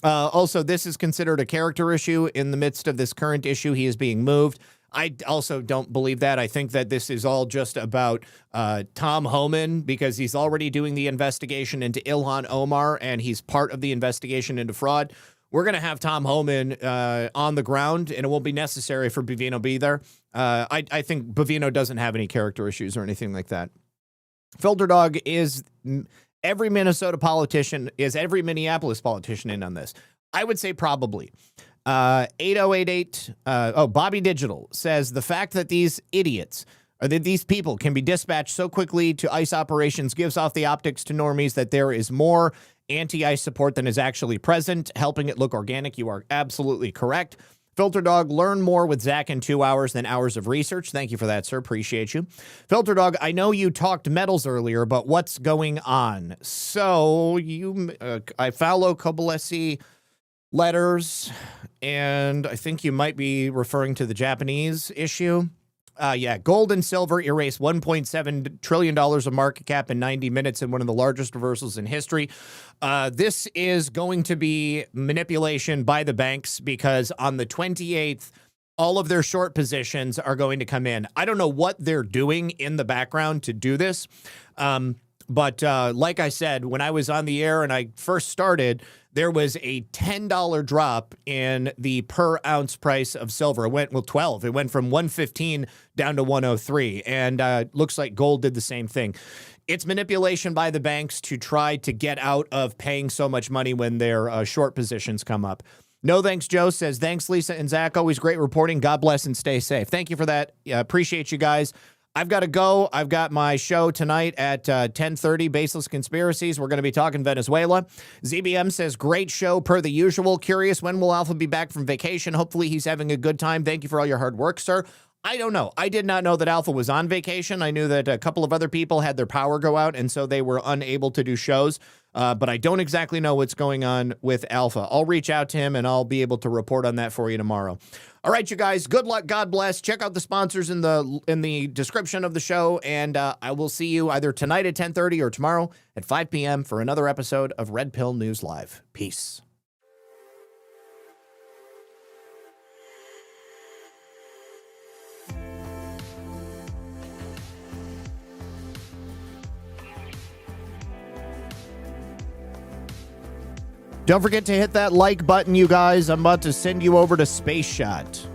Also, this is considered a character issue. In the midst of this current issue, he is being moved. I also don't believe that. I think that this is all just about Tom Homan, because he's already doing the investigation into Ilhan Omar, and he's part of the investigation into fraud. We're going to have Tom Homan on the ground, and it won't be necessary for Bovino to be there. I think Bovino doesn't have any character issues or anything like that. Filter Dog is every Minnesota politician, is every Minneapolis politician in on this? I would say probably. 8088, Bobby Digital says the fact that these idiots, or that these people can be dispatched so quickly to ICE operations gives off the optics to normies that there is more anti-ICE support than is actually present, helping it look organic. You are absolutely correct. Filter Dog, learn more with Zak in 2 hours than hours of research. Thank you for that, sir. Appreciate you. Filter Dog, I know you talked metals earlier, but what's going on? So I follow Kobayashi letters, and I think you might be referring to the Japanese issue. Gold and silver erased $1.7 trillion of market cap in 90 minutes in one of the largest reversals in history. This is going to be manipulation by the banks, because on the 28th, all of their short positions are going to come in. I don't know what they're doing in the background to do this. But like I said, when I was on the air and I first started, there was a $10 drop in the per ounce price of silver. It went, 12. It went from 115 down to 103. And looks like gold did the same thing. It's manipulation by the banks to try to get out of paying so much money when their short positions come up. No thanks, Joe says, thanks, Lisa and Zak. Always great reporting. God bless and stay safe. Thank you for that. Appreciate you guys. I've got to go. I've got my show tonight at 10:30, Baseless Conspiracies. We're going to be talking Venezuela. ZBM says, great show per the usual. Curious, when will Alpha be back from vacation? Hopefully he's having a good time. Thank you for all your hard work, sir. I don't know. I did not know that Alpha was on vacation. I knew that a couple of other people had their power go out, and so they were unable to do shows. But I don't exactly know what's going on with Alpha. I'll reach out to him, and I'll be able to report on that for you tomorrow. All right, you guys, good luck. God bless. Check out the sponsors in the description of the show, and I will see you either tonight at 10:30 or tomorrow at 5 p.m. for another episode of Red Pill News Live. Peace. Don't forget to hit that like button, you guys. I'm about to send you over to Space Shot.